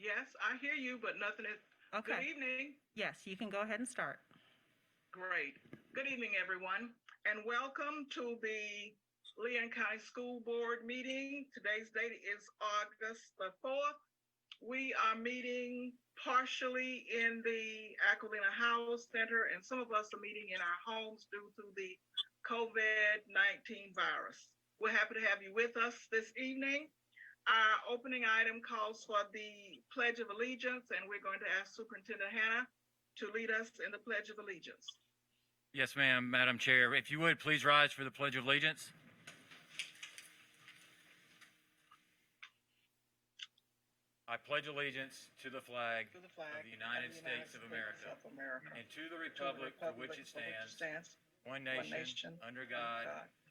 Yes, I hear you, but nothing is. Okay. Good evening. Yes, you can go ahead and start. Great. Good evening, everyone, and welcome to the Leon County School Board meeting. Today's date is August the 4th. We are meeting partially in the Aquilina House Center, and some of us are meeting in our homes due to the COVID-19 virus. We're happy to have you with us this evening. Our opening item calls for the Pledge of Allegiance, and we're going to ask Superintendent Hannah to lead us in the Pledge of Allegiance. Yes, ma'am, Madam Chair. If you would, please rise for the Pledge of Allegiance. I pledge allegiance to the flag of the United States of America and to the republic for which it stands, one nation, under God,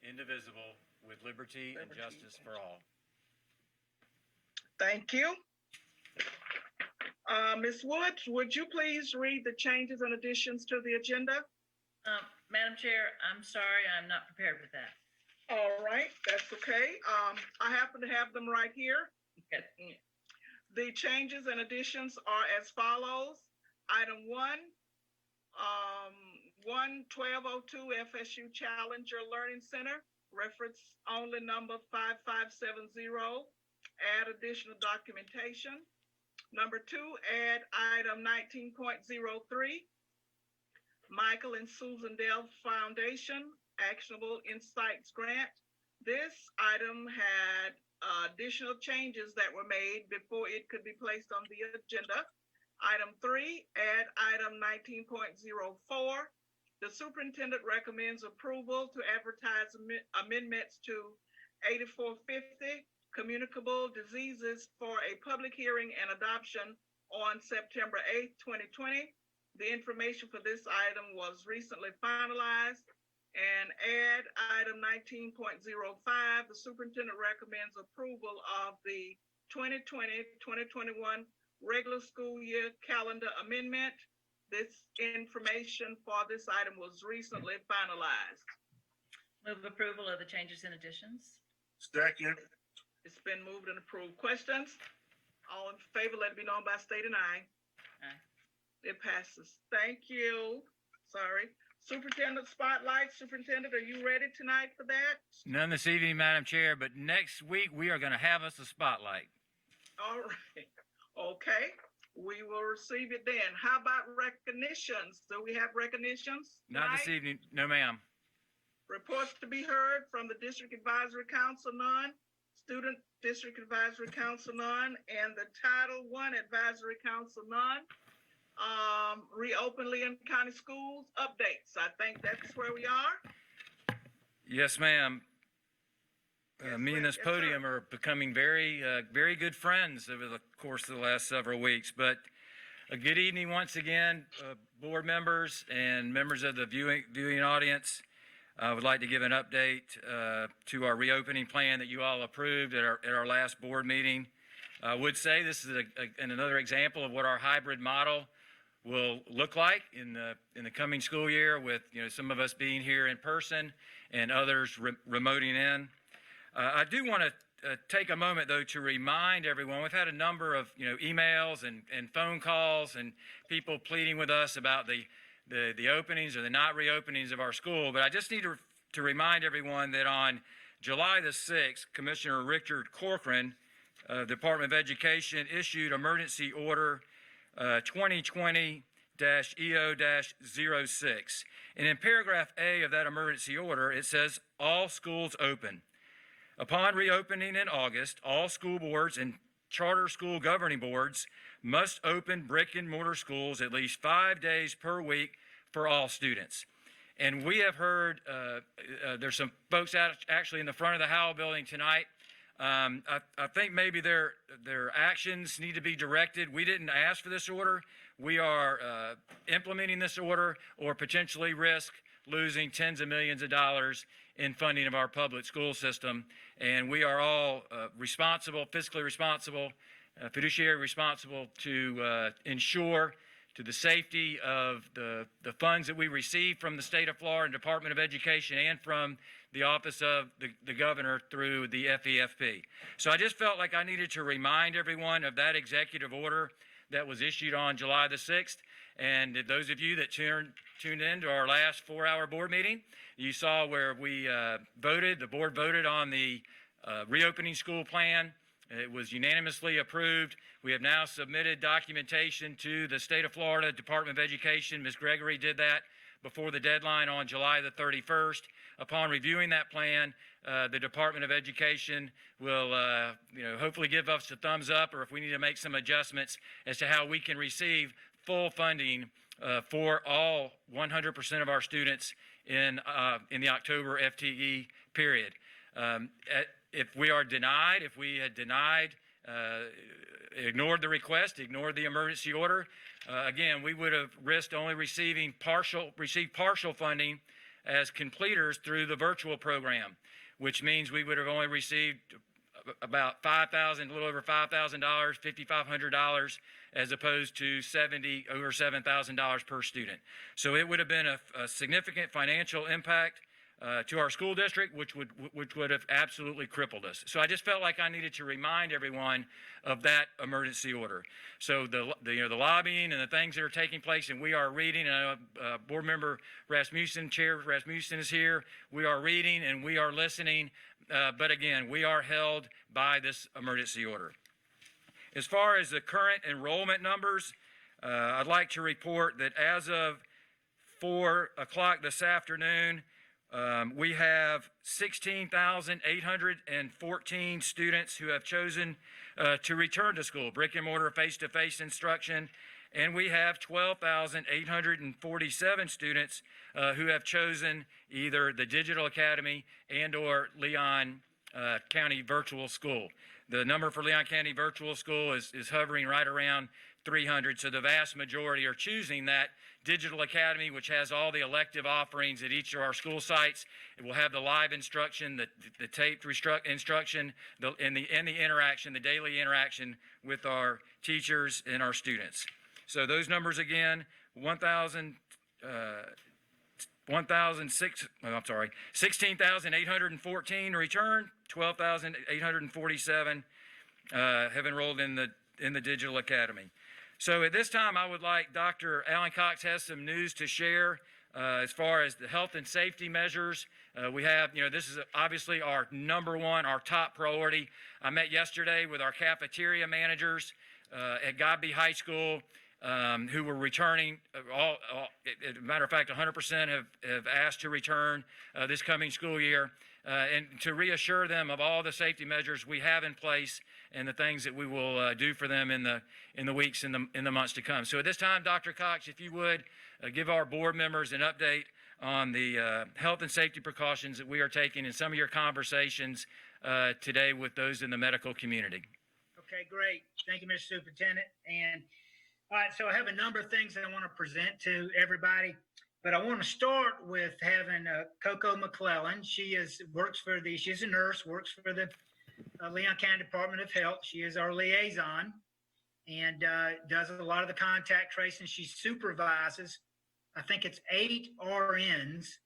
indivisible, with liberty and justice for all. Thank you. Ms. Woods, would you please read the changes and additions to the agenda? Madam Chair, I'm sorry, I'm not prepared with that. All right, that's okay. I happen to have them right here. Okay. The changes and additions are as follows. Item 1, 1202 FSU Challenger Learning Center, reference only number 5570. Add additional documentation. Number 2, add item 19.03, Michael and Susan Dell Foundation Actionable Insights Grant. This item had additional changes that were made before it could be placed on the agenda. Item 3, add item 19.04. The superintendent recommends approval to advertise amendments to 8450 Communicable Diseases for a public hearing and adoption on September 8th, 2020. The information for this item was recently finalized. And add item 19.05, the superintendent recommends approval of the 2020-2021 regular school year calendar amendment. This information for this item was recently finalized. Move approval of the changes and additions. Second. It's been moved and approved. Questions? All in favor, let it be known by stating aye. Aye. It passes. Thank you. Sorry. Superintendent spotlight. Superintendent, are you ready tonight for that? None this evening, Madam Chair, but next week we are going to have us a spotlight. All right. Okay. We will receive it then. How about recognitions? Do we have recognitions tonight? Not this evening. No, ma'am. Reports to be heard from the District Advisory Council, none. Student District Advisory Council, none. And the Title I Advisory Council, none. Reopen Leon County Schools updates. I think that's where we are. Yes, ma'am. Me and this yes, podium sir. are becoming very good friends over the course of the last several weeks. But a good evening once again, board members and members of the viewing audience. I would like to give an update to our reopening plan that you all approved at our last board meeting. I would say this is another example of what our hybrid model will look like in the coming school year, with some of us being here in person and others remoting in. I do want to take a moment though to remind everyone, we've had a number of emails and phone calls and people pleading with us about the openings or the not reopenings of our school, but I just need to remind everyone that on July the 6th, Commissioner Richard Corcoran, Department of Education, issued emergency order 2020-EO-06. And in paragraph A of that emergency order, it says, all schools open. Upon reopening in August, all school boards and charter school governing boards must open brick and mortar schools at least 5 days per week for all students. And we have heard, there's some folks actually in the front of the Howell building tonight. I think maybe their actions need to be directed. We didn't ask for this order. We are implementing this order or potentially risk losing tens of millions of dollars in funding of our public school system. And we are all responsible, fiscally responsible, fiduciary responsible to ensure to the safety of the funds that we receive from the state of Florida Department of Education and from the office of the governor through the FEFP. So I just felt like I needed to remind everyone of that executive order that was issued on July the 6th. And those of you that tuned in to our last 4-hour board meeting, you saw where we the board voted on the reopening school plan. It was unanimously approved. We have now submitted documentation to the State of Florida Department of Education. Ms. Gregory did that before the deadline on July the 31st. Upon reviewing that plan, the Department of Education will, hopefully give us a thumbs up, or if we need to make some adjustments as to how we can receive full funding for all 100% of our students in the October FTE period. If we had denied, ignored the request, ignored the emergency order, again, we would have risked only received partial funding as completers through the virtual program, which means we would have only received about a little over $5,000, $5,500, as opposed to over $7,000 per student. So it would have been a significant financial impact to our school district, which would have absolutely crippled us. So I just felt like I needed to remind everyone of that emergency order. So the lobbying and the things that are taking place, and we are reading. Board member Chair Rasmussen is here. We are reading and we are listening, but again, we are held by this emergency order. As far as the current enrollment numbers, I'd like to report that as of 4 o'clock this afternoon, we have 16,814 students who have chosen to return to school, brick and mortar face-to-face instruction, and we have 12,847 students who have chosen either the Digital Academy and or Leon County Virtual School. The number for Leon County Virtual School is hovering right around 300, so the vast majority are choosing that Digital Academy, which has all the elective offerings at each of our school sites. It will have the live instruction, the taped instruction, and the interaction, the daily interaction with our teachers and our students. So those numbers again, 16,814 return, 12,847 have enrolled in the Digital Academy. So at this time, I would like Dr. Alan Cox has some news to share as far as the health and safety measures. We have, this is obviously our number one, our top priority. I met yesterday with our cafeteria managers at Godby High School who were returning. As a matter of fact, 100% have asked to return this coming school year, and to reassure them of all the safety measures we have in place and the things that we will do for them in the weeks and in the months to come. So at this time, Dr. Cox, if you would give our board members an update on the health and safety precautions that we are taking in some of your conversations today with those in the medical community. Okay, great. Thank you, Mr. Superintendent. And all right, so I have a number of things that I want to present to everybody, but I want to start with having Coco McClellan. She's a nurse, works for the Leon County Department of Health. She is our liaison and does a lot of the contact tracing. She supervises, I think it's 8 RNs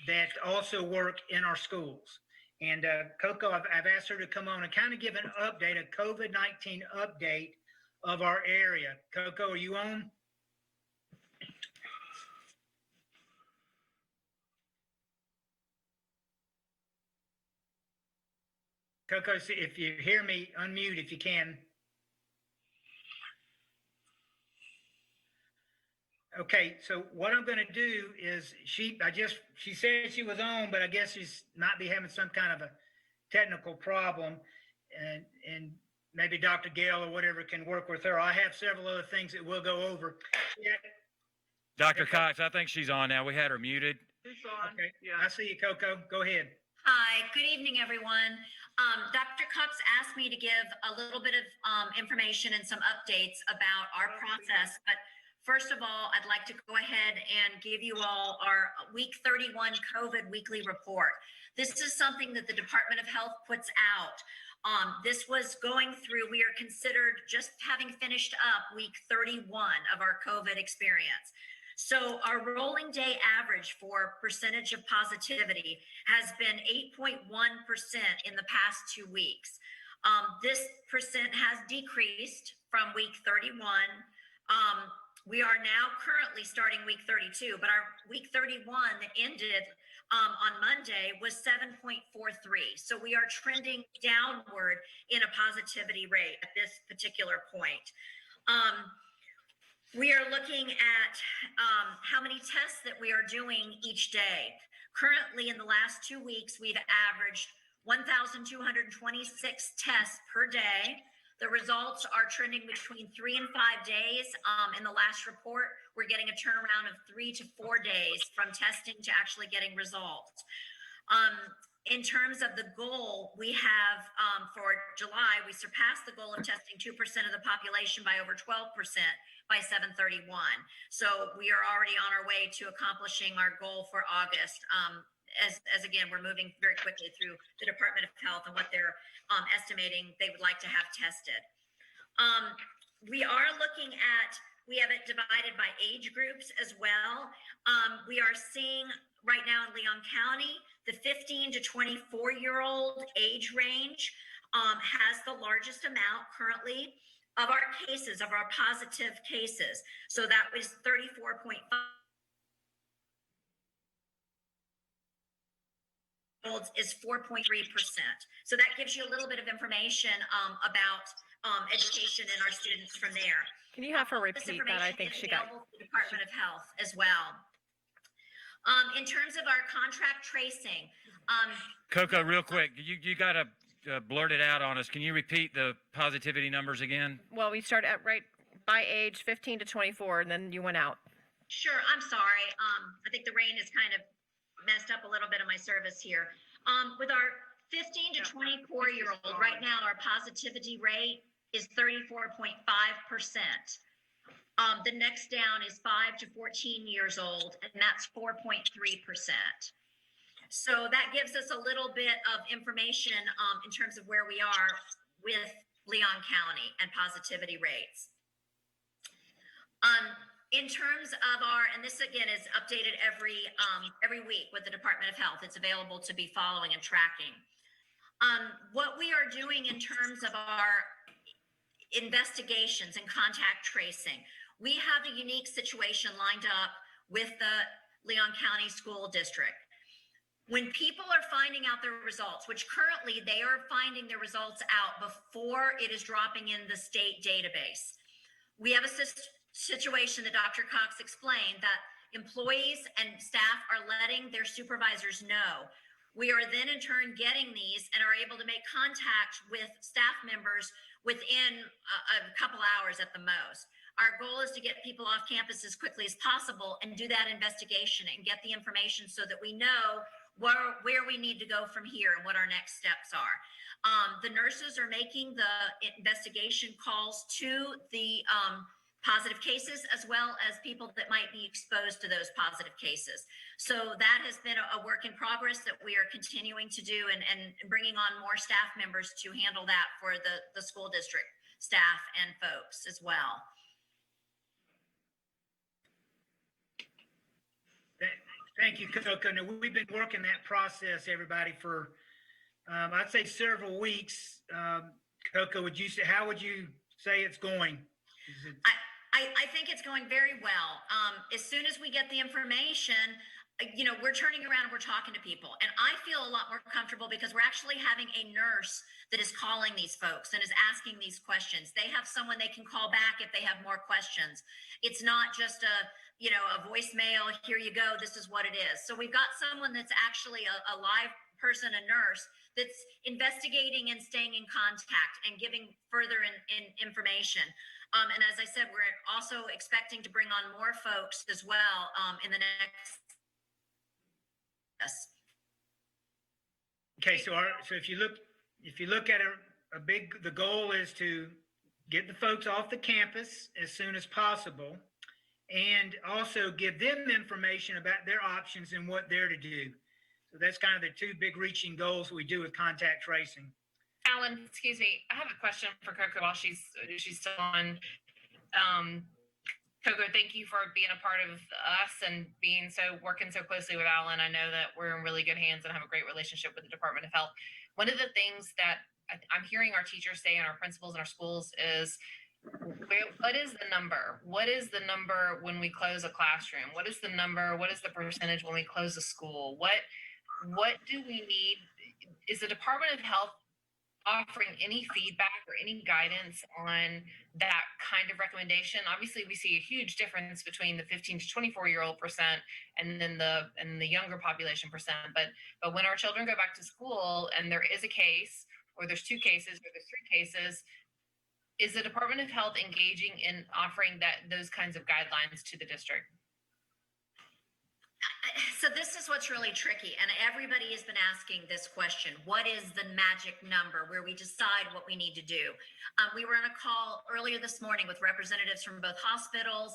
that also work in our schools. And Coco, I've asked her to come on and kind of give an update, a COVID-19 update of our area. Coco, are you on? Coco, if you hear me, unmute if you can. Okay, so what I'm going to do is she said she was on, but I guess she's might be having some kind of a technical problem, and maybe Dr. Gale or whatever can work with her. I have several other things that we'll go over. Yeah. Dr. Cox, I think she's on now. We had her muted. She's on. Okay, Yeah. I see you, Coco. Go ahead. Hi, good evening, everyone. Dr. Cox asked me to give a little bit of information and some updates about our process, but first of all, I'd like to go ahead and give you all our week 31 COVID weekly report. This is something that the Department of Health puts out. This was going through, we are considered just having finished up week 31 of our COVID experience. So our rolling day average for percentage of positivity has been 8.1% in the past 2 weeks. This percent has decreased from week 31. We are now currently starting week 32, but our week 31 that ended on Monday was 7.43. So we are trending downward in a positivity rate at this particular point. We are looking at how many tests that we are doing each day. Currently, in the last 2 weeks, we've averaged 1,226 tests per day. The results are trending between 3 and 5 days. In the last report, we're getting a turnaround of 3 to 4 days from testing to actually getting results. In terms of the goal, we have for July, we surpassed the goal of testing 2% of the population by over 12% by 7/31. So we are already on our way to accomplishing our goal for August. As again, we're moving very quickly through the Department of Health and what they're estimating they would like to have tested. We are looking at, we have it divided by age groups as well. We are seeing right now in Leon County, the 15 to 24-year-old age range has the largest amount currently of our cases, of our positive cases. So that was 34.5. Is 4.3%. So that gives you a little bit of information about education and our students from there. Can you have her This repeat that? I think information is she got. available through the Department of Health as well. In terms of our contract tracing, Coco, real quick, you got to blurt it out on us. Can you repeat the positivity numbers again? Well, we started at right by age 15 to 24, and then you went out. sure, I'm sorry. I think the rain has kind of messed up a little bit of my service here. With our 15 to 24-year-old, right now, our positivity rate is 34.5%. The next down is 5 to 14 years old, and that's 4.3%. So that gives us a little bit of information in terms of where we are with Leon County and positivity rates. In terms of our, and this again is updated every week with the Department of Health. It's available to be following and tracking. What we are doing in terms of our investigations and contact tracing, we have a unique situation lined up with the Leon County School District. When people are finding out their results, which currently they are finding their results out before it is dropping in the state database. We have a situation that Dr. Cox explained that employees and staff are letting their supervisors know. We are then in turn getting these and are able to make contact with staff members within a couple hours at the most. Our goal is to get people off campus as quickly as possible and do that investigation and get the information so that we know where we need to go from here and what our next steps are. The nurses are making the investigation calls to the positive cases as well as people that might be exposed to those positive cases. So that has been a work in progress that we are continuing to do and bringing on more staff members to handle that for the school district staff and folks as well. Thank you, Coco. Now, we've been working that process, everybody, for, I'd say several weeks. Coco, how would you say it's going? I think it's going very well. As soon as we get the information, we're turning around and we're talking to people. And I feel a lot more comfortable because we're actually having a nurse that is calling these folks and is asking these questions. They have someone they can call back if they have more questions. It's not just a voicemail, here you go, this is what it is. So we've got someone that's actually a live person, a nurse, that's investigating and staying in contact and giving further information. And as I said, we're also expecting to bring on more folks as well in the next. Yes. Okay, so if you look at the goal is to get the folks off the campus as soon as possible, and also give them information about their options and what they're to do. So that's kind of the two big reaching goals we do with contact tracing. Alan, excuse me. I have a question for Coco while she's still on. Coco, thank you for being a part of us and working so closely with Alan. I know that we're in really good hands and have a great relationship with the Department of Health. One of the things that I'm hearing our teachers say and our principals in our schools is, what is the number? What is the number when we close a classroom? What is the number? What is the percentage when we close a school? What do we need? Is the Department of Health offering any feedback or any guidance on that kind of recommendation? Obviously, we see a huge difference between the 15 to 24-year-old percent and then the younger population percent. But when our children go back to school and there is a case, or there's 2 cases, or there's 3 cases, is the Department of Health engaging in offering those kinds of guidelines to the district? So this is what's really tricky, and everybody has been asking this question: what is the magic number where we decide what we need to do? We were on a call earlier this morning with representatives from both hospitals,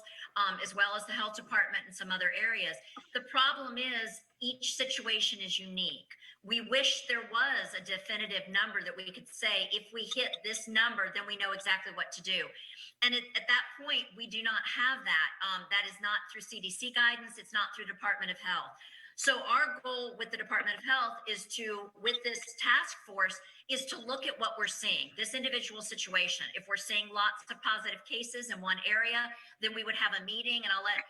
as well as the health department and some other areas. The problem is each situation is unique. We wish there was a definitive number that we could say, if we hit this number, then we know exactly what to do. And at that point, we do not have that. That is not through CDC guidance. It's not through Department of Health. So our goal with the Department of Health is to, with this task force, is to look at what we're seeing, this individual situation. If we're seeing lots of positive cases in one area, then we would have a meeting, and I'll let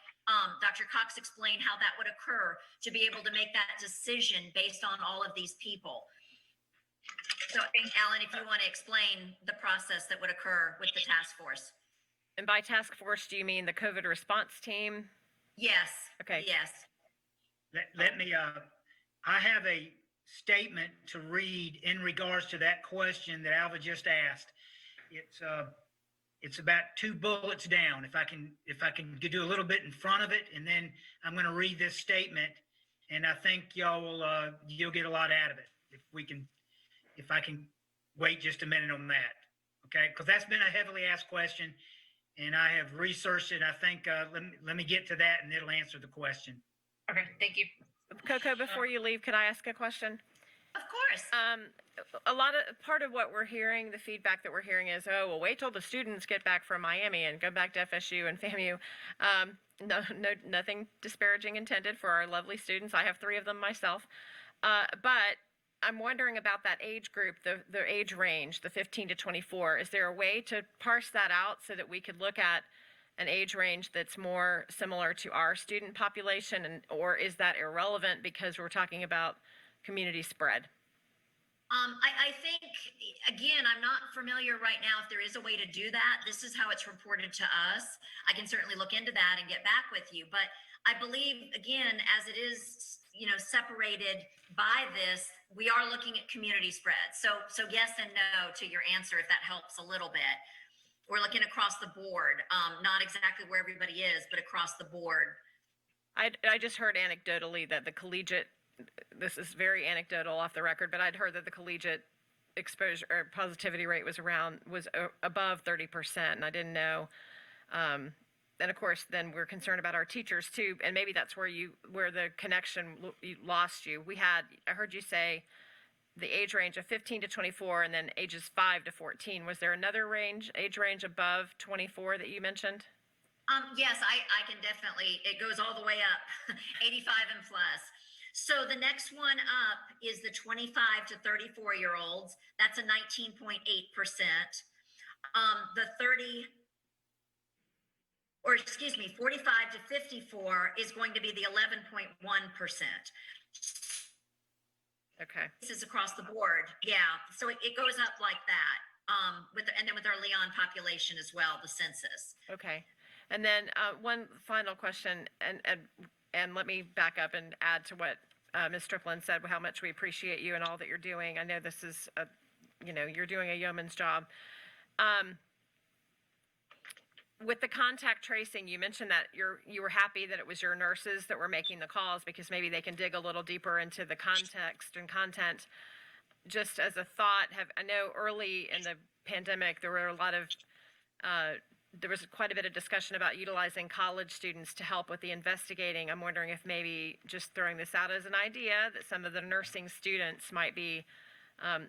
Dr. Cox explain how that would occur to be able to make that decision based on all of these people. So Alan, if you want to explain the process that would occur with the task force. And by task force, do you mean the COVID response team? Yes. Okay. Yes. Let me, I have a statement to read in regards to that question that Alva just asked. It's about 2 bullets down. If I can do a little bit in front of it, and then I'm going to read this statement, and I think y'all will, you'll get a lot out of it. If I can wait just a minute on that. Okay. Cause that's been a heavily asked question, and I have researched it. I think, let me get to that, and it'll answer the question. Okay, thank you. Coco, before you leave, could I ask a question? Of course. Part of what we're hearing, the feedback that we're hearing is, oh, well, wait till the students get back from Miami and go back to FSU and FAMU. Nothing disparaging intended for our lovely students. I have 3 of them myself. But I'm wondering about that age group, the age range, the 15 to 24. Is there a way to parse that out so that we could look at an age range that's more similar to our student population, or is that irrelevant because we're talking about community spread? I think, again, I'm not familiar right now if there is a way to do that. This is how it's reported to us. I can certainly look into that and get back with you. But I believe, again, as it is, separated by this, we are looking at community spread. So yes and no to your answer, if that helps a little bit. We're looking across the board, not exactly where everybody is, but across the board. I just heard anecdotally that the collegiate, this is very anecdotal off the record, but I'd heard that the collegiate exposure or positivity rate was above 30%, and I didn't know. And of course, then we're concerned about our teachers too, and maybe that's where the connection lost you. I heard you say the age range of 15 to 24, and then ages 5 to 14. Was there another age range above 24 that you mentioned? Yes, I can definitely, it goes all the way up, 85 and plus. So the next one up is the 25 to 34-year-olds. That's a 19.8%. The 45 to 54 is going to be the 11.1%. Okay. This is across the board. Yeah. So it goes up like that. And then with our Leon population as well, the census. Okay. And then one final question, and let me back up and add to what Ms. Strickland said, how much we appreciate you and all that you're doing. I know this is, you're doing a yeoman's job. With the contact tracing, you mentioned that you were happy that it was your nurses that were making the calls because maybe they can dig a little deeper into the context and content. Just as a thought, I know early in the pandemic there were there was quite a bit of discussion about utilizing college students to help with the investigating. I'm wondering if maybe just throwing this out as an idea that some of the nursing students might be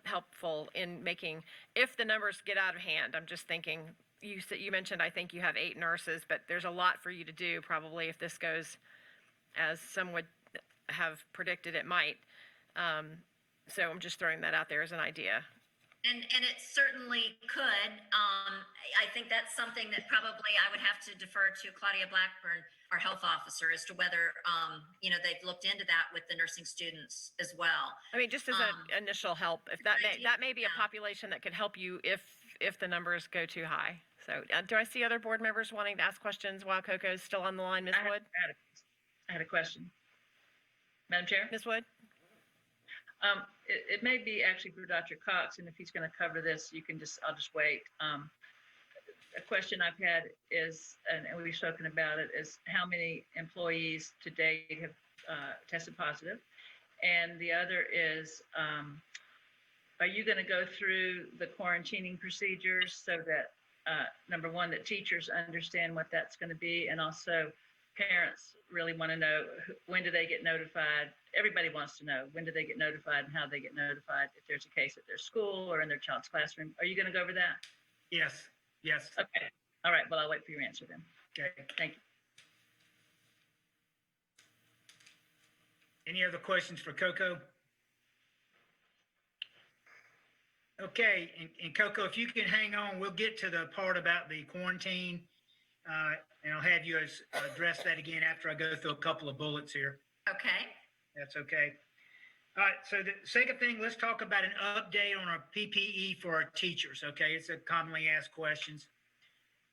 helpful in making, if the numbers get out of hand. I'm just thinking you said, you mentioned, I think you have 8 nurses, but there's a lot for you to do probably if this goes as some would have predicted it might. So I'm just throwing that out there as an idea. And it certainly could. I think that's something that probably I would have to defer to Claudia Blackburn, our health officer, as to whether, they've looked into that with the nursing students as well. I mean, just as an initial help, if that may be a Yeah. population that could help you if the numbers go too high. So do I see other board members wanting to ask questions while Coco's still on the line, Ms. Wood? I had a question. Madam Chair? Ms. Wood? It may be actually for Dr. Cox, and if he's going to cover this, I'll just wait. A question I've had is, and we've spoken about it, is how many employees to date have tested positive? And the other is, are you going to go through the quarantining procedures so that, number one, that teachers understand what that's going to be, and also parents really want to know, when do they get notified? Everybody wants to know, when do they get notified and how they get notified if there's a case at their school or in their child's classroom. Are you going to go over that? Yes, yes. Okay. All right. Well, I'll wait for your answer then. Okay. Thank you. Any other questions for Coco? Okay, and Coco, if you can hang on, we'll get to the part about the quarantine. And I'll have you address that again after I go through a couple of bullets here. Okay. That's okay. All right, so the second thing, let's talk about an update on our PPE for our teachers, okay? It's a commonly asked questions.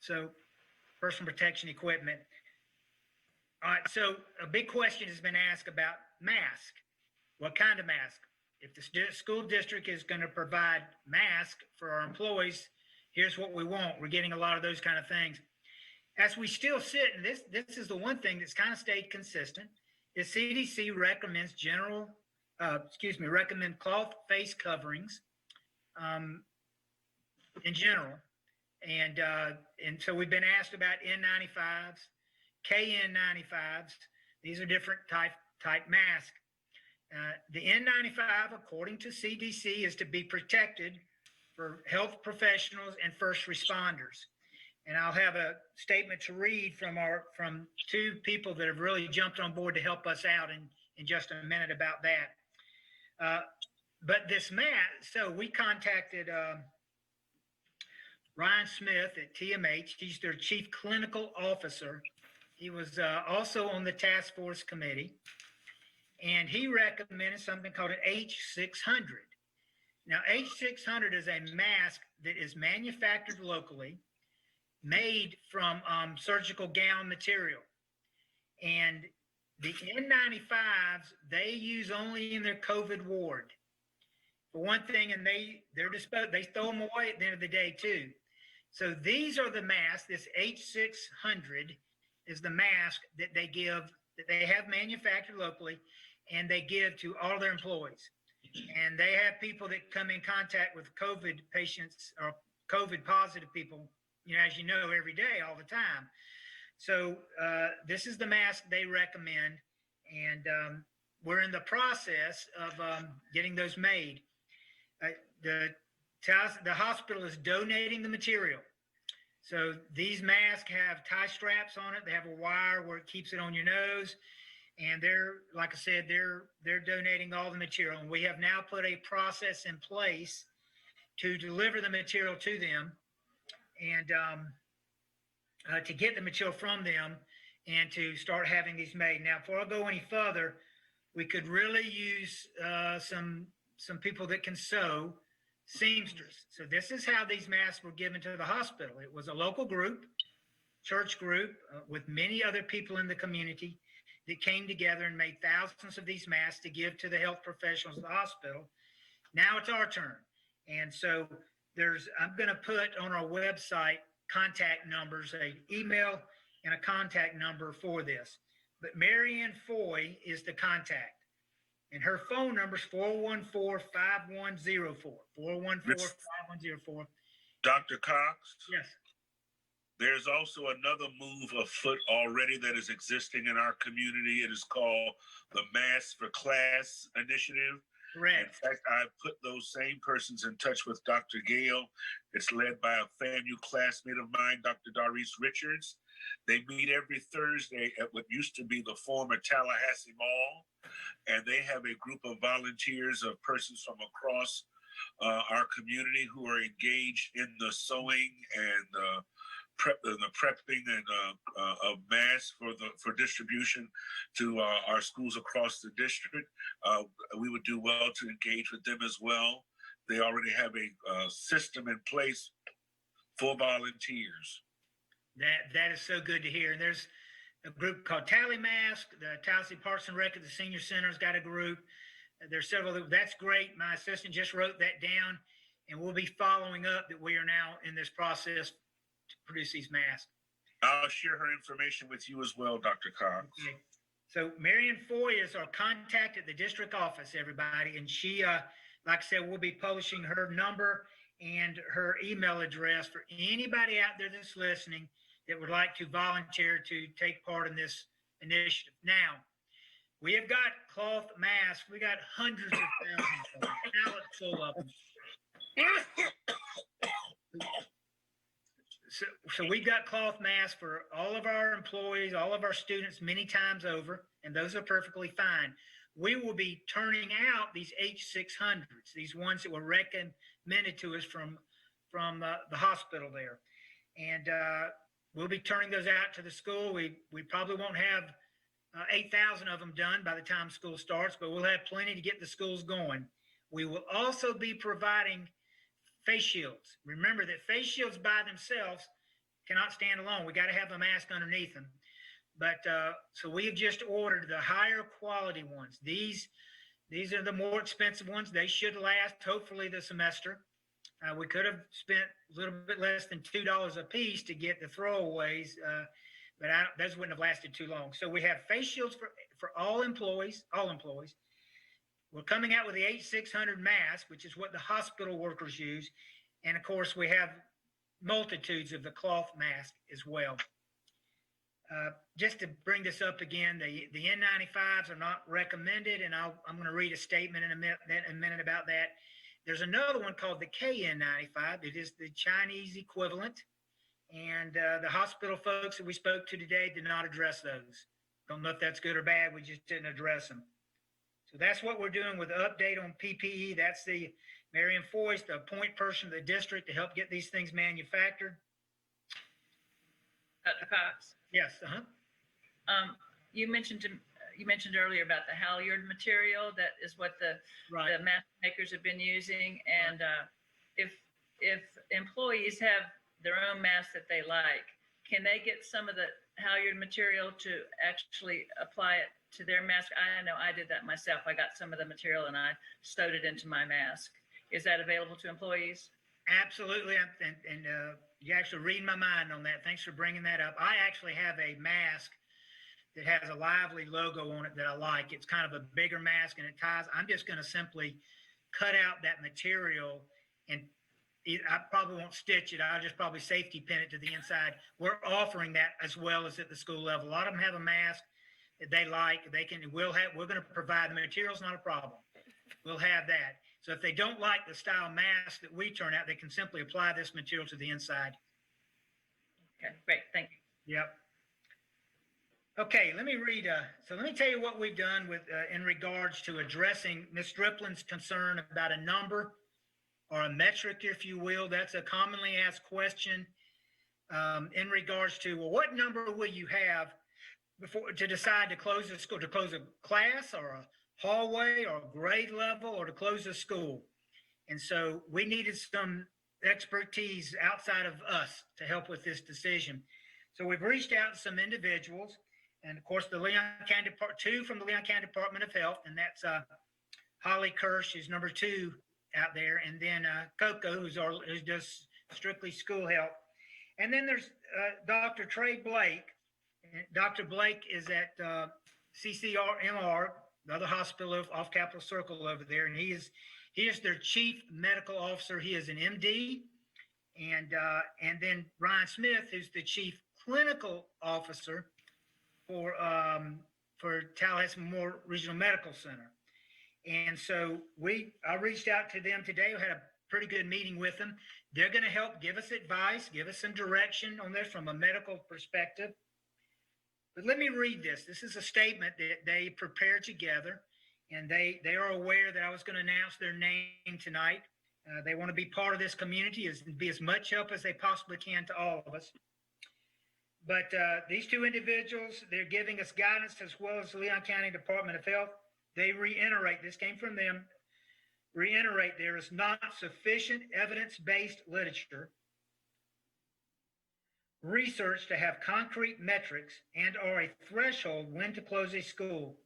So personal protection equipment. All right, so a big question has been asked about mask. What kind of mask? If the school district is going to provide masks for our employees, here's what we want. We're getting a lot of those kind of things. As we still sit, and this is the one thing that's kind of stayed consistent, is CDC recommends recommend cloth face coverings in general. And so we've been asked about N95s, KN95s. These are different type masks. The N95, according to CDC, is to be protected for health professionals and first responders. And I'll have a statement to read from 2 people that have really jumped on board to help us out in just a minute about that. But this mask, so we contacted Ryan Smith at TMH. He's their chief clinical officer. He was also on the task force committee. And he recommended something called an H600. Now, H600 is a mask that is manufactured locally, made from surgical gown material. And the N95s, they use only in their COVID ward. For one thing, and they throw them away at the end of the day too. So these are the masks. This H600 is the mask that they give, that they have manufactured locally, and they give to all their employees. And they have people that come in contact with COVID patients or COVID positive people, as you know, every day, all the time. So this is the mask they recommend. And we're in the process of getting those made. The hospital is donating the material. So these masks have tie straps on it. They have a wire where it keeps it on your nose. And they're, like I said, they're donating all the material. And we have now put a process in place to deliver the material to them and to get the material from them and to start having these made. Now, before I go any further, we could really use some people that can sew, seamsters. So this is how these masks were given to the hospital. It was a local group, church group, with many other people in the community that came together and made thousands of these masks to give to the health professionals of the hospital. Now it's our turn. And so I'm going to put on our website contact numbers, an email and a contact number for this. But Marianne Foy is the contact. And her phone number is 414-5104. 414-5104. Dr. Cox? Yes. There's also another move afoot already that is existing in our community. It is called the Mask for Class Initiative. In Correct. fact, I put those same persons in touch with Dr. Gale. It's led by a FAMU classmate of mine, Dr. Doris Richards. They meet every Thursday at what used to be the former Tallahassee Mall, and they have a group of volunteers of persons from across our community who are engaged in the sewing and the prepping and of masks for distribution to our schools across the district. We would do well to engage with them as well. They already have a system in place for volunteers. That is so good to hear. And there's a group called Tally Mask. The Tallahassee Parks and Rec at the Senior Center's got a group. There's several. That's great. My assistant just wrote that down, and we'll be following up that we are now in this process to produce these masks. I'll share her information with you as well, Dr. Cox. Okay. So Marion Foy is our contact at the district office, everybody, and she, like I said, we'll be publishing her number and her email address for anybody out there that's listening that would like to volunteer to take part in this initiative. Now, we have got cloth masks. We got hundreds of thousands of them, pallets full of them. So we've got cloth masks for all of our employees, all of our students many times over, and those are perfectly fine. We will be turning out these H600s, these ones that were recommended to us from the hospital there. And we'll be turning those out to the school. We probably won't have 8,000 of them done by the time school starts, but we'll have plenty to get the schools going. We will also be providing face shields. Remember that face shields by themselves cannot stand alone. We got to have a mask underneath them. But so we have just ordered the higher quality ones. These are the more expensive ones. They should last hopefully the semester. We could have spent a little bit less than $2 a piece to get the throwaways, but those wouldn't have lasted too long. So we have face shields for all employees. We're coming out with the H600 mask, which is what the hospital workers use. And of course, we have multitudes of the cloth mask as well. Just to bring this up again, the N95s are not recommended, and I'm going to read a statement in a minute about that. There's another one called the KN95. It is the Chinese equivalent, and the hospital folks that we spoke to today did not address those. Don't know if that's good or bad. We just didn't address them. So that's what we're doing with the update on PPE. That's the Marion Foyce, the point person of the district to help get these things manufactured. Dr. Cox, Yes. you mentioned earlier about the halyard material. That is what the mask makers have been using. And if employees have their own masks that they like, can they get some of the halyard material to actually apply it to their mask? I know I did that myself. I got some of the material and I sewed it into my mask. Is that available to employees? Absolutely. And you actually read my mind on that. Thanks for bringing that up. I actually have a mask that has a Lively logo on it that I like. It's kind of a bigger mask and it ties. I'm just going to simply cut out that material and I probably won't stitch it. I'll just probably safety pin it to the inside. We're offering that as well as at the school level. A lot of them have a mask that they like. We're going to provide the materials, not a problem. We'll have that. So if they don't like the style mask that we turn out, they can simply apply this material to the inside. Okay, great. Thank you. Yep. Okay, let me read. So let me tell you what we've done with in regards to addressing Ms. Striplin's concern about a number or a metric, if you will. That's a commonly asked question in regards to, well, what number will you have before to decide to close the school, to close a class or a hallway or a grade level or to close a school? And so we needed some expertise outside of us to help with this decision. So we've reached out to some individuals, and of course the Leon County two from the Leon County Department of Health, and that's Holly Kirsch, who's number 2 out there, and then Coco, who does strictly school health. And then there's Dr. Trey Blake. Dr. Blake is at CCRMR, the other hospital off Capitol Circle over there, and he is their chief medical officer. He is an MD, and then Ryan Smith, who's the chief clinical officer for Tallahassee Memorial Regional Medical Center. And so I reached out to them today. We had a pretty good meeting with them. They're going to help give us advice, give us some direction on this from a medical perspective. But let me read this. This is a statement that they prepared together, and they are aware that I was going to announce their name tonight. They want to be part of this community, be as much help as they possibly can to all of us. But these two individuals, they're giving us guidance as well as the Leon County Department of Health. They reiterate, this came from them, reiterate there is not sufficient evidence-based literature research to have concrete metrics and or a threshold when to close a school.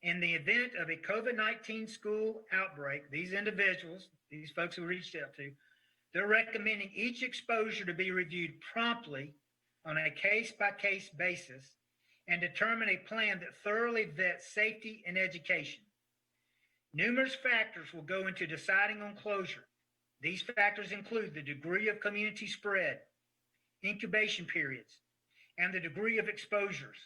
In the event of a COVID-19 school outbreak, these individuals, these folks who reached out to, they're recommending each exposure to be reviewed promptly on a case-by-case basis and determine a plan that thoroughly vets safety and education. Numerous factors will go into deciding on closure. These factors include the degree of community spread, incubation periods, and the degree of exposures.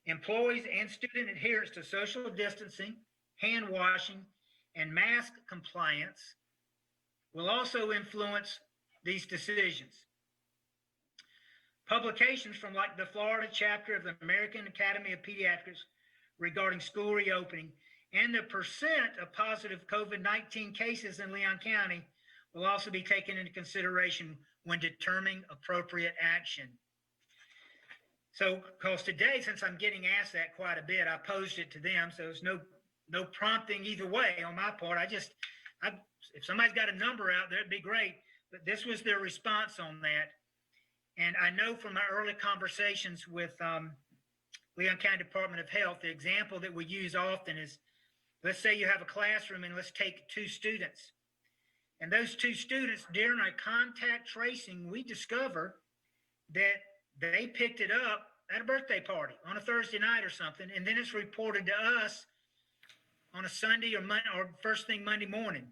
Employees and student adherence to social distancing, hand washing, and mask compliance will also influence these decisions. Publications from like the Florida chapter of the American Academy of Pediatrics regarding school reopening and the percent of positive COVID-19 cases in Leon County will also be taken into consideration when determining appropriate action. So, because today, since I'm getting asked that quite a bit, I posed it to them. So there's no prompting either way on my part. If somebody's got a number out there, it'd be great. But this was their response on that. And I know from my early conversations with Leon County Department of Health, the example that we use often is, let's say you have a classroom and let's take 2 students. And those 2 students, during a contact tracing, we discover that they picked it up at a birthday party on a Thursday night or something, and then it's reported to us on a Sunday or first thing Monday morning.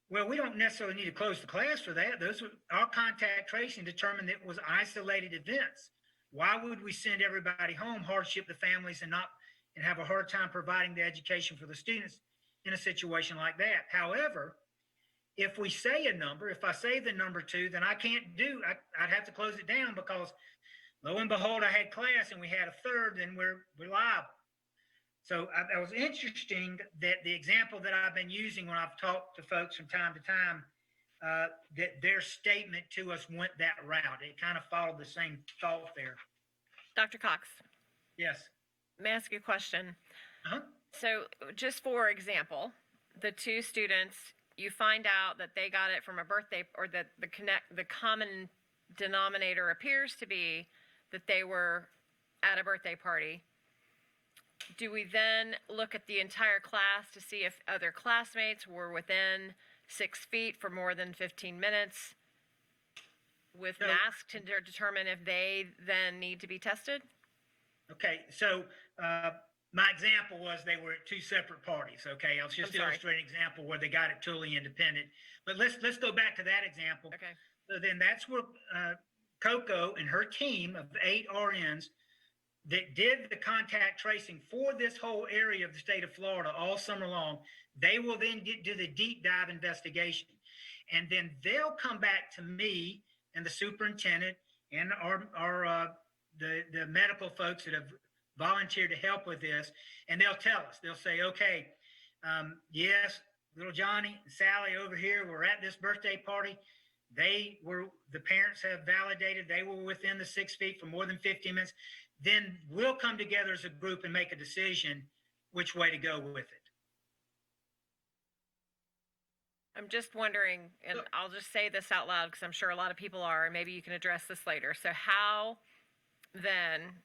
Well, we don't necessarily need to close the class for that. Our contact tracing determined that it was isolated events. Why would we send everybody home, hardship the families, and have a hard time providing the education for the students in a situation like that? However, if we say a number, if I say the number 2, then I'd have to close it down because lo and behold, I had class and we had a third, then we're liable. So it was interesting that the example that I've been using when I've talked to folks from time to time, that their statement to us went that route. It kind of followed the same thought there. Dr. Cox, Yes. may I ask you a question? Uh-huh. So just for example, the 2 students, you find out that they got it from a birthday, or that the common denominator appears to be that they were at a birthday party. Do we then look at the entire class to see if other classmates were within 6 feet for more than 15 minutes with No. masks to determine if they then need to be tested? Okay, so my example was they were at 2 separate parties. Okay, I'll just illustrate an example where they got it totally independent. But let's go back to that example. Okay. So then that's where Coco and her team of 8 RNs that did the contact tracing for this whole area of the state of Florida all summer long, they will then do the deep dive investigation. And then they'll come back to me and the superintendent and the medical folks that have volunteered to help with this, and they'll tell us, they'll say, okay, yes, little Johnny and Sally over here were at this birthday party. The parents have validated they were within the 6 feet for more than 15 minutes. Then we'll come together as a group and make a decision which way to go with it. I'm just wondering, and I'll just say this out loud because I'm sure a lot of people are, and maybe you can address this later. So how then,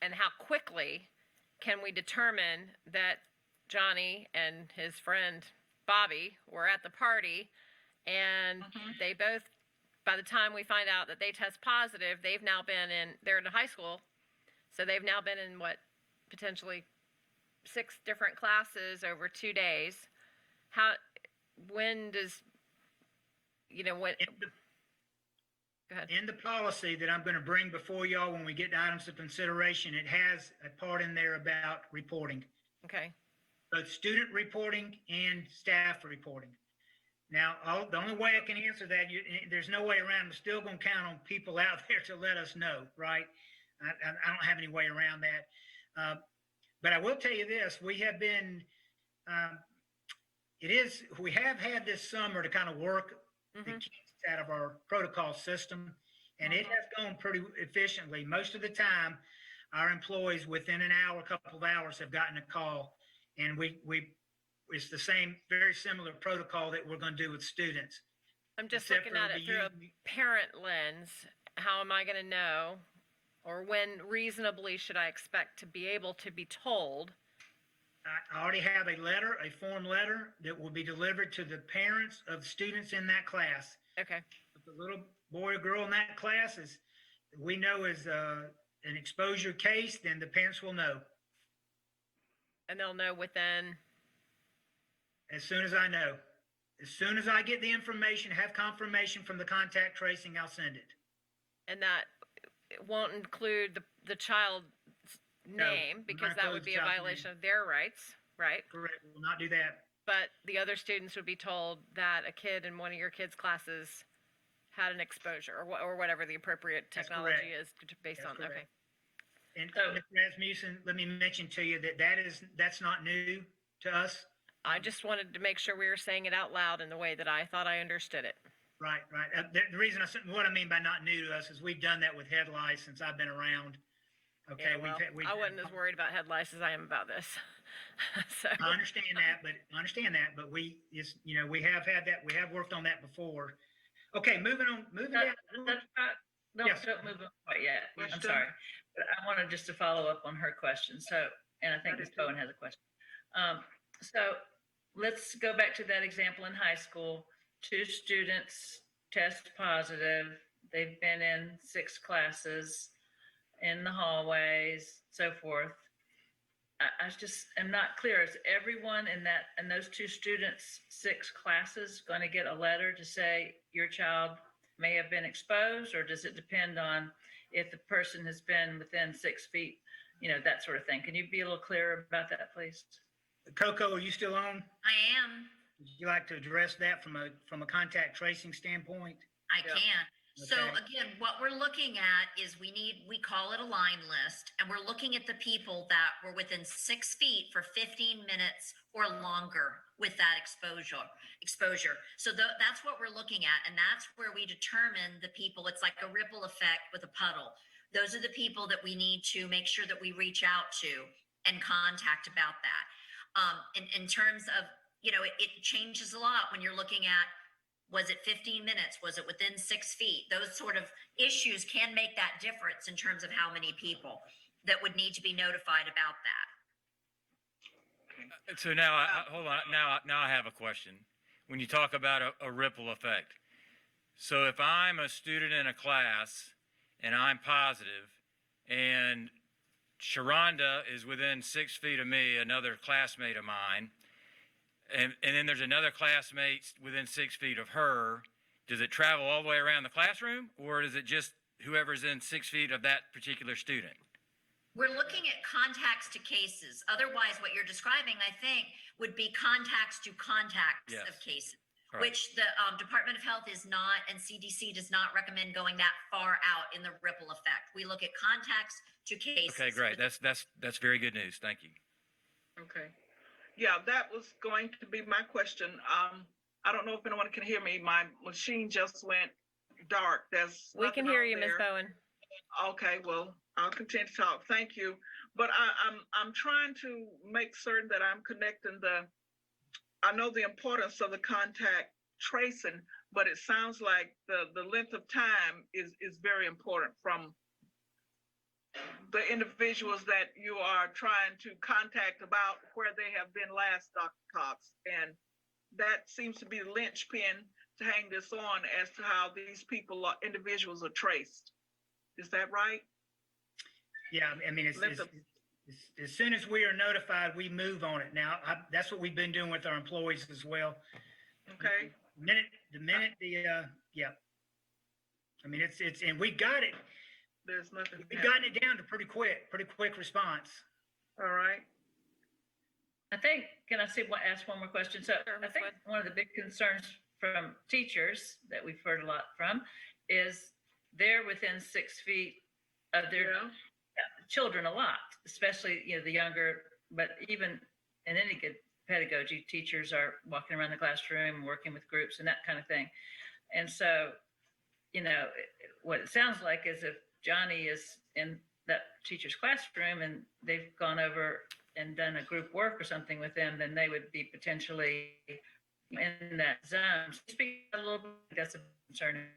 and how quickly can we determine that Johnny and his friend Bobby were at the party, and they both, by the time we find out that they test positive, they're in high school, so they've now been in potentially 6 different classes over 2 days. When does, go ahead. In the policy that I'm going to bring before y'all when we get to items of consideration, it has a part in there about reporting. Okay. both student reporting and staff reporting. Now, the only way I can answer that, there's no way around. I'm still going to count on people out there to let us know, right? I don't have any way around that. But I will tell you this: we have been, we have had this summer to kind of work the kinks out of our protocol system, and it has gone pretty efficiently. Most of the time, our employees within an hour, a couple of hours, have gotten a call, and it's the same, very similar protocol that we're going to do with students. I'm just Except looking for at it the through a union- parent lens. How am I going to know? Or when reasonably should I expect to be able to be told? I already have a form letter that will be delivered to the parents of students in that class. Okay. If the little boy or girl in that class is an exposure case, then the parents will know. And they'll know within, As soon as I know. As soon as I get the information, have confirmation from the contact tracing, I'll send it. and that it won't include the child's No, name, we're because not that include would the be a child's violation name. of their rights, right? Correct. We will not do that. But the other students would be told that a kid in one of your kids' classes had an exposure, or whatever the appropriate That's technology correct. is based That's on, correct. okay. And So- Mr. Rasmussen, let me mention to you that's not new to us. I just wanted to make sure we were saying it out loud in the way that I thought I understood it. Right. The reason what I mean by not new to us is we've done that with head lice since I've been around. Okay. Yeah, well, I wasn't as worried about head lice as I am about this. So, I understand that, but we have had that, we have worked on that before. Okay, moving on. No, Yes. don't move on quite yet. I'm Question? sorry. But I wanted just to follow up on her question. So, and I think I Ms. do too. Bowen has a question. So let's go back to that example in high school. 2 students test positive. They've been in 6 classes in the hallways, so forth. I just am not clear. Is everyone in those 2 students' 6 classes going to get a letter to say your child may have been exposed, or does it depend on if the person has been within 6 feet, that sort of thing? Can you be a little clearer about that, please? Coco, are you still on? I am, Would you like to address that from a contact tracing standpoint? I Yeah. can. So Okay. again, what we're looking at is we call it a line list, and we're looking at the people that were within 6 feet for 15 minutes or longer with that exposure. So that's what we're looking at, and that's where we determine the people. It's like a ripple effect with a puddle. Those are the people that we need to make sure that we reach out to and contact about that. In terms of, it changes a lot when you're looking at, was it 15 minutes? Was it within 6 feet? Those sort of issues can make that difference in terms of how many people that would need to be notified about that. So now, hold on. Now I have a question. When you talk about a ripple effect, so if I'm a student in a class and I'm positive, and Sharonda is within 6 feet of me, another classmate of mine, and then there's another classmate within 6 feet of her, does it travel all the way around the classroom, or is it just whoever's in 6 feet of that particular student? We're looking at contacts to cases. Otherwise, what you're describing, I think, would be contacts to contacts Yes. of cases, Correct. which the Department of Health is not, and CDC does not recommend going that far out in the ripple effect. We look at contacts to cases. Okay, great. That's very good news. Thank you. Okay. Yeah, that was going to be my question. I don't know if anyone can hear me. My machine just went dark. We can hear you, Ms. Bowen. Okay, well, I'll continue to talk. Thank you. But I'm trying to make certain that I'm connecting I know the importance of the contact tracing, but it sounds like the length of time is very important from the individuals that you are trying to contact about where they have been last, Dr. Cox. And that seems to be the linchpin to hang this on as to how these individuals are traced. Is that right? Yeah, I mean, as soon as we are notified, we move on it. Now, that's what we've been doing with our employees as well. Okay. The minute yeah. I mean, it's and we got it. There's nothing. We've gotten it down to pretty quick response. All right. I think, can I ask one more question? So Sure, I Ms. think Wood. one of the big concerns from teachers that we've heard a lot from is they're within 6 feet of their Yeah. children a lot, especially, the younger, but even in any good pedagogy, teachers are walking around the classroom, working with groups and that kind of thing. And so, what it sounds like is if Johnny is in that teacher's classroom and they've gone over and done a group work or something with them, then they would be potentially in that zone. Speak a little bit, that's a concern.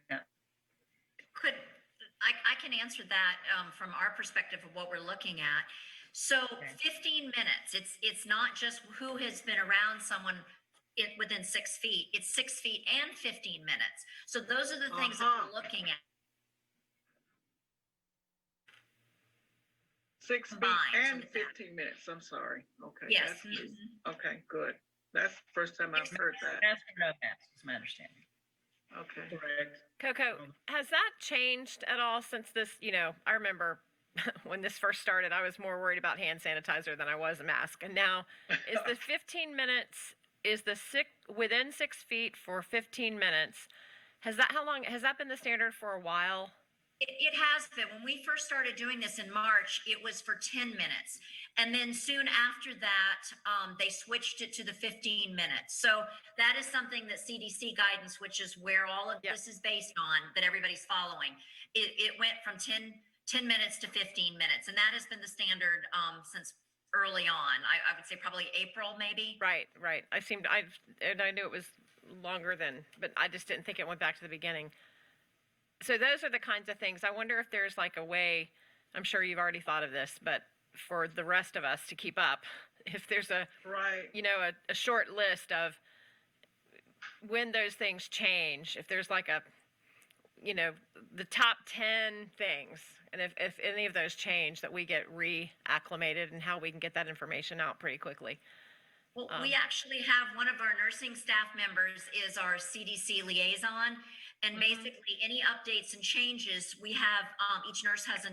I can answer that from our perspective of what we're looking at. So Okay. 15 minutes, it's not just who has been around someone within 6 feet, it's 6 feet and 15 minutes. So those are the things that we're looking at. 6 feet Combined, so and that- 15 minutes. I'm sorry. Okay. Yes. that's just- Mhm. Okay, good. That's the first time I've heard that. Mask or no mask is my understanding. Okay. Correct. Coco, has that changed at all since this, I remember when this first started, I was more worried about hand sanitizer than I was a mask. And now is the 15 minutes, within 6 feet for 15 minutes? Has that been the standard for a while? It has been. When we first started doing this in March, it was for 10 minutes. And then soon after that, they switched it to the 15 minutes. So that is something that CDC guidance, which is where all of Yep. this is based on, that everybody's following. It went from 10 minutes to 15 minutes. And that has been the standard since early on. I would say probably April, maybe. Right. And I knew it was longer but I just didn't think it went back to the beginning. So those are the kinds of things. I wonder if there's like a way, I'm sure you've already thought of this, but for the rest of us to keep up, if there's Right. a short list of when those things change, if there's like the top 10 things, and if any of those change, that we get reacclimated and how we can get that information out pretty quickly. Well, we actually have one of our nursing staff members is our CDC liaison. And basically any updates and changes, we have, each nurse has a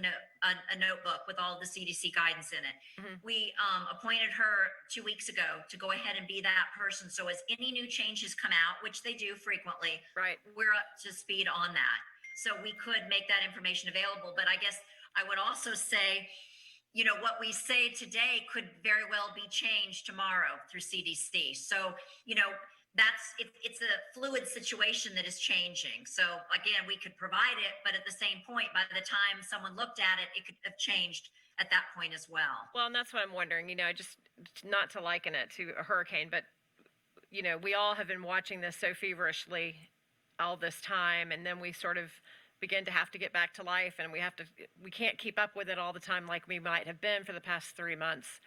notebook with all the CDC guidance in it. Mhm. We appointed her 2 weeks ago to go ahead and be that person. So as any new changes come out, which they do frequently, Right. we're up to speed on that. So we could make that information available. But I guess I would also say, what we say today could very well be changed tomorrow through CDC. So, it's a fluid situation that is changing. So again, we could provide it, but at the same point, by the time someone looked at it, it could have changed at that point as well. Well, and that's what I'm wondering, just not to liken it to a hurricane, but, we all have been watching this so feverishly all this time, and then we sort of begin to have to get back to life, and we can't keep up with it all the time like we might have been for the past 3 months.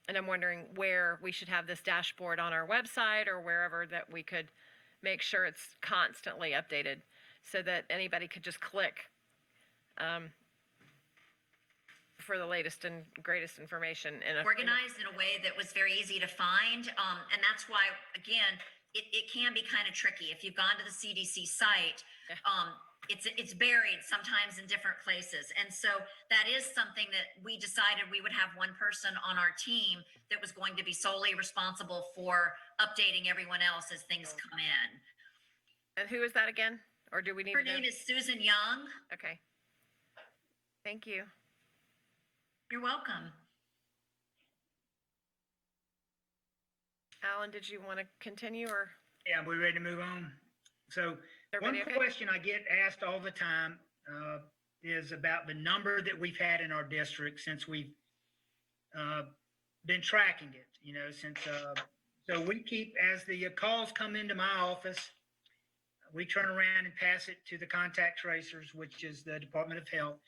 And I'm wondering where we should have this dashboard on our website or wherever that we could make sure it's constantly updated so that anybody could just click for the latest and greatest information. Organized in a way that was very easy to find. And that's why, again, it can be kind of tricky. If you've gone to the CDC site, Yeah. It's buried sometimes in different places. And so that is something that we decided we would have one person on our team that was going to be solely responsible for updating everyone else as things come in. And who is that again? Or do we need Her to know? name is Susan Young. Okay. Thank you. You're welcome. Alan, did you want to continue or Yeah, we ready to move on? So everybody one okay? question I get asked all the time is about the number that we've had in our district since we've been tracking it, so we keep, as the calls come into my office, we turn around and pass it to the contact tracers, which is the Department of Health.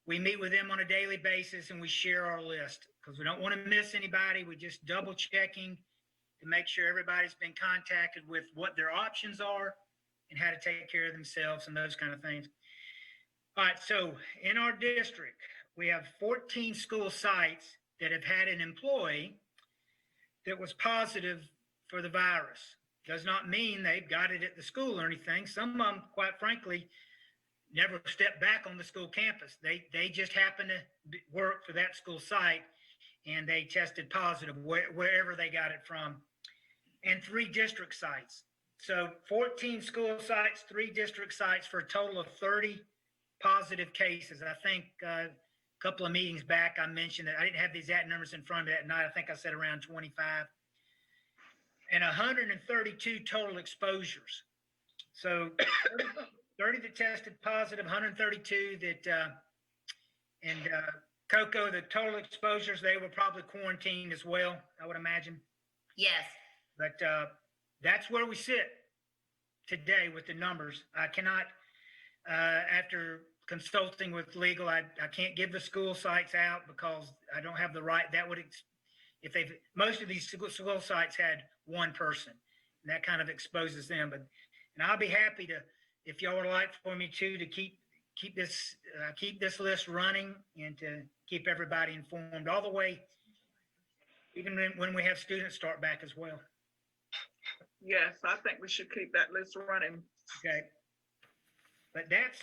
We meet with them on a daily basis and we share our list because we don't want to miss anybody. We're just double checking to make sure everybody's been contacted with what their options are and how to take care of themselves and those kind of things. All right, so in our district, we have 14 school sites that have had an employee that was positive for the virus. Does not mean they've got it at the school or anything. Some of them, quite frankly, never stepped back on the school campus. They just happen to work for that school site and they tested positive wherever they got it from, and 3 district sites. So 14 school sites, 3 district sites for a total of 30 positive cases. I think a couple of meetings back, I mentioned that I didn't have the exact numbers in front of me that night. I think I said around 25 and 132 total exposures. So 30 that tested positive, 132 that, and Coco, the total exposures, they were probably quarantined as well, I would imagine. Yes. But that's where we sit today with the numbers. I cannot, after consulting with legal, I can't give the school sites out because I don't have the right. That would, if they've, most of these school sites had 1 person, and that kind of exposes them. But, and I'll be happy to, if y'all would like for me to keep this list running and to keep everybody informed all the way, even when we have students start back as well. Yes, I think we should keep that list running. Okay. But that's,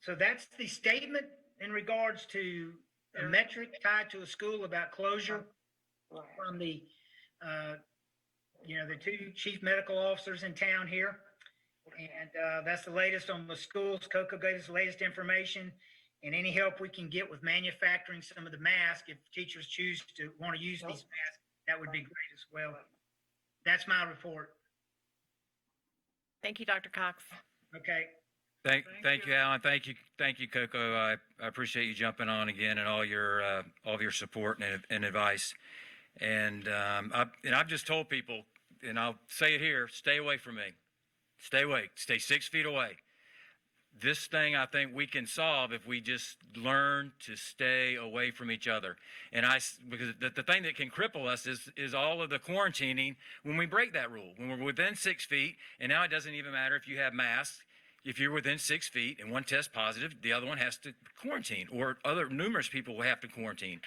so that's the statement in regards to a metric tied to a school about closure from the, the 2 chief medical officers in town here. And that's the latest on the schools. Coco gave us the latest information, and any help we can get with manufacturing some of the masks, if teachers choose to want to use these masks, that would be great as well. That's my report. Thank you, Dr. Cox. Okay. Thank you, Alan. Thank you, Coco. I appreciate you jumping on again and all of your support and advice. And I've just told people, and I'll say it here: stay away from me. Stay away. Stay 6 feet away. This thing, I think we can solve if we just learn to stay away from each other. And because the thing that can cripple us is all of the quarantining when we break that rule. When we're within 6 feet, and now it doesn't even matter if you have masks. If you're within 6 feet and one tests positive, the other one has to quarantine, or numerous people will have to quarantine.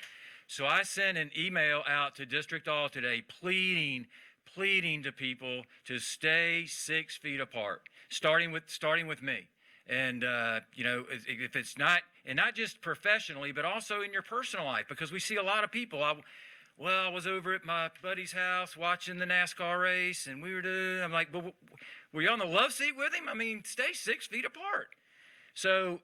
So I sent an email out to District All today pleading to people to stay 6 feet apart, starting with me. And, if it's not, and not just professionally, but also in your personal life, because we see a lot of people. I was over at my buddy's house watching the NASCAR race, and I'm like, but were you on the love seat with him? I mean, stay 6 feet apart. So,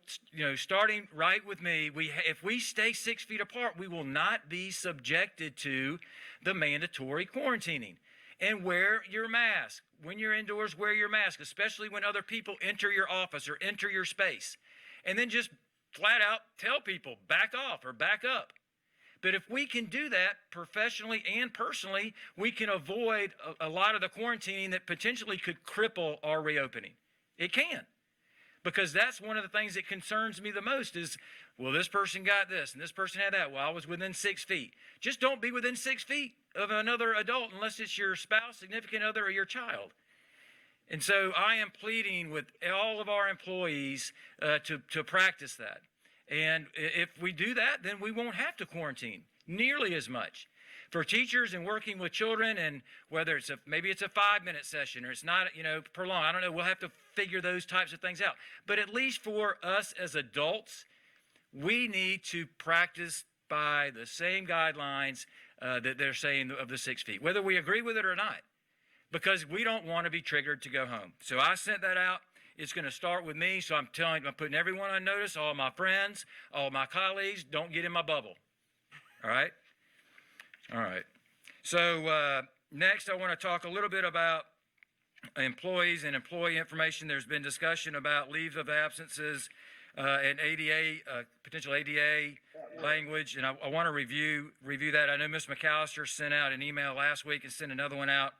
starting right with me, if we stay 6 feet apart, we will not be subjected to the mandatory quarantining. And wear your mask. When you're indoors, wear your mask, especially when other people enter your office or enter your space. And then just flat out tell people, back off or back up. But if we can do that professionally and personally, we can avoid a lot of the quarantining that potentially could cripple our reopening. It can. Because that's one of the things that concerns me the most is, well, this person got this and this person had that. Well, I was within 6 feet. Just don't be within 6 feet of another adult unless it's your spouse, significant other, or your child. And so I am pleading with all of our employees to practice that. And if we do that, then we won't have to quarantine nearly as much. For teachers and working with children, and whether maybe it's a 5-minute session or it's not, prolonged, I don't know, we'll have to figure those types of things out. But at least for us as adults, we need to practice by the same guidelines that they're saying of the 6 feet, whether we agree with it or not, because we don't want to be triggered to go home. So I sent that out. It's going to start with me. So I'm putting everyone on notice, all my friends, all my colleagues, don't get in my bubble. All right. All right. So next, I want to talk a little bit about employees and employee information. There's been discussion about leaves of absences and ADA, potential ADA language, and I want to review that. I know Ms. McAllister sent out an email last week and sent another one out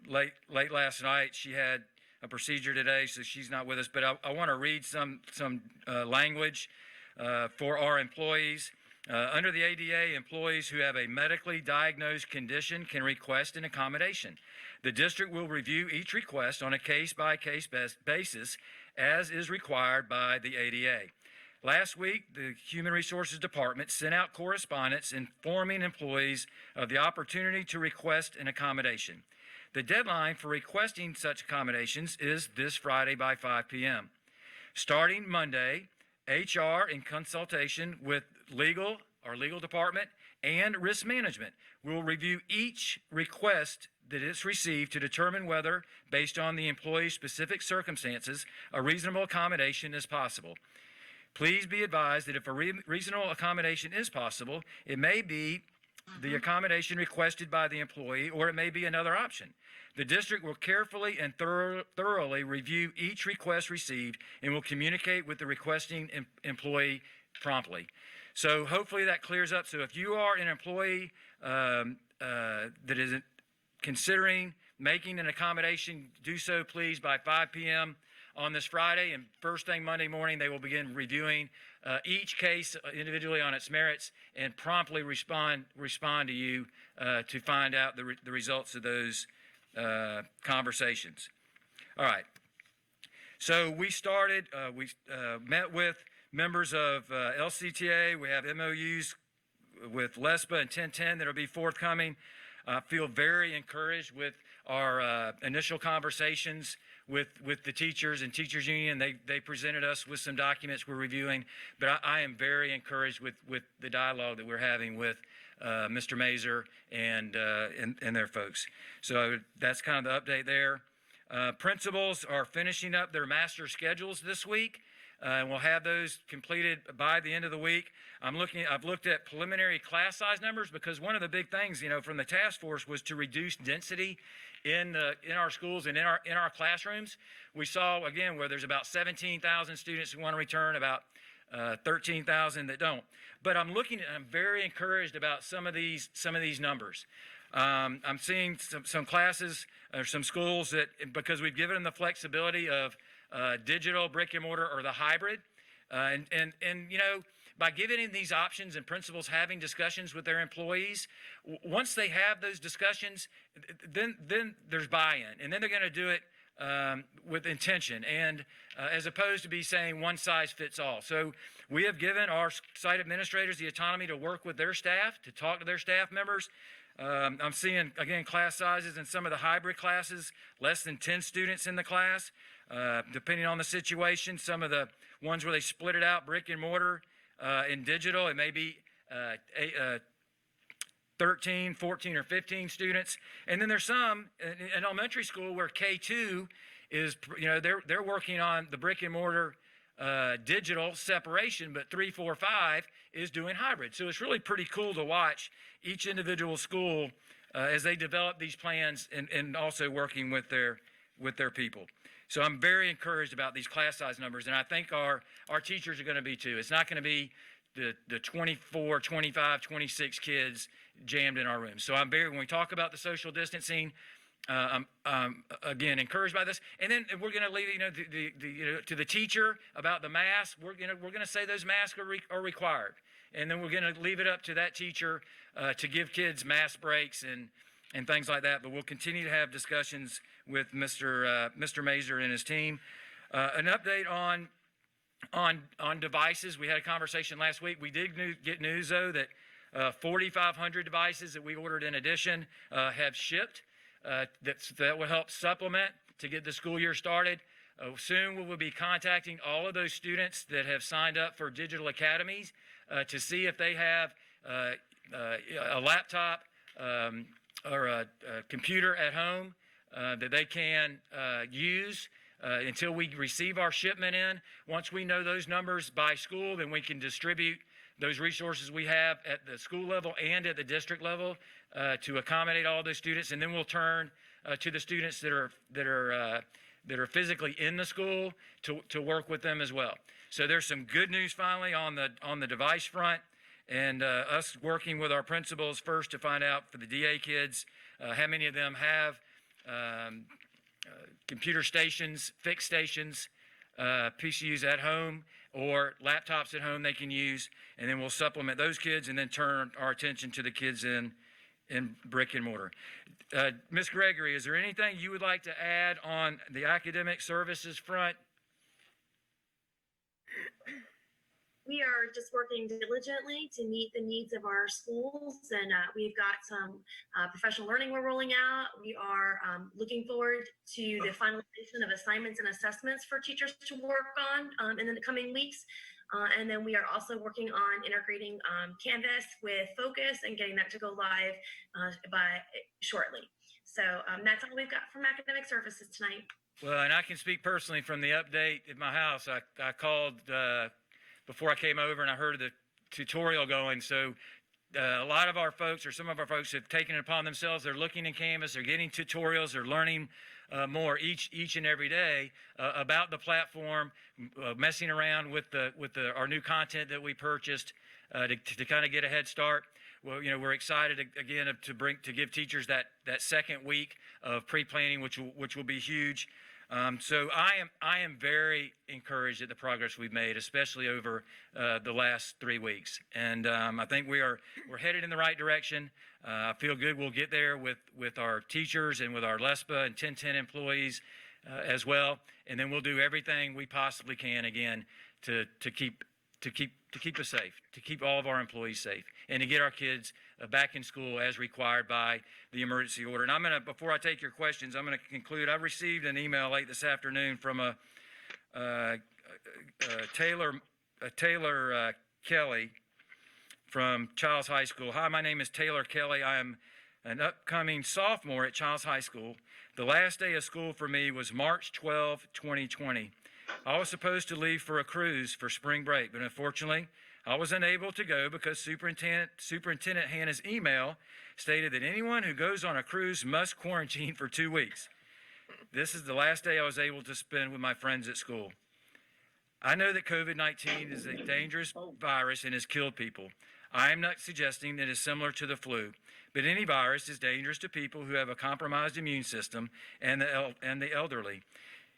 late last night. She had a procedure today, so she's not with us. But I want to read some language for our employees. Under the ADA, employees who have a medically diagnosed condition can request an accommodation. The district will review each request on a case-by-case basis as is required by the ADA. Last week, the Human Resources Department sent out correspondence informing employees of the opportunity to request an accommodation. The deadline for requesting such accommodations is this Friday by 5 p.m. Starting Monday, HR, in consultation with legal, our legal department, and risk management will review each request that it's received to determine whether, based on the employee's specific circumstances, a reasonable accommodation is possible. Please be advised that if a reasonable accommodation is possible, it may be the accommodation requested by the employee, or it may be another option. The district will carefully and thoroughly review each request received and will communicate with the requesting employee promptly. So hopefully that clears up. So if you are an employee that is considering making an accommodation, do so please by 5 p.m. on this Friday, and first thing Monday morning, they will begin reviewing each case individually on its merits and promptly respond to you to find out the results of those conversations. All right. So we started, we met with members of LCTA. We have MOUs with LESPA and 1010 that will be forthcoming. I feel very encouraged with our initial conversations with the teachers and teachers union. They presented us with some documents we're reviewing, but I am very encouraged with the dialogue that we're having with Mr. Mazur and their folks. So that's kind of the update there. Principals are finishing up their master schedules this week. And we'll have those completed by the end of the week. I've looked at preliminary class size numbers, because one of the big things, from the task force was to reduce density in our schools and in our classrooms. We saw, again, where there's about 17,000 students who want to return, about 13,000 that don't. But I'm very encouraged about some of these numbers. I'm seeing some classes or some schools that, because we've given them the flexibility of digital, brick and mortar, or the hybrid. By giving them these options and principals having discussions with their employees, once they have those discussions, then there's buy-in, and then they're going to do it with intention, and as opposed to be saying one size fits all. So we have given our site administrators the autonomy to work with their staff, to talk to their staff members. I'm seeing, again, class sizes in some of the hybrid classes, less than 10 students in the class. Depending on the situation, some of the ones where they split it out, brick and mortar and digital, it may be 13, 14, or 15 students. And then there's some in elementary school where K2 is, they're working on the brick and mortar digital separation, but 3, 4, 5 is doing hybrid. So it's really pretty cool to watch each individual school as they develop these plans and also working with their people. So I'm very encouraged about these class size numbers, and I think our teachers are going to be too. It's not going to be the 24, 25, 26 kids jammed in our room. So when we talk about the social distancing, I'm again encouraged by this. And then we're going to leave to the teacher about the masks. We're going to say those masks are required, and then we're going to leave it up to that teacher to give kids mask breaks and things like that. But we'll continue to have discussions with Mr. Mazur and his team. An update on devices. We had a conversation last week. We did get news though that 4,500 devices that we ordered in addition have shipped. That will help supplement to get the school year started. Soon we will be contacting all of those students that have signed up for digital academies to see if they have a laptop or a computer at home that they can use until we receive our shipment in. Once we know those numbers by school, then we can distribute those resources we have at the school level and at the district level to accommodate all those students, and then we'll turn to the students that are physically in the school to work with them as well. So there's some good news finally on the device front, and us working with our principals first to find out for the DA kids how many of them have computer stations, fixed stations, PCUs at home, or laptops at home they can use, and then we'll supplement those kids and then turn our attention to the kids in brick and mortar. Ms. Gregory, is there anything you would like to add on the academic services front? We are just working diligently to meet the needs of our schools, and we've got some professional learning we're rolling out. We are looking forward to the finalization of assignments and assessments for teachers to work on in the coming weeks. And then we are also working on integrating Canvas with Focus and getting that to go live by shortly. So that's all we've got from academic services tonight. Well, and I can speak personally from the update at my house. I called before I came over and I heard the tutorial going. So a lot of our folks, or some of our folks, have taken it upon themselves. They're looking in Canvas, they're getting tutorials, they're learning more each and every day about the platform, messing around with our new content that we purchased to kind of get a head start. Well, we're excited again to give teachers that second week of pre-planning, which will be huge. So I am very encouraged at the progress we've made, especially over the last 3 weeks. And I think we're headed in the right direction. I feel good we'll get there with our teachers and with our LESPA and 1010 employees as well. And then we'll do everything we possibly can again to keep us safe, to keep all of our employees safe, and to get our kids back in school as required by the emergency order. And before I take your questions, I'm gonna conclude. I received an email late this afternoon from Taylor Kelly from Childs High School. Hi, my name is Taylor Kelly. I am an upcoming sophomore at Childs High School. The last day of school for me was March 12, 2020. I was supposed to leave for a cruise for spring break, but unfortunately, I was unable to go because Superintendent Hannah's email stated that anyone who goes on a cruise must quarantine for 2 weeks. This is the last day I was able to spend with my friends at school. I know that COVID-19 is a dangerous virus and has killed people. I am not suggesting that it is similar to the flu, but any virus is dangerous to people who have a compromised immune system and the elderly.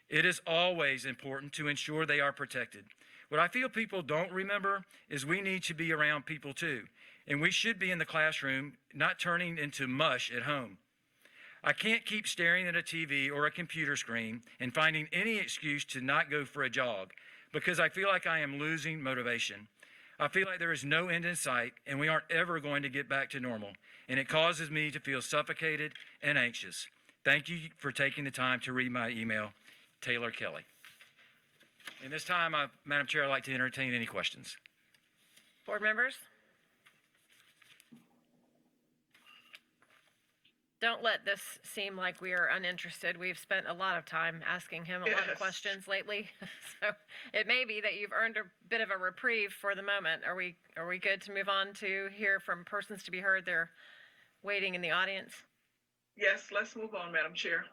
It is always important to ensure they are protected. What I feel people don't remember is we need to be around people too, and we should be in the classroom, not turning into mush at home. I can't keep staring at a TV or a computer screen and finding any excuse to not go for a jog because I feel like I am losing motivation. I feel like there is no end in sight and we aren't ever going to get back to normal, and it causes me to feel suffocated and anxious. Thank you for taking the time to read my email. Taylor Kelly. And this time, Madam Chair, I'd like to entertain any questions. Board members? Don't let this seem like we are uninterested. We've spent a lot of time asking him a lot of Yes. questions lately. So it may be that you've earned a bit of a reprieve for the moment. Are we good to move on to hear from persons to be heard? They're waiting in the audience. Yes, let's move on, Madam Chair,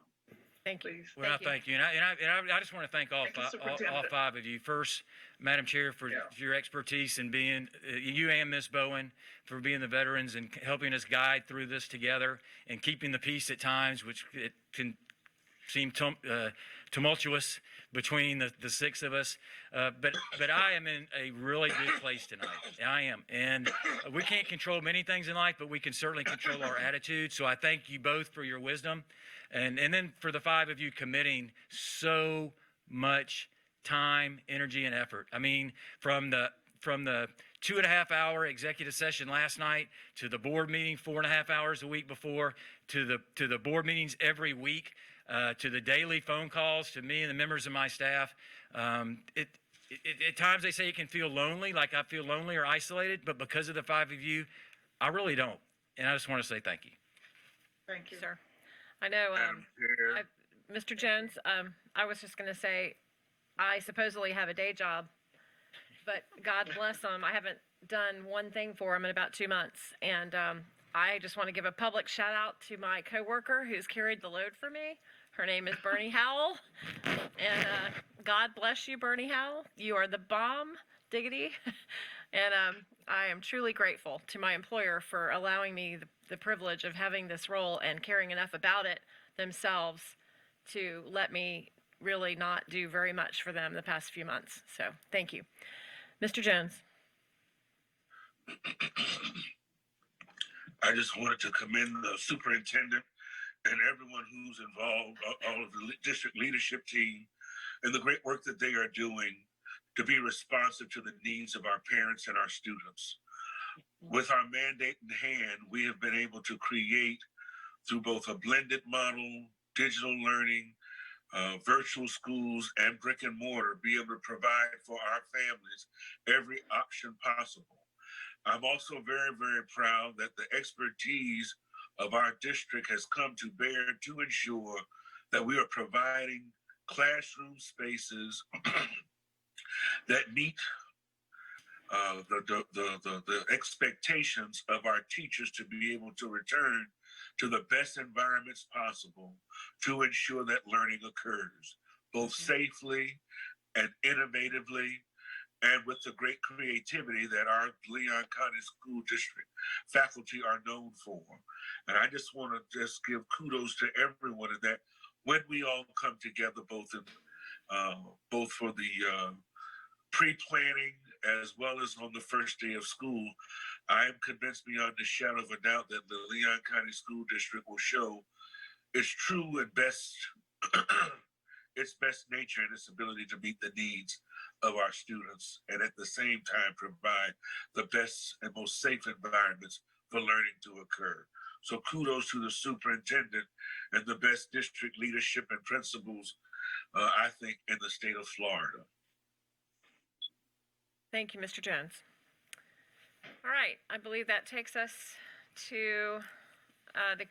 Thank you. please. Well, thank you. And I just want to thank all Thank you, all Superintendent. five of you. First, Madam Chair, for Yeah. your expertise in being, you and Ms. Bowen, for being the veterans and helping us guide through this together and keeping the peace at times, which it can seem tumultuous between the six of us. But I am in a really good place tonight. I am. And we can't control many things in life, but we can certainly control our attitude. So I thank you both for your wisdom. And then for the five of you committing so much time, energy, and effort. I mean, from the 2.5 hour executive session last night to the board meeting 4.5 hours a week before, to the board meetings every week, to the daily phone calls to me and the members of my staff. At times they say it can feel lonely, like I feel lonely or isolated, but because of the five of you, I really don't. And I just want to say thank you. Thank you. Sir. I know, Madam Chair. Mr. Jones, I was just going to say, I supposedly have a day job, but God bless them. I haven't done one thing for them in about 2 months. And I just want to give a public shout out to my coworker who's carried the load for me. Her name is Bernie Howell. And God bless you, Bernie Howell. You are the bomb, diggity. And I am truly grateful to my employer for allowing me the privilege of having this role and caring enough about it themselves to let me really not do very much for them the past few months. So thank you. Mr. Jones. I just wanted to commend the superintendent and everyone who's involved, all of the district leadership team, and the great work that they are doing to be responsive to the needs of our parents and our students. With our mandate in hand, we have been able to create, through both a blended model, digital learning, virtual schools and brick and mortar, be able to provide for our families every option possible. I'm also very, very proud that the expertise of our district has come to bear to ensure that we are providing classroom spaces that meet the expectations of our teachers to be able to return to the best environments possible to ensure that learning occurs, both safely and innovatively, and with the great creativity that our Leon County School District faculty are known for. And I just want to just give kudos to everyone in that when we all come together, both for the pre-planning as well as on the first day of school, I am convinced beyond a shadow of a doubt that the Leon County School District will show its true and best, its best nature and its ability to meet the needs of our students, and at the same time provide the best and most safe environments for learning to occur. So kudos to the superintendent and the best district leadership and principals, I think, in the state of Florida. Thank you, Mr. Jones. All right, I believe that takes us to the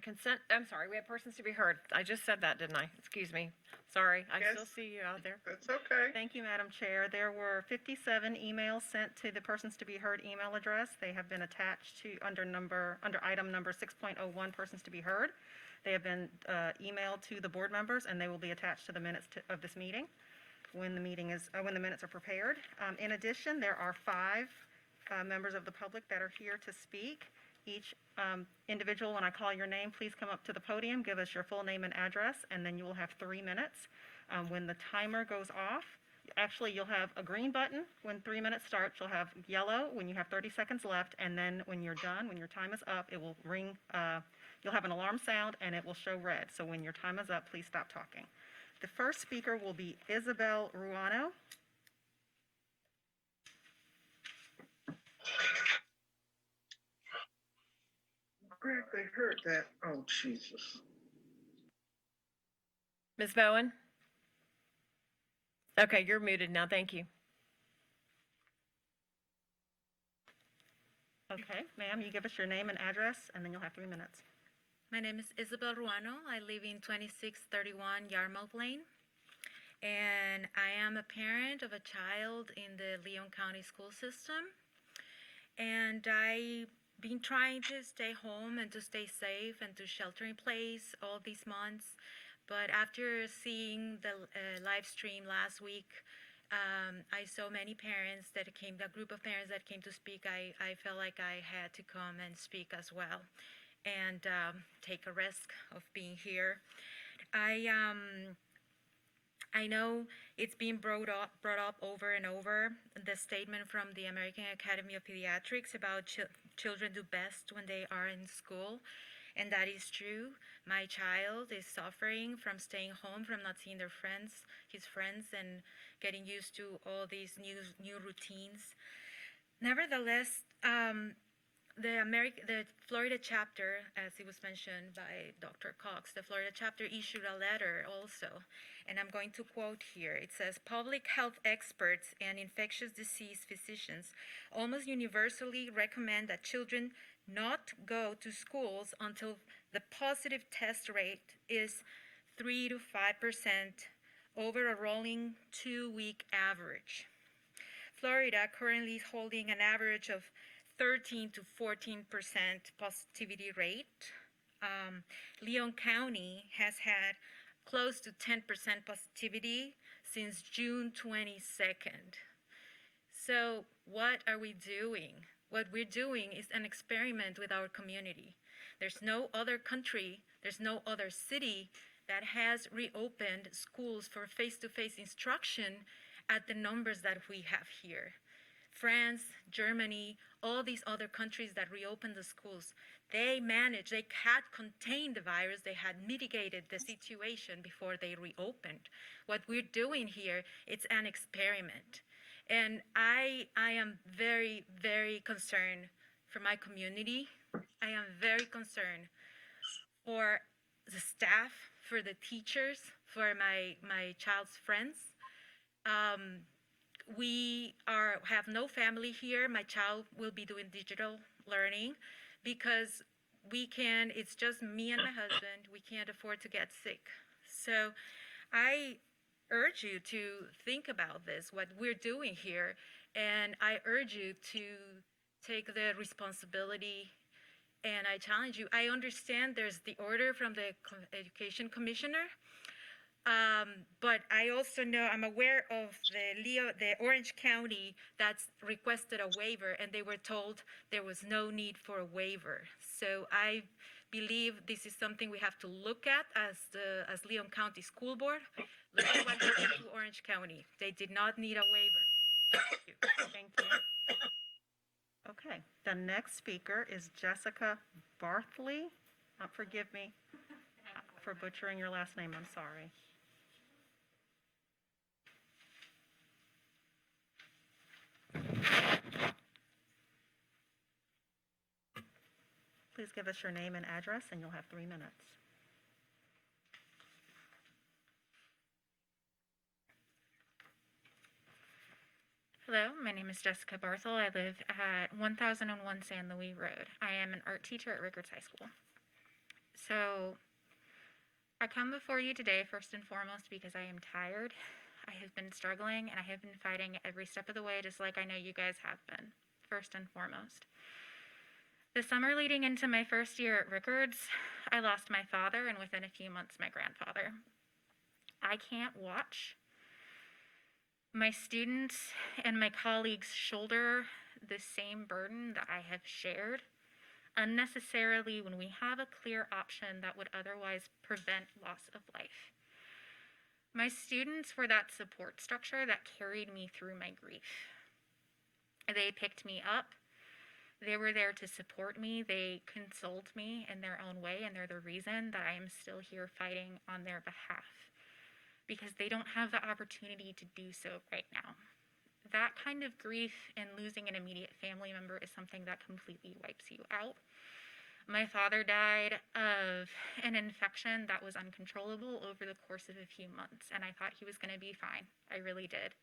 consent. I'm sorry, we have persons to be heard. I just said that, didn't I? Excuse me. Sorry, I Yes. still see you out there. That's okay. Thank you, Madam Chair. There were 57 emails sent to the persons to be heard email address. They have been attached to under item number 6.01, persons to be heard. They have been emailed to the board members, and they will be attached to the minutes of this meeting when the minutes are prepared. In addition, there are 5 members of the public that are here to speak. Each individual, when I call your name, please come up to the podium, give us your full name and address, and then you will have 3 minutes. When the timer goes off, actually you'll have a green button when 3 minutes start. You'll have yellow when you have 30 seconds left, and then when you're done, when your time is up, it will ring. You'll have an alarm sound, and it will show red. So when your time is up, please stop talking. The first speaker will be Isabel Ruano. Greg, they heard that. Oh, Jesus. Ms. Bowen? Okay, you're muted now. Thank you. Okay, ma'am, you give us your name and address, and then you'll have 3 minutes. My name is Isabel Ruano. I live in 2631 Yarmouth Lane. And I am a parent of a child in the Leon County school system. And I've been trying to stay home and to stay safe and to shelter in place all these months. But after seeing the live stream last week, I saw many parents that came, a group of parents that came to speak. I felt like I had to come and speak as well and take a risk of being here. I know it's been brought up over and over, the statement from the American Academy of Pediatrics about children do best when they are in school. And that is true. My child is suffering from staying home, from not seeing his friends, and getting used to all these new routines. Nevertheless, the Florida chapter, as it was mentioned by Dr. Cox, the Florida chapter issued a letter also, and I'm going to quote here. It says, public health experts and infectious disease physicians almost universally recommend that children not go to schools until the positive test rate is 3 to 5% over a rolling 2-week average. Florida currently is holding an average of 13 to 14% positivity rate. Leon County has had close to 10% positivity since June 22nd. So what are we doing? What we're doing is an experiment with our community. There's no other country, there's no other city that has reopened schools for face-to-face instruction at the numbers that we have here. France, Germany, all these other countries that reopened the schools, they had contained the virus, they had mitigated the situation before they reopened. What we're doing here, it's an experiment. And I am very, very concerned for my community. I am very concerned for the staff, for the teachers, for my child's friends. We have no family here. My child will be doing digital learning because it's just me and my husband. We can't afford to get sick. So I urge you to think about this, what we're doing here, and I urge you to take the responsibility, and I challenge you. I understand there's the order from the Education Commissioner, but I also know, I'm aware of the Orange County that's requested a waiver, and they were told there was no need for a waiver. So I believe this is something we have to look at as Leon County School Board. Look at what happened to Orange County. They did not need a waiver. Thank you. Thank you. Okay, the next speaker is Jessica Barthley. Forgive me for butchering your last name, I'm sorry. Please give us your name and address, and you'll have 3 minutes. Hello, my name is Jessica Barthel. I live at 1001 San Luis Road. I am an art teacher at Rickards High School. So I come before you today first and foremost because I am tired. I have been struggling and I have been fighting every step of the way, just like I know you guys have been, first and foremost. The summer leading into my first year at Rickards, I lost my father and within a few months my grandfather. I can't watch my students and my colleagues shoulder the same burden that I have shared unnecessarily when we have a clear option that would otherwise prevent loss of life. My students were that support structure that carried me through my grief. They picked me up. They were there to support me. They consoled me in their own way, and they're the reason that I am still here fighting on their behalf, because they don't have the opportunity to do so right now. That kind of grief and losing an immediate family member is something that completely wipes you out. My father died of an infection that was uncontrollable over the course of a few months, and I thought he was going to be fine. I really did.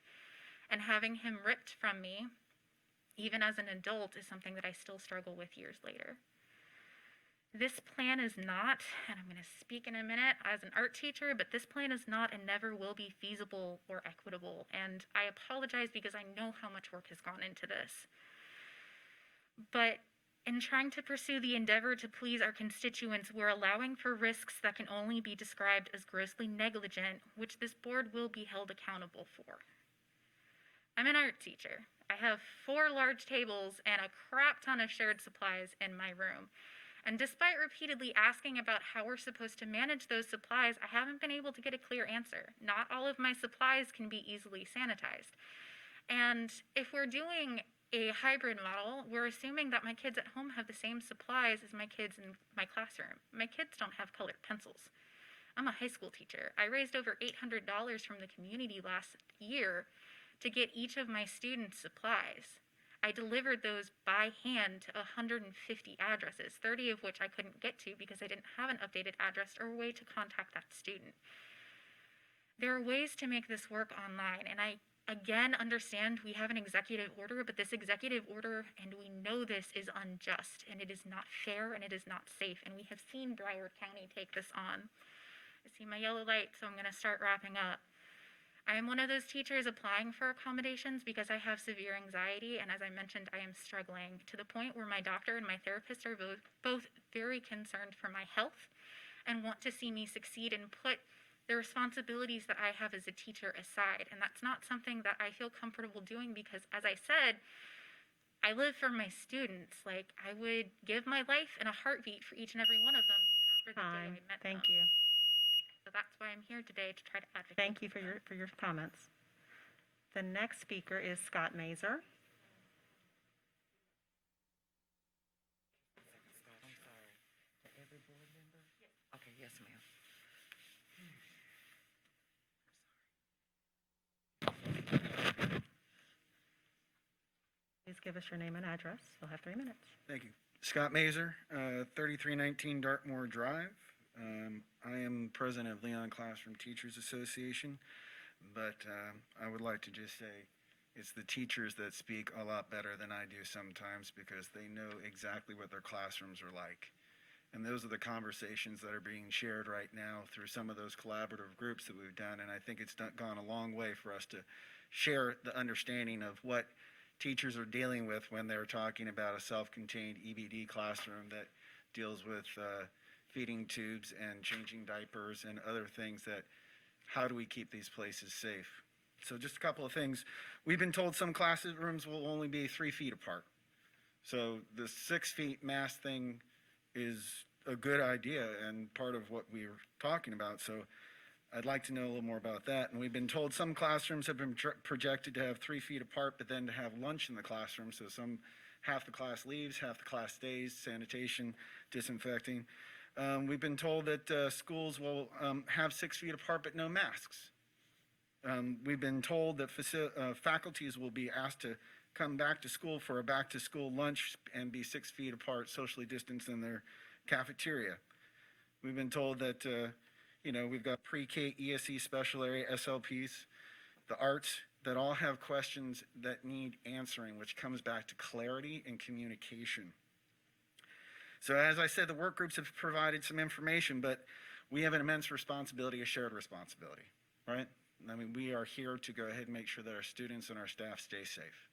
And having him ripped from me, even as an adult, is something that I still struggle with years later. This plan is not, and I'm going to speak in a minute as an art teacher, but this plan is not and never will be feasible or equitable. And I apologize because I know how much work has gone into this. But in trying to pursue the endeavor to please our constituents, we're allowing for risks that can only be described as grossly negligent, which this board will be held accountable for. I'm an art teacher. I have 4 large tables and a crap ton of shared supplies in my room. And despite repeatedly asking about how we're supposed to manage those supplies, I haven't been able to get a clear answer. Not all of my supplies can be easily sanitized. And if we're doing a hybrid model, we're assuming that my kids at home have the same supplies as my kids in my classroom. My kids don't have colored pencils. I'm a high school teacher. I raised over $800 from the community last year to get each of my students supplies. I delivered those by hand to 150 addresses, 30 of which I couldn't get to because I didn't have an updated address or a way to contact that student. There are ways to make this work online, and I again understand we have an executive order, but this executive order, and we know this, is unjust, and it is not fair, and it is not safe, and we have seen Broward County take this on. I see my yellow light, so I'm going to start wrapping up. I am one of those teachers applying for accommodations because I have severe anxiety, and as I mentioned, I am struggling to the point where my doctor and my therapist are both very concerned for my health and want to see me succeed and put the responsibilities that I have as a teacher aside. And that's not something that I feel comfortable doing because, as I said, I live for my students. Like, I would give my life in a heartbeat for each and every one of them, even after the day I met them. Thank you. So that's why I'm here today, to try to advocate. Thank you for your comments. The next speaker is Scott Mazer. Okay, yes, ma'am. Please give us your name and address. You'll have 3 minutes. Thank you. Scott Mazer, 3319 Dartmoor Drive, I am president of Leon Classroom Teachers Association, but I would like to just say it's the teachers that speak a lot better than I do sometimes because they know exactly what their classrooms are like. And those are the conversations that are being shared right now through some of those collaborative groups that we've done. And I think it's gone a long way for us to share the understanding of what teachers are dealing with when they're talking about a self-contained EBD classroom that deals with feeding tubes and changing diapers and other things that, how do we keep these places safe? So just a couple of things. We've been told some classrooms will only be 3 feet apart. So the 6 feet mask thing is a good idea and part of what we're talking about. So I'd like to know a little more about that. And we've been told some classrooms have been projected to have 3 feet apart, but then to have lunch in the classroom. So half the class leaves, half the class stays, sanitation, disinfecting. We've been told that schools will have 6 feet apart, but no masks. We've been told that faculties will be asked to come back to school for a back-to-school lunch and be 6 feet apart, socially distanced in their cafeteria. We've been told that, we've got pre-K, ESE, special area, SLPs, the arts, that all have questions that need answering, which comes back to clarity and communication. So as I said, the work groups have provided some information, but we have an immense responsibility, a shared responsibility, right? I mean, we are here to go ahead and make sure that our students and our staff stay safe.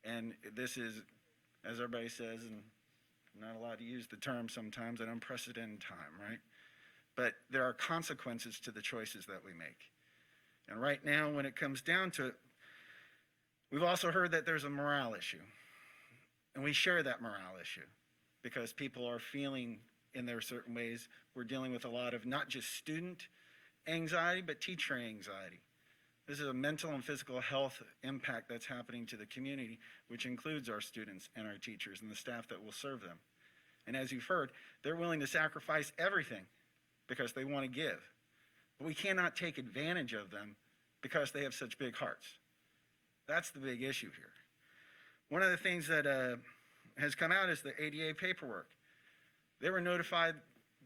And this is, as everybody says, and I'm not allowed to use the term sometimes, an unprecedented time, right? But there are consequences to the choices that we make. And right now, when it comes down to it, we've also heard that there's a morale issue. And we share that morale issue because people are feeling in their certain ways. We're dealing with a lot of not just student anxiety, but teacher anxiety. This is a mental and physical health impact that's happening to the community, which includes our students and our teachers and the staff that will serve them. And as you've heard, they're willing to sacrifice everything because they want to give. But we cannot take advantage of them because they have such big hearts. That's the big issue here. One of the things that has come out is the ADA paperwork. They were notified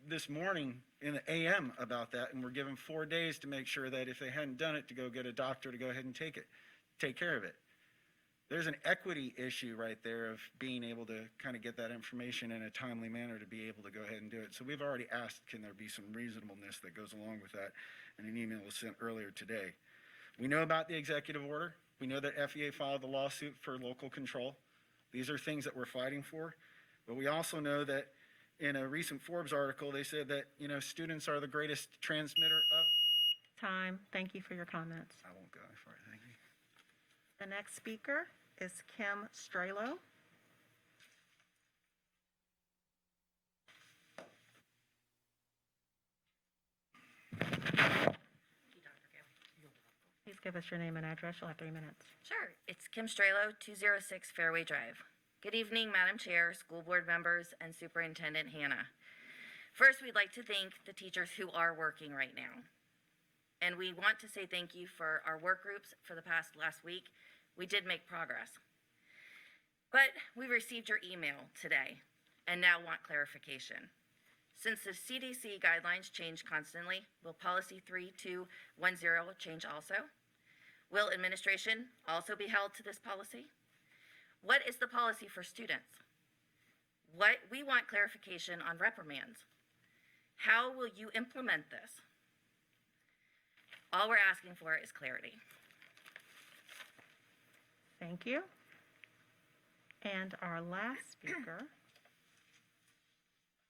this morning in the AM about that, and were given 4 days to make sure that if they hadn't done it, to go get a doctor to go ahead and take care of it. There's an equity issue right there of being able to kind of get that information in a timely manner to be able to go ahead and do it. So we've already asked, can there be some reasonableness that goes along with that? And an email was sent earlier today. We know about the executive order. We know that FEA filed the lawsuit for local control. These are things that we're fighting for. But we also know that in a recent Forbes article, they said that, students are the greatest transmitter of... Time. Thank you for your comments. I won't go that far. Thank you. The next speaker is Kim Strelo. Please give us your name and address. You'll have 3 minutes. Sure. It's Kim Strelo, 206 Fairway Drive. Good evening, Madam Chair, school board members, and Superintendent Hannah. First, we'd like to thank the teachers who are working right now. And we want to say thank you for our work groups for the last week. We did make progress. But we received your email today and now want clarification. Since the CDC guidelines change constantly, will policy 3210 change also? Will administration also be held to this policy? What is the policy for students? We want clarification on reprimands. How will you implement this? All we're asking for is clarity. Thank you. And our last speaker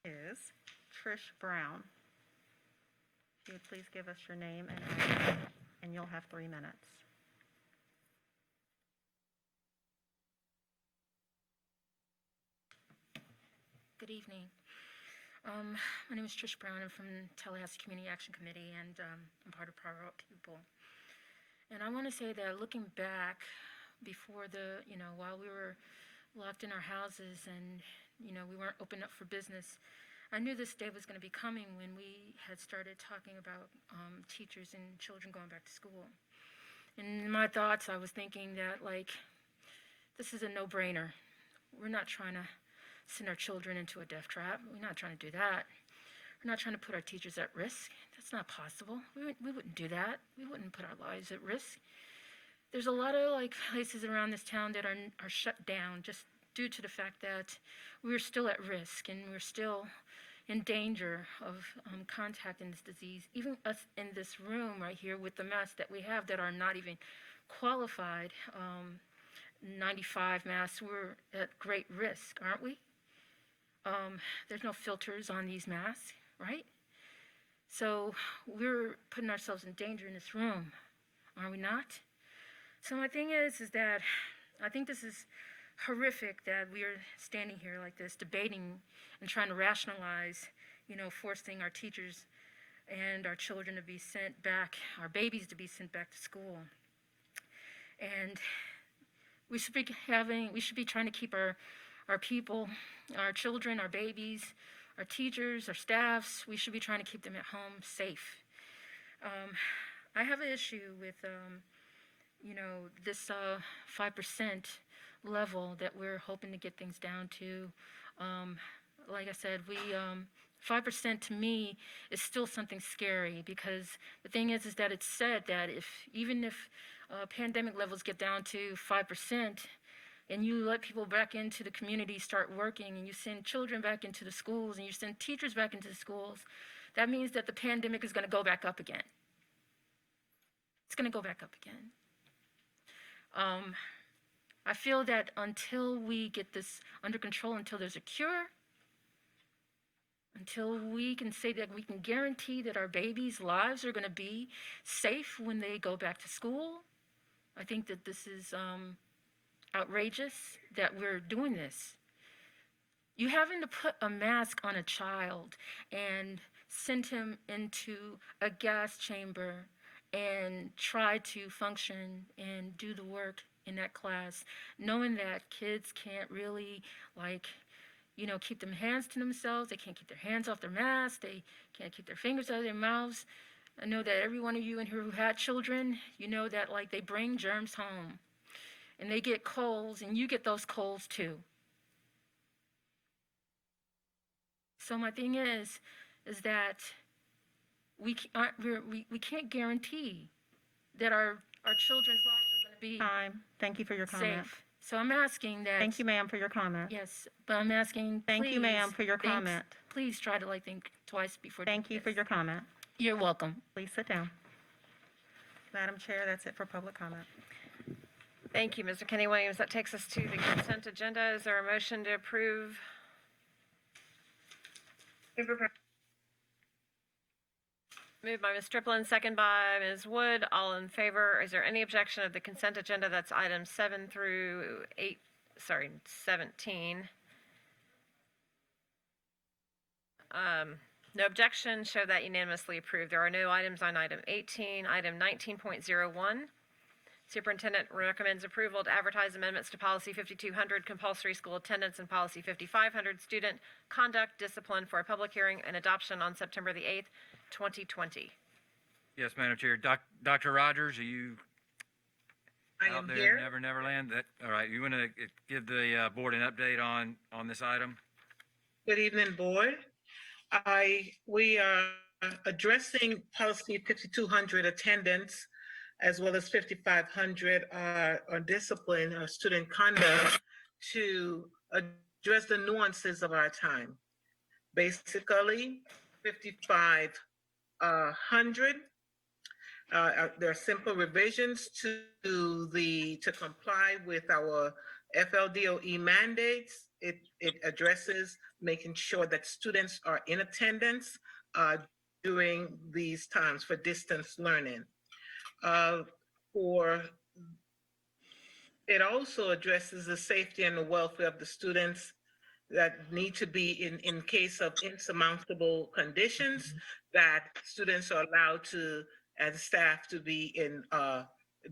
is Trish Brown. If you would please give us your name and address, and you'll have 3 minutes. Good evening. My name is Trish Brown. I'm from Tallahassee Community Action Committee, and I'm part of Power Up People. And I want to say that looking back, before while we were locked in our houses and, we weren't open up for business, I knew this day was going to be coming when we had started talking about teachers and children going back to school. And in my thoughts, I was thinking that, this is a no-brainer. We're not trying to send our children into a death trap. We're not trying to do that. We're not trying to put our teachers at risk. That's not possible. We wouldn't do that. We wouldn't put our lives at risk. There's a lot of like places around this town that are shut down just due to the fact that we're still at risk and we're still in danger of contacting this disease. Even us in this room right here with the masks that we have that are not even qualified, 95 masks, we're at great risk, aren't we? There's no filters on these masks, right? So we're putting ourselves in danger in this room, are we not? So my thing is that I think this is horrific that we are standing here like this, debating and trying to rationalize, forcing our teachers and our children to be sent back, our babies to be sent back to school. And we should be trying to keep our people, our children, our babies, our teachers, our staffs, we should be trying to keep them at home safe. I have an issue with, this 5% level that we're hoping to get things down to. Like I said, 5% to me is still something scary, because the thing is that it's said that even if pandemic levels get down to 5%, and you let people back into the community start working, and you send children back into the schools, and you send teachers back into the schools, that means that the pandemic is going to go back up again. It's going to go back up again. I feel that until we get this under control, until there's a cure, until we can say that we can guarantee that our babies' lives are going to be safe when they go back to school, I think that this is outrageous that we're doing this. You having to put a mask on a child and send him into a gas chamber and try to function and do the work in that class, knowing that kids can't really keep their hands to themselves, they can't keep their hands off their masks, they can't keep their fingers out of their mouths. I know that every one of you in here who had children, you know that they bring germs home. And they get colds, and you get those colds too. So my thing is that we can't guarantee that our children's lives are going to be Time. Thank you for your comment. safe. So I'm asking that. Thank you, ma'am, for your comment. Yes, but I'm asking. Thank you, ma'am, for your thanks, comment. Please try to think twice before. Thank you for your comment. You're welcome. Please sit down. Madam Chair, that's it for public comment. Thank you, Mr. Kenny Williams. That takes us to the consent agenda. Is there a motion to approve? Moved by Ms. Striplin, second by Ms. Wood. All in favor? Is there any objection of the consent agenda? That's items 7 through 17. No objection. Show that unanimously approved. There are no items on item 18. Item 19.01. Superintendent recommends approval to advertise amendments to Policy 5200, compulsory school attendance, and Policy 5500, student conduct discipline, for a public hearing and adoption on September the 8th, 2020. Yes, Madam Chair. Dr. Rogers, are you out there in Never Never Land? All right. You want to give the board an update on this item? Good evening, board. We are addressing Policy 5200 attendance, as well as 5500 on discipline or student conduct, to address the nuances of our time. Basically, 5500, there are simple revisions to comply with our FLDOE mandates. It addresses making sure that students are in attendance during these times for distance learning. It also addresses the safety and the welfare of the students that need to be in case of insurmountable conditions, that students are allowed to, and staff, to be in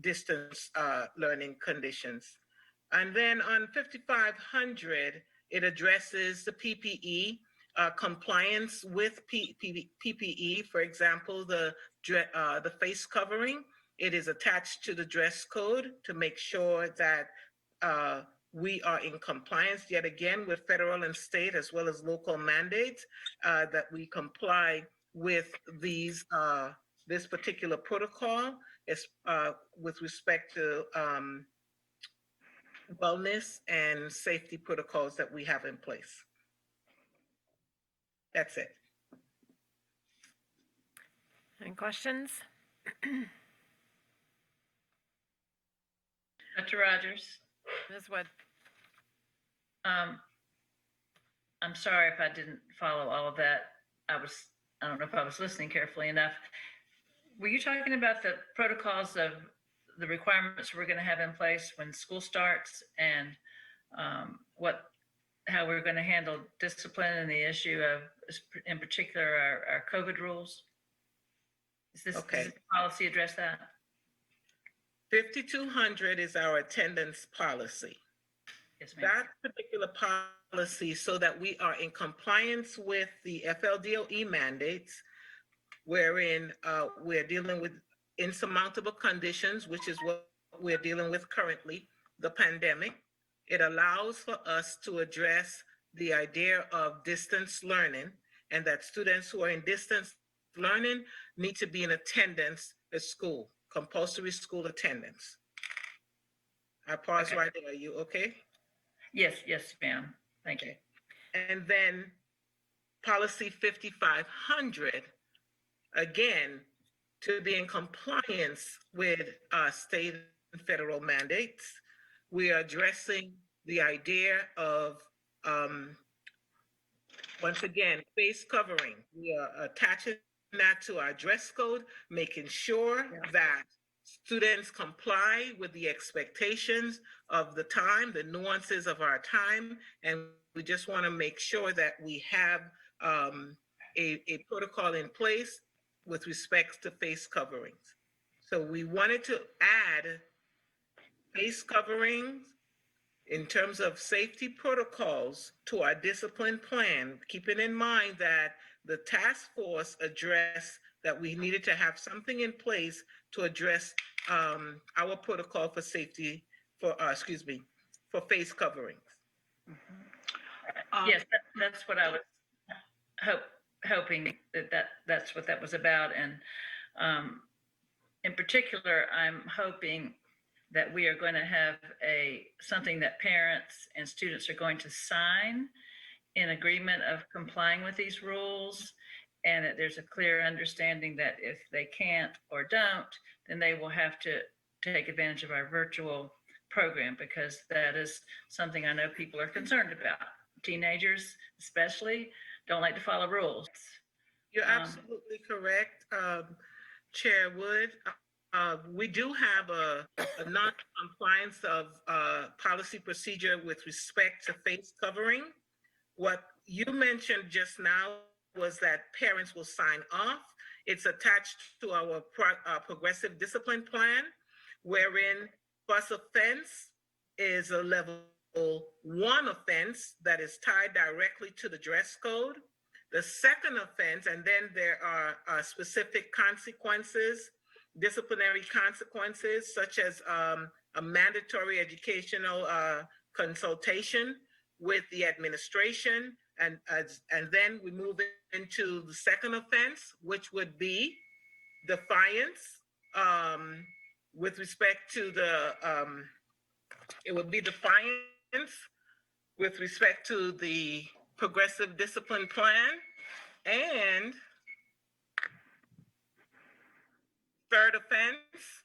distance learning conditions. And then on 5500, it addresses the PPE, compliance with PPE. For example, the face covering. It is attached to the dress code to make sure that we are in compliance yet again with federal and state as well as local mandates, that we comply with this particular protocol is with respect to wellness and safety protocols that we have in place. That's it. Any questions? Dr. Rogers, Ms. Wood? I'm sorry if I didn't follow all of that. I don't know if I was listening carefully enough. Were you talking about the protocols of the requirements we're going to have in place when school starts and how we're going to handle discipline and the issue of, in particular, our COVID rules? Does this policy address that? 5200 is our attendance policy. Yes, ma'am. That particular policy, so that we are in compliance with the FLDOE mandates, wherein we're dealing with insurmountable conditions, which is what we're dealing with currently, the pandemic. It allows for us to address the idea of distance learning, and that students who are in distance learning need to be in attendance at school, compulsory school attendance. I pause right there. Are you okay? Yes, ma'am. Thank you. And then policy 5500, again, to be in compliance with state and federal mandates, we are addressing the idea of, once again, face covering. We are attaching that to our dress code, making sure that students comply with the expectations of the time, the nuances of our time, and we just want to make sure that we have a protocol in place with respect to face coverings. So we wanted to add face coverings in terms of safety protocols to our discipline plan, keeping in mind that the task force addressed that we needed to have something in place to address our protocol for safety, for face coverings. Yes, that's what I was hoping that's what that was about. And in particular, I'm hoping that we are going to have something that parents and students are going to sign in agreement of complying with these rules, and that there's a clear understanding that if they can't or don't, then they will have to take advantage of our virtual program, because that is something I know people are concerned about. Teenagers especially don't like to follow rules. You're absolutely correct, Chair Wood. We do have a non-compliance of policy procedure with respect to face covering. What you mentioned just now was that parents will sign off. It's attached to our progressive discipline plan, wherein first offense is a level 1 offense that is tied directly to the dress code. The second offense, and then there are specific consequences, disciplinary consequences, such as a mandatory educational consultation with the administration. And then we move into the second offense, which would be defiance with respect to it would be defiance with respect to the progressive discipline plan. And third offense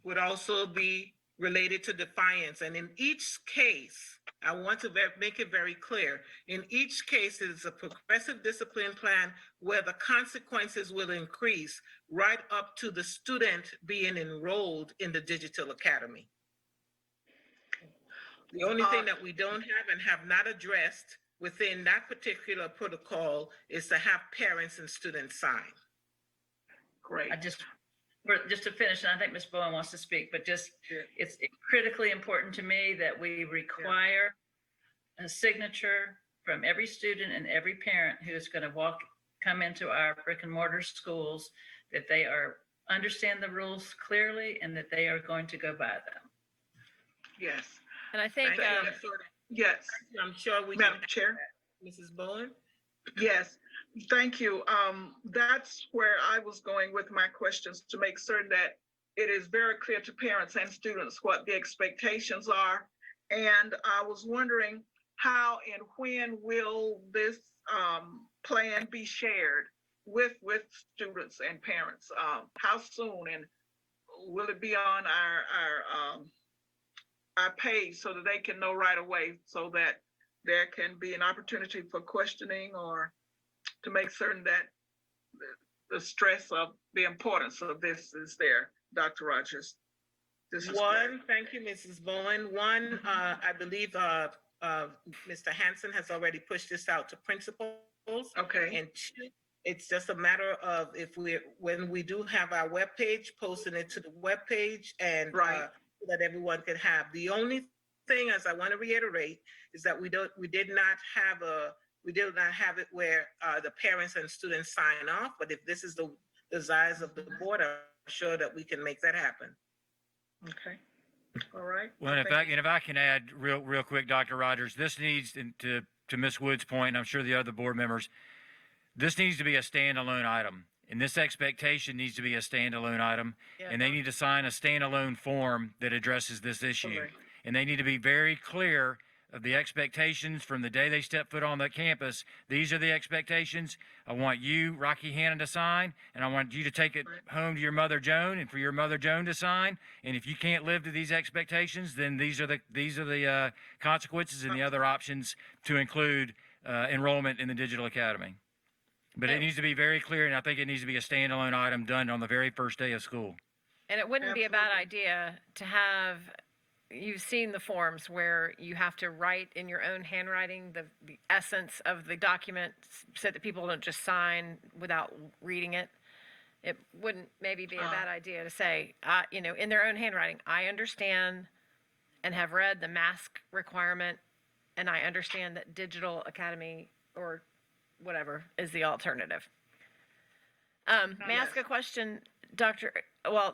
would also be related to defiance. And in each case, I want to make it very clear, in each case, it is a progressive discipline plan where the consequences will increase right up to the student being enrolled in the digital academy. The only thing that we don't have and have not addressed within that particular protocol is to have parents and students sign. Great. Just to finish, and I think Ms. Bowen wants to speak, but it's critically important to me that we require a signature from every student and every parent who is going to come into our brick and mortar schools, that they understand the rules clearly and that they are going to go by them. Yes. And I think, Thank you. Yes, I'm sure we Madam can, Chair. Mrs. Bowen. Yes, thank you. That's where I was going with my questions, to make certain that it is very clear to parents and students what the expectations are. And I was wondering how and when will this plan be shared with students and parents? How soon, and will it be on our page so that they can know right away, so that there can be an opportunity for questioning, or to make certain that the stress of the importance of this is there? Dr. Rogers. This is One, thank you, Mrs. Bowen. One, I believe Mr. Hanson has already pushed this out to principals. Okay. And two, it's just a matter of when we do have our webpage, posting it to the webpage, and Right. so that everyone can have. The only thing, as I want to reiterate, is that we did not have it where the parents and students sign off. But if this is the desires of the board, I'm sure that we can make that happen. Okay. All right. Well, if I can add real quick, Dr. Rogers, this needs to Ms. Wood's point, and I'm sure the other board members, this needs to be a standalone item. And this expectation needs to be a standalone item. Yeah. And they need to sign a standalone form that addresses this issue. Correct. And they need to be very clear of the expectations from the day they step foot on that campus. These are the expectations. I want you, Rocky Hannon, to sign, and I want you to take it home to your mother Joan, and for your mother Joan to sign. And if you can't live to these expectations, then these are the consequences and the other options, to include enrollment in the digital academy. But it needs to be very clear, and I think it needs to be a standalone item done on the very first day of school. and it wouldn't be a bad Absolutely. idea to have, you've seen the forms where you have to write in your own handwriting the essence of the document, so that people don't just sign without reading it. It wouldn't maybe be a bad idea to say, in their own handwriting, I understand and have read the mask requirement, and I understand that digital academy or whatever is the alternative. May I ask a question,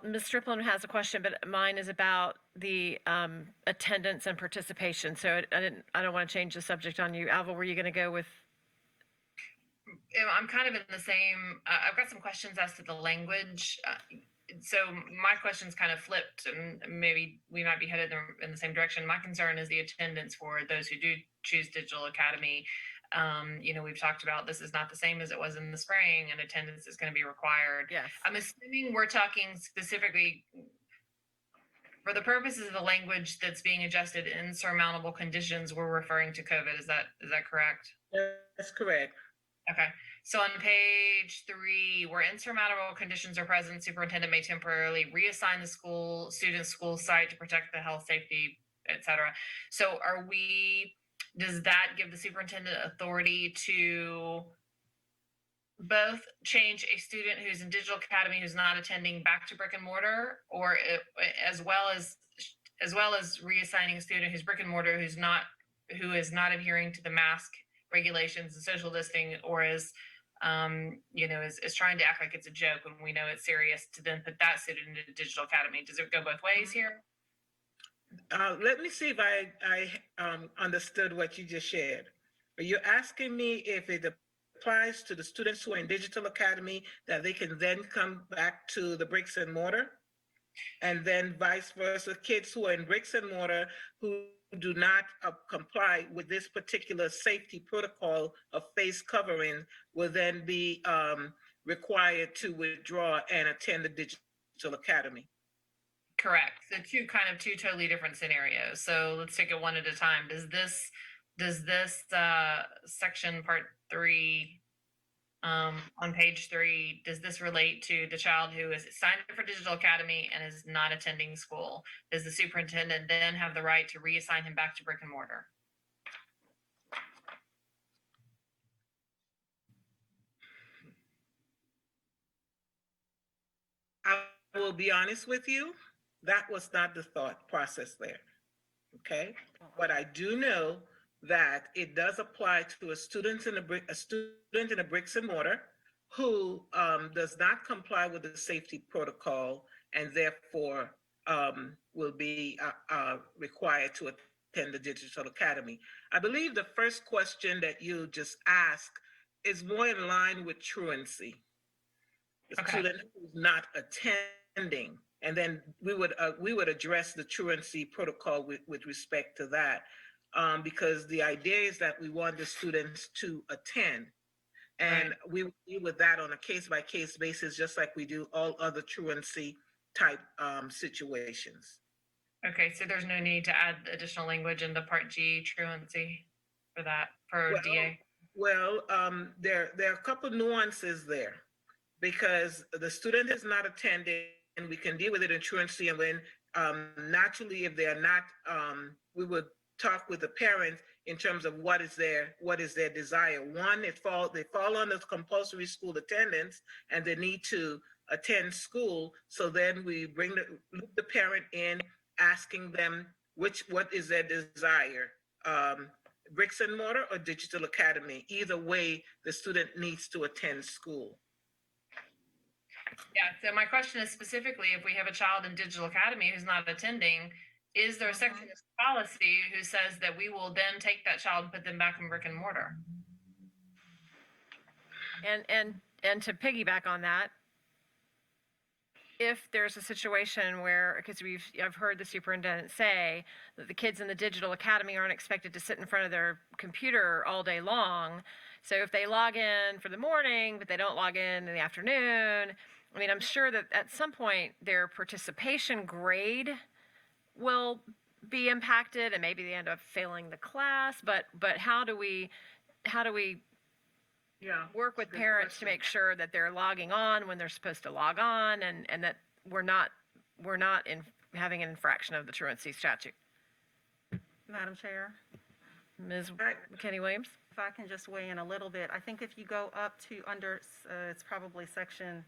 Ms. Strickland has a question, but mine is about the attendance and participation. So I don't want to change the subject on you. Alva, were you going to go with? I'm kind of in the same, I've got some questions as to the language. So my question's kind of flipped, and maybe we might be headed in the same direction. My concern is the attendance for those who do choose digital academy. We've talked about this is not the same as it was in the spring, and attendance is going to be required. Yes. I'm assuming we're talking specifically for the purposes of the language that's being adjusted, insurmountable conditions, we're referring to COVID. Is that correct? That's correct. Okay. So on page 3, where insurmountable conditions are present, superintendent may temporarily reassign the student's school site to protect the health, safety, et cetera. So does that give the superintendent authority to both change a student who's in digital academy who's not attending back to brick and mortar, or as well as reassigning a student who's brick and mortar who is not adhering to the mask regulations and social distancing, or is trying to act like it's a joke when we know it's serious, to then put that student into digital academy? Does it go both ways here? Let me see if I understood what you just shared. Are you asking me if it applies to the students who are in digital academy, that they can then come back to the bricks and mortar? And then vice versa, kids who are in bricks and mortar who do not comply with this particular safety protocol of face covering will then be required to withdraw and attend the digital academy? Correct. So two totally different scenarios. So let's take it one at a time. Does this section part 3 on page 3, does this relate to the child who is signed up for digital academy and is not attending school? Does the superintendent then have the right to reassign him back to brick and mortar? I will be honest with you, that was not the thought process there. Okay, but I do know that it does apply to a student in a bricks and mortar who does not comply with the safety protocol, and therefore will be required to attend the Digital Academy. I believe the first question that you just asked is more in line with truancy. The Okay. student who's not attending, and then we would address the truancy protocol with respect to that, because the idea is that we want the students to attend, and Right. we would deal with that on a case by case basis, just like we do all other truancy type situations. Okay, so there's no need to add additional language in the Part G truancy for that, for DA? Well, there are a couple nuances there, because the student is not attending, and we can deal with it in truancy, and then naturally, if they're not, we would talk with the parents in terms of what is their desire. One, they fall under compulsory school attendance, and they need to attend school. So then we loop the parent in, asking them what is their desire, bricks and mortar or digital academy. Either way, the student needs to attend school. Yeah, so my question is specifically, if we have a child in Digital Academy who's not attending, is there a section of policy who says that we will then take that child and put them back in brick and mortar? And to piggyback on that, if there's a situation where, because I've heard the superintendent say that the kids in the Digital Academy aren't expected to sit in front of their computer all day long. So if they log in for the morning, but they don't log in the afternoon, I mean, I'm sure that at some point their participation grade will be impacted, and maybe they end up failing the class. But how do we work with parents to make sure that they're logging on when they're supposed to log on, and that we're not having an infraction of the truancy statute? Madam Chair, Ms. McKinney-Williams? if I can just weigh in a little bit, I think if you go up to it's probably section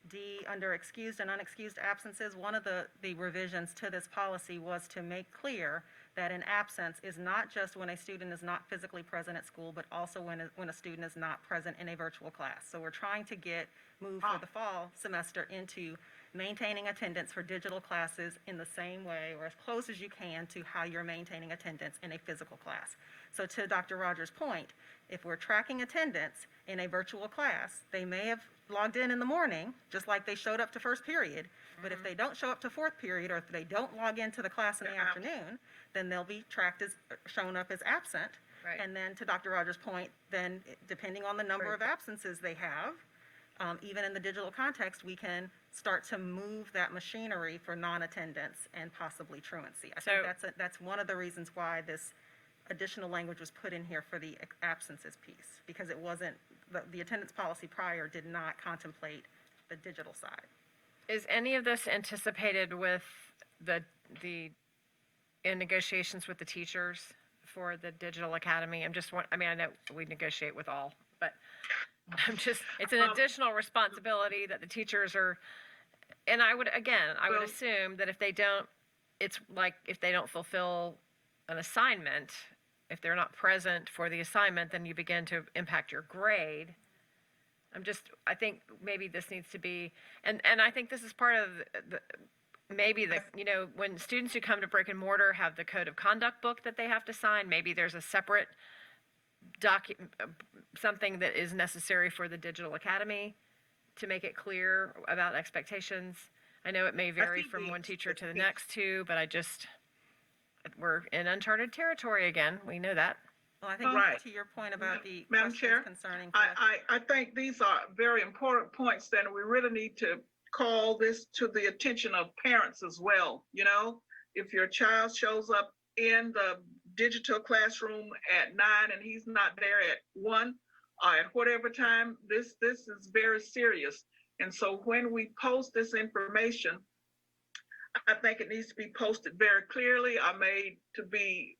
D, under excused and unexcused absences, one of the revisions to this policy was to make clear that an absence is not just when a student is not physically present at school, but also when a student is not present in a virtual class. So we're trying to move for the fall semester into maintaining attendance for digital classes in the same way, or as close as you can to how you're maintaining attendance in a physical class. So to Dr. Rogers' point, if we're tracking attendance in a virtual class, they may have logged in the morning, just like they showed up to first period, but if they don't show up to fourth period, or if they don't log into the class in the afternoon, then they'll be shown up as absent. Right. And then to Dr. Rogers' point, then depending on the number of absences they have, even in the digital context, we can start to move that machinery for non-attendance and possibly truancy. I think that's one of the reasons why this additional language was put in here for the absences piece, because it wasn't, the attendance policy prior did not contemplate the digital side. Is any of this anticipated with in negotiations with the teachers for the Digital Academy? I know we negotiate with all, but it's an additional responsibility that the teachers are, and I would assume that if they don't fulfill an assignment, if they're not present for the assignment, then you begin to impact your grade. I think maybe this needs to be, and I think this is part of when students who come to brick and mortar have the code of conduct book that they have to sign, maybe there's a separate something that is necessary for the Digital Academy to make it clear about expectations. I know it may vary from one teacher to the next too, but we're in uncharted territory again. We know that. Well, I think to your point about the Madam Chair, concerning. I think these are very important points, then we really need to call this to the attention of parents as well. If your child shows up in the digital classroom at 9 and he's not there at 1 or at whatever time, this is very serious. And so when we post this information, I think it needs to be posted very clearly, or made to be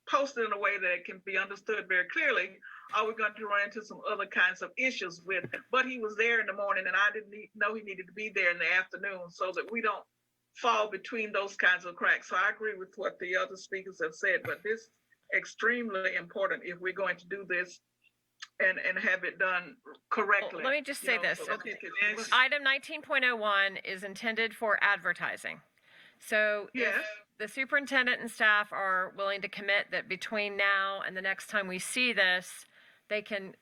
posted in a way that it can be understood very clearly. Are we going to run into some other kinds of issues with, but he was there in the morning and I didn't know he needed to be there in the afternoon, so that we don't fall between those kinds of cracks. So I agree with what the other speakers have said, but this is extremely important if we're going to do this and have it done correctly. Well, let me just say this. Okay, Item 19.01 is intended for advertising. So yes. the superintendent and staff are willing to commit that between now and the next time we see this, they can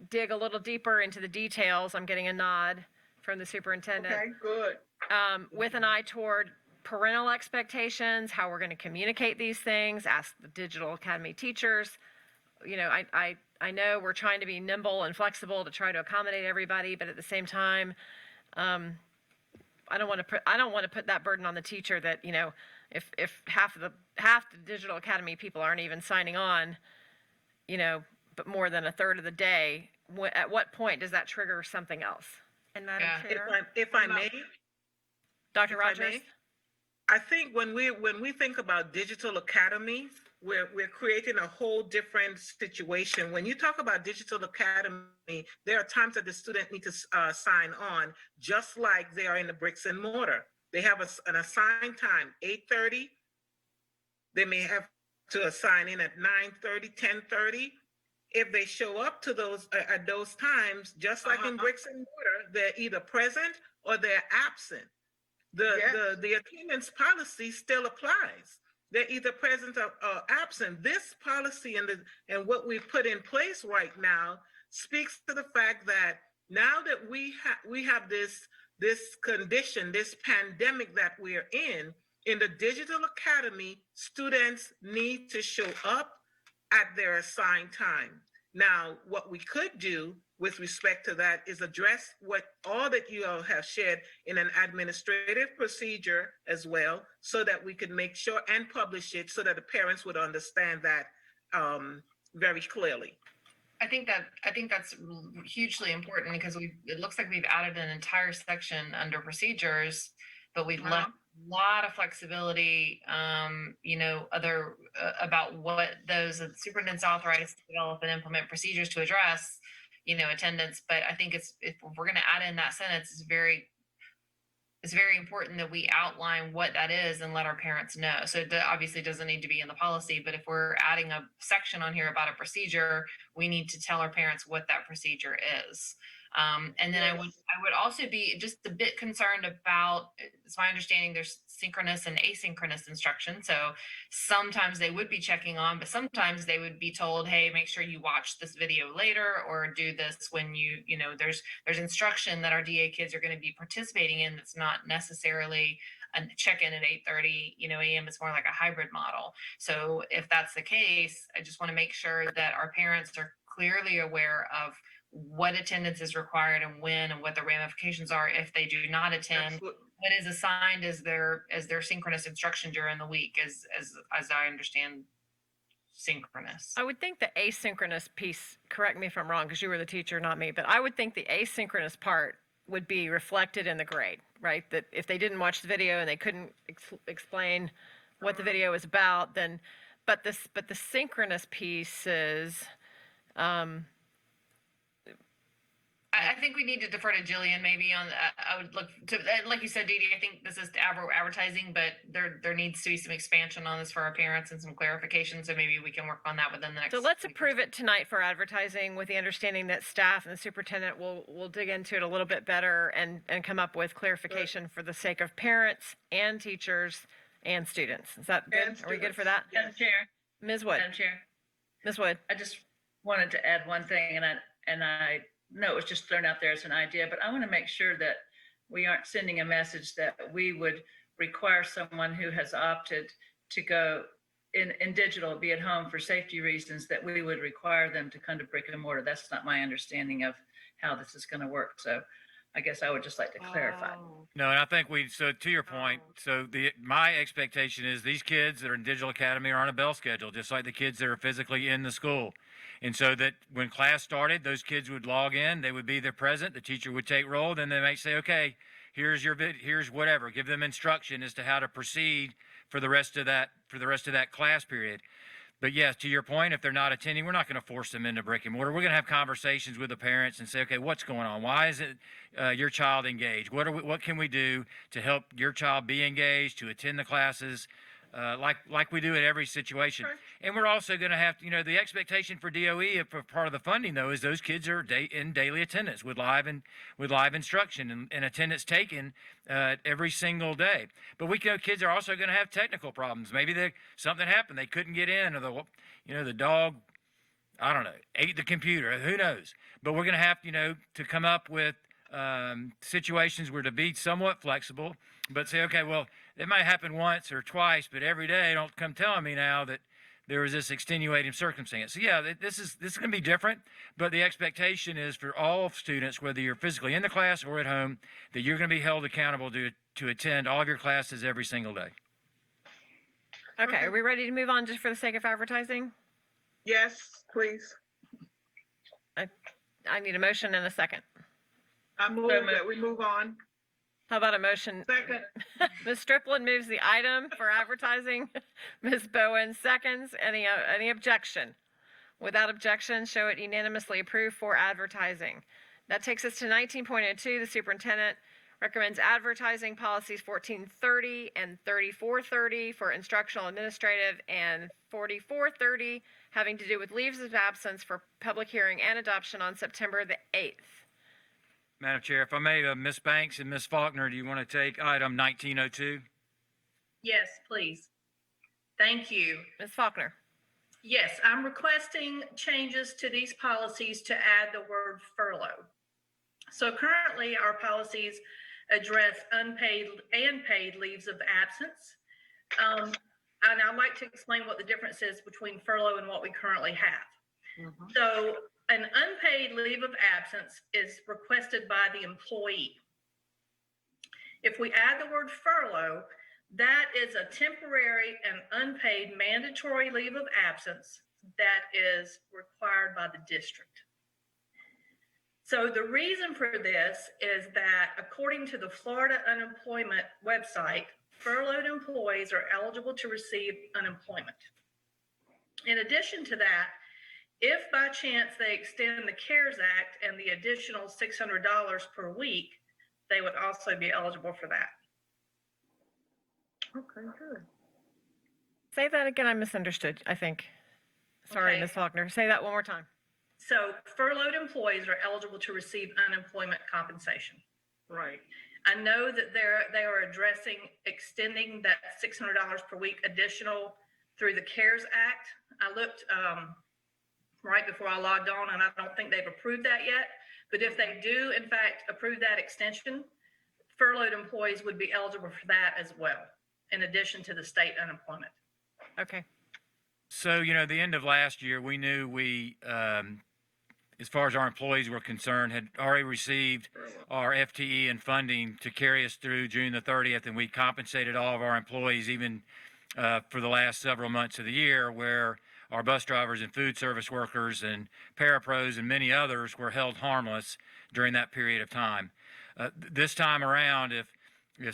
dig a little deeper into the details. I'm getting a nod from the superintendent. Okay, good. With an eye toward parental expectations, how we're going to communicate these things, ask the Digital Academy teachers. You know, I know we're trying to be nimble and flexible to try to accommodate everybody, but at the same time, I don't want to put that burden on the teacher that, you know, if half the Digital Academy people aren't even signing on, you know, but more than a third of the day, at what point does that trigger something else? And Madam Yeah. Chair, If I may, Dr. if I Rogers? may, I think when we think about Digital Academy, we're creating a whole different situation. When you talk about Digital Academy, there are times that the student need to sign on, just like they are in the bricks and mortar. They have an assigned time, 8:30. They may have to sign in at 9:30, 10:30. If they show up to those at those times, just like in bricks and mortar, they're either present or they're absent. The attendance policy still applies. They're either present or absent. This policy and what we've put in place right now speaks to the fact that now that we have this condition, this pandemic that we're in the Digital Academy, students need to show up at their assigned time. Now, what we could do with respect to that is address all that you all have shared in an administrative procedure as well, so that we could make sure and publish it so that the parents would understand that very clearly. I think that's hugely important because it looks like we've added an entire section under procedures, but we've left a lot of flexibility, you know, about what those superintendent's authorized to develop and implement procedures to address, you know, attendance. But I think if we're going to add in that sentence, it's very important that we outline what that is and let our parents know. So it obviously doesn't need to be in the policy, but if we're adding a section on here about a procedure, we need to tell our parents what that procedure is. And then I would also be just a bit concerned about, it's my understanding there's synchronous and asynchronous instruction. So sometimes they would be checking on, but sometimes they would be told, hey, make sure you watch this video later or do this when you know, there's instruction that our DA kids are going to be participating in that's not necessarily a check-in at 8:30, you know, a.m. It's more like a hybrid model. So if that's the case, I just want to make sure that our parents are clearly aware of what attendance is required and when, and what the ramifications are if they do not attend. What is assigned as their synchronous instruction during the week, as I understand synchronous. I would think the asynchronous piece, correct me if I'm wrong, because you were the teacher, not me, but I would think the asynchronous part would be reflected in the grade, right? That if they didn't watch the video and they couldn't explain what the video is about, then, but the synchronous piece is, I think we need to defer to Jillian maybe on, I would look to, like you said, Dee Dee, I think this is advertising, but there needs to be some expansion on this for our parents and some clarification. So maybe we can work on that within the next. So let's approve it tonight for advertising with the understanding that staff and the superintendent will dig into it a little bit better and come up with clarification for the sake of parents and teachers and students. Is that good? Are we good for that? Madam Chair. Ms. Wood? Madam Chair. Ms. Wood? I just wanted to add one thing, and I know it was just thrown out there as an idea, but I want to make sure that we aren't sending a message that we would require someone who has opted to go in digital, be at home for safety reasons, that we would require them to come to brick and mortar. That's not my understanding of how this is going to work. So I guess I would just like to clarify. No, and I think so to your point, so my expectation is these kids that are in Digital Academy are on a bell schedule, just like the kids that are physically in the school. And so that when class started, those kids would log in, they would be there present, the teacher would take roll, then they might say, okay, here's whatever, give them instruction as to how to proceed for the rest of that class period. But yes, to your point, if they're not attending, we're not going to force them into brick and mortar. We're going to have conversations with the parents and say, okay, what's going on? Why is it your child engaged? What can we do to help your child be engaged, to attend the classes like we do in every situation. Okay. And we're also going to have, the expectation for DOE for part of the funding though is those kids are in daily attendance with live instruction and attendance taken every single day. But kids are also going to have technical problems. Maybe something happened, they couldn't get in, or the dog, I don't know, ate the computer. Who knows? But we're going to have, to come up with situations where to be somewhat flexible, but say, okay, well, it might happen once or twice, but every day, don't come telling me now that there was this extenuating circumstance. So yeah, this is going to be different, but the expectation is for all students, whether you're physically in the class or at home, that you're going to be held accountable to attend all of your classes every single day. Okay, are we ready to move on just for the sake of advertising? Yes, please. I need a motion and a second. I move that we move on. How about a motion? Second. Ms. Striplin moves the item for advertising. Ms. Bowen seconds. Any objection? Without objection, show it unanimously approved for advertising. That takes us to 19.02. The superintendent recommends advertising policies 1430 and 3430 for instructional administrative and 4430 having to do with leaves of absence for public hearing and adoption on September the 8th. Madam Chair, if I may, Ms. Banks and Ms. Faulkner, do you want to take item 1902? Yes, please. Thank you. Ms. Faulkner. Yes, I'm requesting changes to these policies to add the word furlough. So currently, our policies address unpaid and paid leaves of absence. And I'd like to explain what the difference is between furlough and what we currently have. So an unpaid leave of absence is requested by the employee. If we add the word furlough, that is a temporary and unpaid mandatory leave of absence that is required by the district. So the reason for this is that according to the Florida unemployment website, furloughed employees are eligible to receive unemployment. In addition to that, if by chance they extend the CARES Act and the additional $600 per week, they would also be eligible for that. Okay, good. Say that again. I misunderstood, I think. Sorry, Okay. Ms. Faulkner. Say that one more time. So furloughed employees are eligible to receive unemployment compensation. Right. I know that they are addressing extending that $600 per week additional through the CARES Act. I looked right before I logged on, and I don't think they've approved that yet. But if they do, in fact, approve that extension, furloughed employees would be eligible for that as well, in addition to the state unemployment. Okay. So, the end of last year, we knew as far as our employees were concerned, had already received our FTE and funding to carry us through June the 30th, and we compensated all of our employees even for the last several months of the year, where our bus drivers and food service workers and parapros and many others were held harmless during that period of time. This time around, if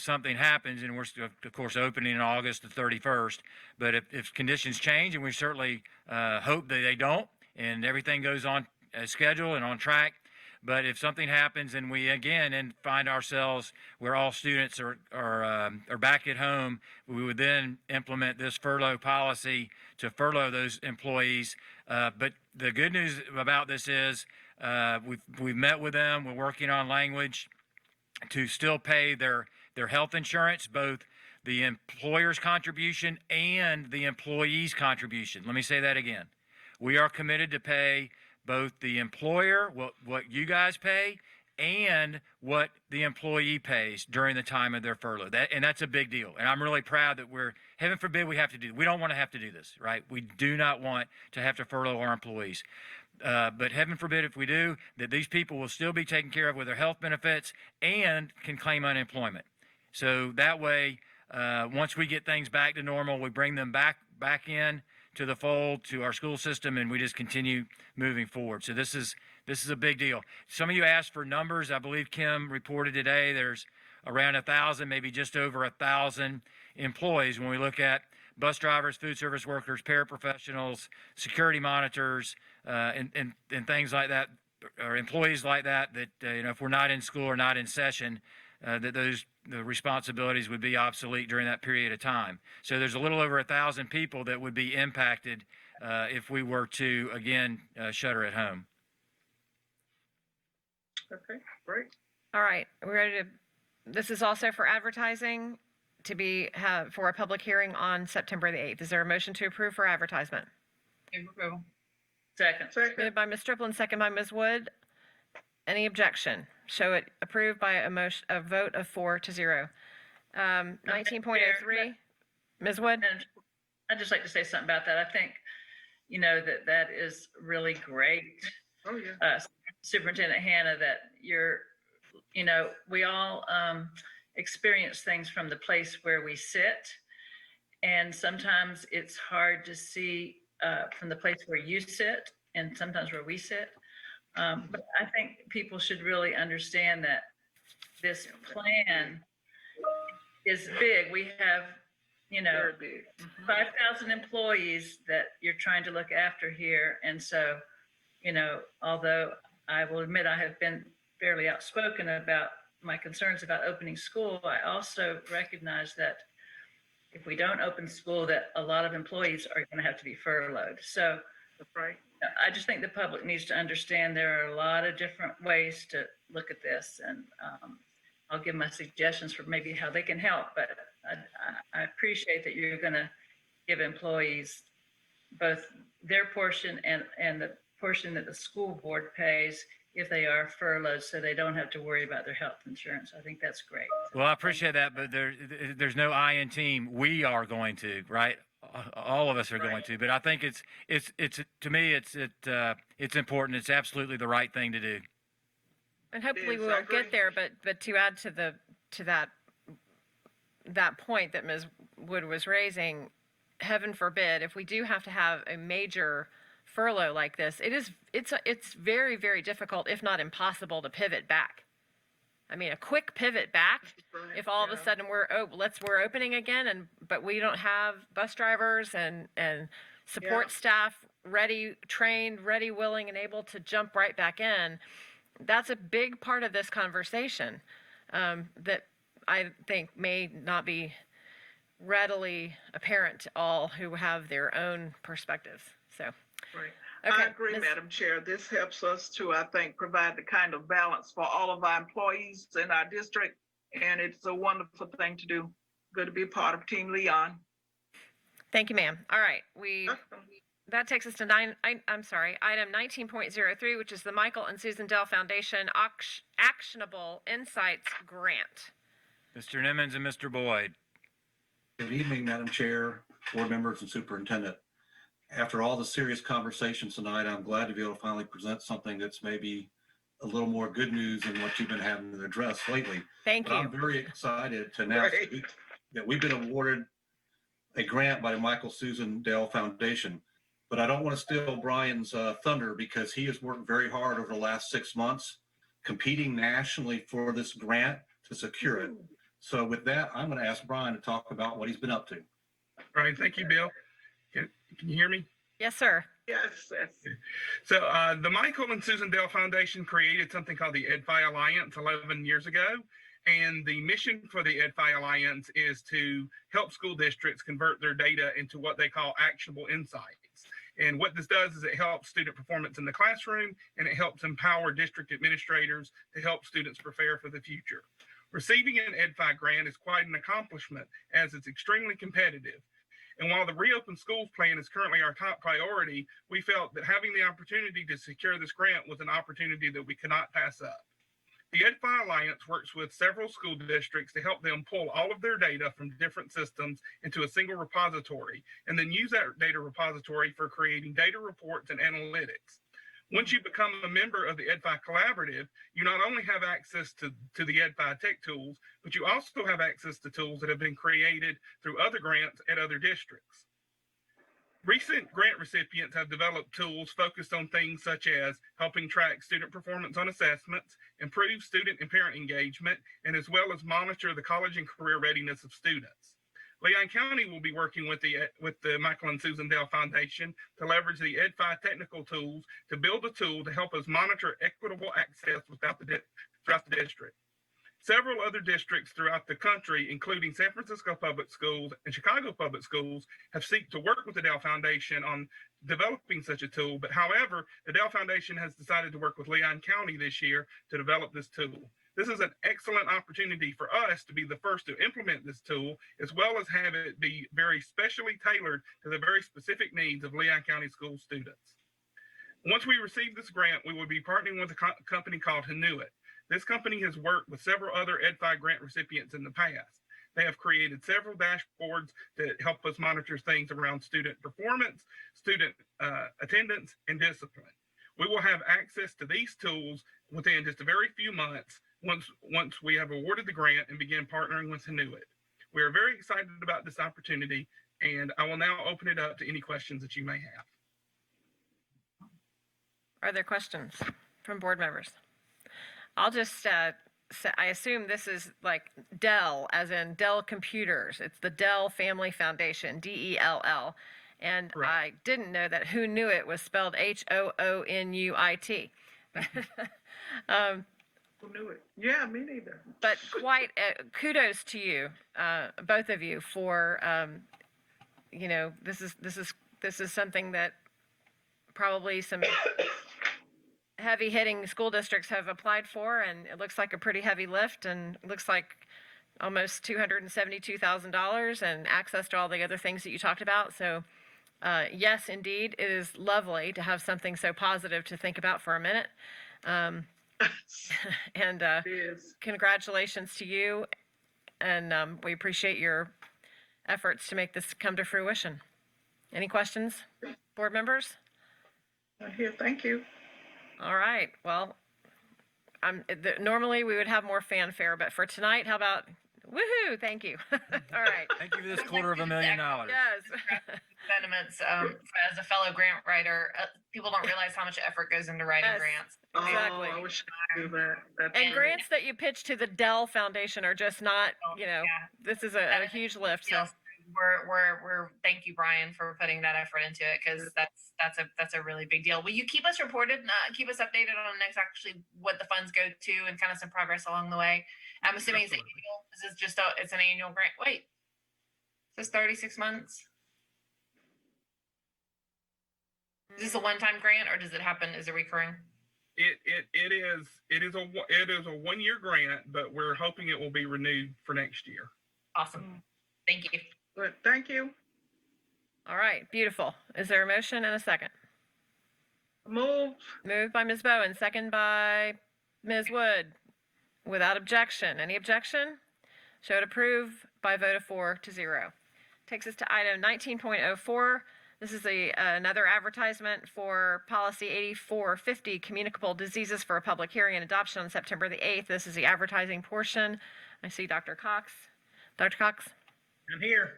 something happens, and we're of course opening in August the 31st, but if conditions change, and we certainly hope that they don't, and everything goes on as scheduled and on track, but if something happens and we again find ourselves where all students are back at home, we would then implement this furlough policy to furlough those employees. But the good news about this is we've met with them. We're working on language to still pay their health insurance, both the employer's contribution and the employee's contribution. Let me say that again. We are committed to pay both the employer, what you guys pay, and what the employee pays during the time of their furlough. That's a big deal. And I'm really proud that heaven forbid we have to do, we don't want to have to do this, right? We do not want to have to furlough our employees. But heaven forbid if we do, that these people will still be taken care of with their health benefits and can claim unemployment. So that way, once we get things back to normal, we bring them back in to the fold, to our school system, and we just continue moving forward. So this is a big deal. Some of you asked for numbers. I believe Kim reported today there's around 1,000, maybe just over 1,000 employees when we look at bus drivers, food service workers, paraprofessionals, security monitors, and things like that, or employees like that, if we're not in school or not in session, the responsibilities would be obsolete during that period of time. So there's a little over 1,000 people that would be impacted if we were to, again, shutter at home. Okay, great. All right, we're ready to, this is also for advertising to be, for a public hearing on September the 8th. Is there a motion to approve for advertisement? Move approval. Second. Moved by Ms. Striplin, second by Ms. Wood. Any objection? Show it approved by a vote of 4-0. 19.03, Ms. Wood? And I'd just like to say something about that. I think, that is really great. Oh, yeah. Superintendent Hannah, that we all experience things from the place where we sit. And sometimes it's hard to see from the place where you sit and sometimes where we sit. But I think people should really understand that this plan is big. We have, Very big. 5,000 employees that you're trying to look after here. And so, although I will admit I have been fairly outspoken about my concerns about opening school, I also recognize that if we don't open school, that a lot of employees are going to have to be furloughed. So That's right. I just think the public needs to understand there are a lot of different ways to look at this, and I'll give my suggestions for maybe how they can help, but I appreciate that you're going to give employees both their portion and the portion that the school board pays if they are furloughed, so they don't have to worry about their health insurance. I think that's great. Well, I appreciate that, but there's no I in team. We are going to, right? All of us are going to, but I think it's to me, it's important. It's absolutely the right thing to do. And hopefully Yes, we I will get agree. there, but to add to that point that Ms. Wood was raising, heaven forbid, if we do have to have a major furlough like this, it's very, very difficult, if not impossible, to pivot back. I mean, a quick pivot back, if all of a sudden we're opening again, but we don't have bus drivers and support staff ready, trained, ready, willing, and able to jump right back in, that's a big part of this conversation that I think may not be readily apparent to all who have their own perspectives. So, Right. okay, I agree, Ms. Madam Chair. This helps us to, I think, provide the kind of balance for all of our employees in our district. And it's a wonderful thing to do. Good to be a part of Team Leon. Thank you, ma'am. All right, that takes us to item 19.03, which is the Michael and Susan Dell Foundation Actionable Insights Grant. Mr. Nimmons and Mr. Boyd. Good evening, Madam Chair, board members, and Superintendent. After all the serious conversations tonight, I'm glad to be able to finally present something that's maybe a little more good news than what you've been having to address lately. Thank you. I'm very excited to announce that we've been awarded a grant by the Michael Susan Dell Foundation. But I don't want to steal Brian's thunder, because he has worked very hard over the last 6 months competing nationally for this grant to secure it. So with that, I'm going to ask Brian to talk about what he's been up to. Brian, thank you, Bill. Can you hear me? Yes, sir. Yes. So the Michael and Susan Dell Foundation created something called the EdFi Alliance 11 years ago. And the mission for the EdFi Alliance is to help school districts convert their data into what they call actionable insights. And what this does is it helps student performance in the classroom, and it helps empower district administrators to help students prepare for the future. Receiving an EdFi grant is quite an accomplishment, as it's extremely competitive. And while the Reopen Schools plan is currently our top priority, we felt that having the opportunity to secure this grant was an opportunity that we could not pass up. The EdFi Alliance works with several school districts to help them pull all of their data from different systems into a single repository, and then use that data repository for creating data reports and analytics. Once you become a member of the EdFi Collaborative, you not only have access to the EdFi tech tools, but you also have access to tools that have been created through other grants at other districts. Recent grant recipients have developed tools focused on things such as helping track student performance on assessments, improve student and parent engagement, and as well as monitor the college and career readiness of students. Leon County will be working with the Michael and Susan Dell Foundation to leverage the EdFi technical tools to build a tool to help us monitor equitable access throughout the district. Several other districts throughout the country, including San Francisco Public Schools and Chicago Public Schools, have sought to work with the Dell Foundation on developing such a tool. But however, the Dell Foundation has decided to work with Leon County this year to develop this tool. This is an excellent opportunity for us to be the first to implement this tool, as well as have it be very specially tailored to the very specific needs of Leon County school students. Once we receive this grant, we will be partnering with a company called Henuit. This company has worked with several other EdFi grant recipients in the past. They have created several dashboards that help us monitor things around student performance, student attendance, and discipline. We will have access to these tools within just a very few months once we have awarded the grant and begin partnering with Henuit. We are very excited about this opportunity, and I will now open it up to any questions that you may have. Are there questions from board members? I'll just say, I assume this is like Dell, as in Dell Computers. It's the Dell Family Foundation, DELL. And Right. I didn't know that Who Knew It was spelled HOONUIT. Who knew it? Yeah, me neither. But quite kudos to you, both of you, for this is something that probably some heavy hitting school districts have applied for, and it looks like a pretty heavy lift, and it looks like almost $272,000 and access to all the other things that you talked about. So yes, indeed, it is lovely to have something so positive to think about for a minute. And congratulations to you, and we appreciate your efforts to make this come to fruition. Any questions, board members? Here, thank you. All right, well, normally we would have more fanfare, but for tonight, how about, woohoo, thank you. All right. Thank you for this $250,000. Yes. Sentiments, as a fellow grant writer, people don't realize how much effort goes into writing Yes. grants. Exactly. Oh, I wish I knew that. And grants that you pitch to the Dell Foundation are just not, this is a huge lift. So We're thank you, Brian, for putting that effort into it, because that's a really big deal. Will you keep us reported, keep us updated on next actually what the funds go to and kind of some progress along the way? I'm assuming it's annual. This is just it's an annual grant. Wait, is this 36 months? Is this a one-time grant, or does it happen? Is it recurring? It is a 1-year grant, but we're hoping it will be renewed for next year. Awesome. Thank you. Good, thank you. all right, beautiful. Is there a motion and a second? Move. Moved by Ms. Bowen, second by Ms. Wood. Without objection. Any objection? Show to approve by a vote of 4-0. Takes us to item 19.04. This is another advertisement for policy 8450, communicable diseases, for a public hearing and adoption on September the 8th. This is the advertising portion. I see Dr. Cox. Dr. Cox? I'm here.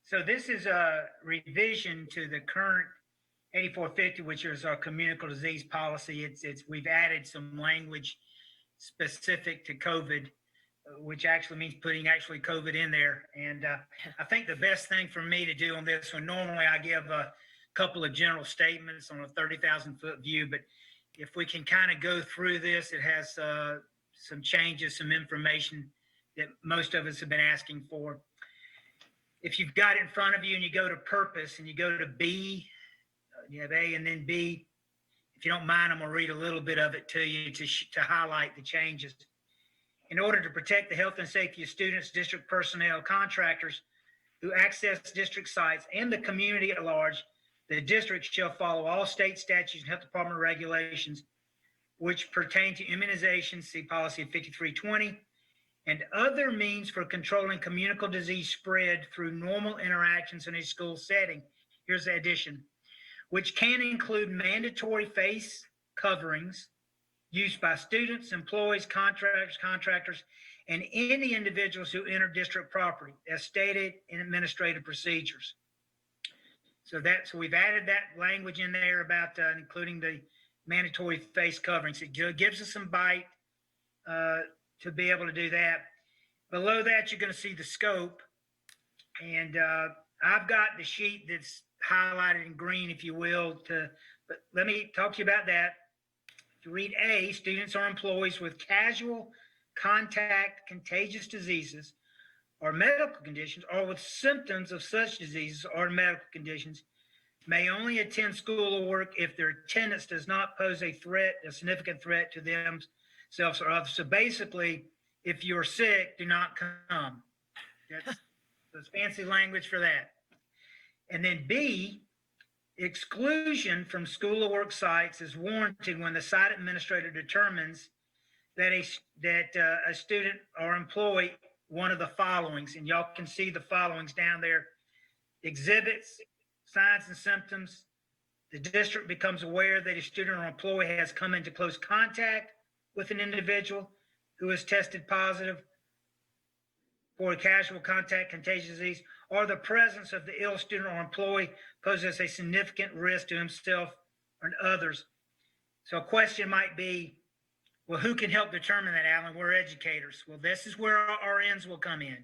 So this is a revision to the current 8450, which is our communicable disease policy. We've added some language specific to COVID, which actually means putting COVID in there. And I think the best thing for me to do on this one, normally I give a couple of general statements on a 30,000 foot view, but if we can kind of go through this, it has some changes, some information that most of us have been asking for. If you've got it in front of you and you go to purpose and you go to B, you have A and then B. If you don't mind, I'm going to read a little bit of it to you to highlight the changes. In order to protect the health and safety of students, district personnel, contractors who access district sites, and the community at large, the district shall follow all state statutes and health department regulations which pertain to immunizations, see policy 5320, and other means for controlling communicable disease spread through normal interactions in a school setting. Here's the addition, which can include mandatory face coverings used by students, employees, contractors, and any individuals who enter district property, as stated in administrative procedures. So we've added that language in there about including the mandatory face coverings. It gives us some bite to be able to do that. Below that, you're going to see the scope. And I've got the sheet that's highlighted in green, if you will, but let me talk to you about that. If you read A, students or employees with casual contact contagious diseases or medical conditions, or with symptoms of such diseases or medical conditions, may only attend school or work if their attendance does not pose a significant threat to themselves or others. So basically, if you're sick, do not come. That's fancy language for that. And then B, exclusion from school or work sites is warranted when the site administrator determines that a student or employee, one of the followings, and y'all can see the followings down there: exhibits signs and symptoms. The district becomes aware that a student or employee has come into close contact with an individual who has tested positive for a casual contact contagious disease, or the presence of the ill student or employee poses a significant risk to himself and others. So a question might be, well, who can help determine that, Alan? We're educators. Well, this is where our RNs will come in.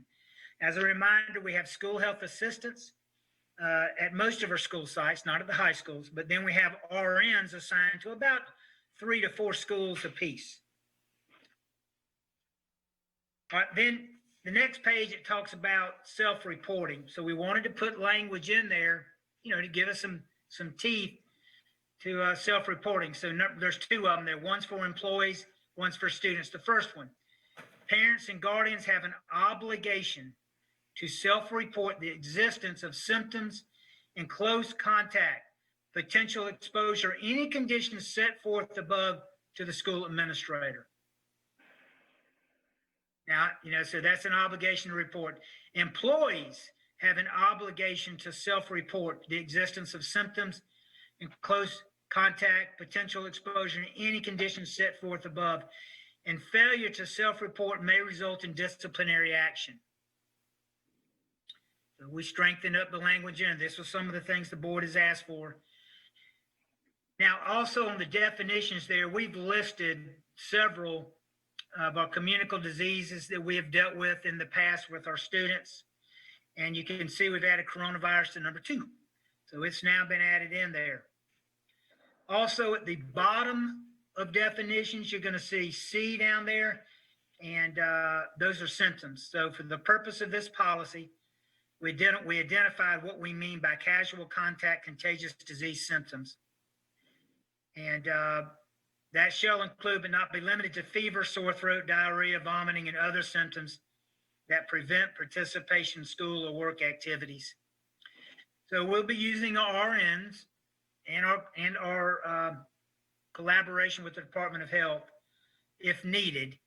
As a reminder, we have school health assistants at most of our school sites, not at the high schools, but then we have RNs assigned to about 3 to 4 schools apiece. All right, then the next page, it talks about self-reporting. So we wanted to put language in there, to give us some teeth to self-reporting. So there's 2 of them there. One's for employees, one's for students. The first one, parents and guardians have an obligation to self-report the existence of symptoms and close contact, potential exposure, any conditions set forth above to the school administrator. Now, so that's an obligation to report. Employees have an obligation to self-report the existence of symptoms and close contact, potential exposure, and any conditions set forth above. And failure to self-report may result in disciplinary action. So we strengthened up the language in. This was some of the things the board has asked for. Now, also on the definitions there, we've listed several of our communicable diseases that we have dealt with in the past with our students. And you can see we've added coronavirus to number 2. So it's now been added in there. Also at the bottom of definitions, you're going to see C down there, and those are symptoms. So for the purpose of this policy, we identified what we mean by casual contact contagious disease symptoms. And that shall include but not be limited to fever, sore throat, diarrhea, vomiting, and other symptoms that prevent participation in school or work activities. So we'll be using our RNs and our collaboration with the Department of Health, if needed,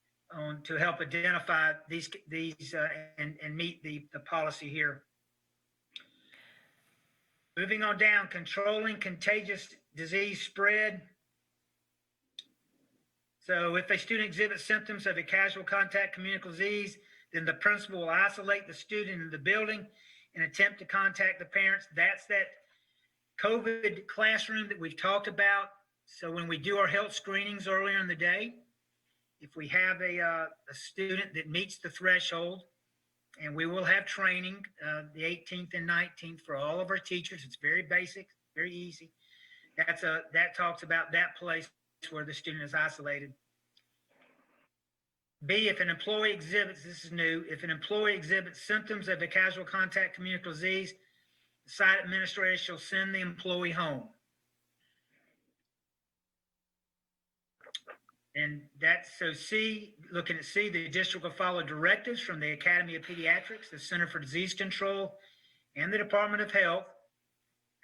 to help identify these and meet the policy here. Moving on down, controlling contagious disease spread. So if a student exhibits symptoms of a casual contact communicable disease, then the principal will isolate the student in the building and attempt to contact the parents. That's that COVID classroom that we've talked about. So when we do our health screenings earlier in the day, if we have a student that meets the threshold, and we will have training the 18th and 19th for all of our teachers. It's very basic, very easy. That talks about that place where the student is isolated. B, if an employee exhibits, this is new, if an employee exhibits symptoms of a casual contact communicable disease, the site administrator shall send the employee home. And that's, so C, looking at C, the district will follow directives from the Academy of Pediatrics, the Center for Disease Control, and the Department of Health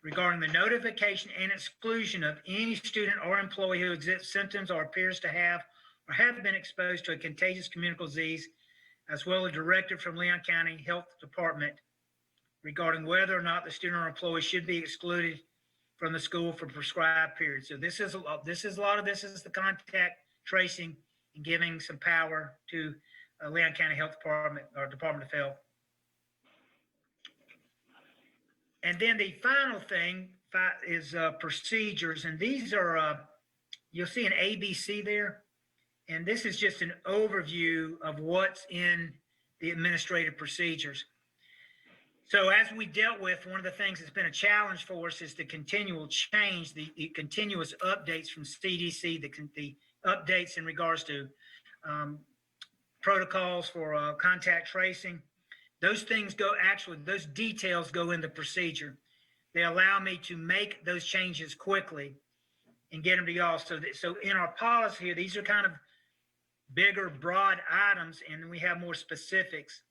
regarding the notification and exclusion of any student or employee who exhibits symptoms or appears to have or have been exposed to a contagious communicable disease, as well as a directive from Leon County Health Department regarding whether or not the student or employee should be excluded from the school for prescribed periods. So this is a lot of this is the contact tracing and giving some power to Leon County Health Department or Department of Health. And then the final thing is procedures. And these are, you'll see an ABC there. And this is just an overview of what's in the administrative procedures. So as we dealt with, one of the things that's been a challenge for us is the continual change, the continuous updates from CDC, the updates in regards to protocols for contact tracing. Those things those details go in the procedure. They allow me to make those changes quickly and get them to y'all. So in our policy here, these are kind of bigger, broad items, and then we have more specifics.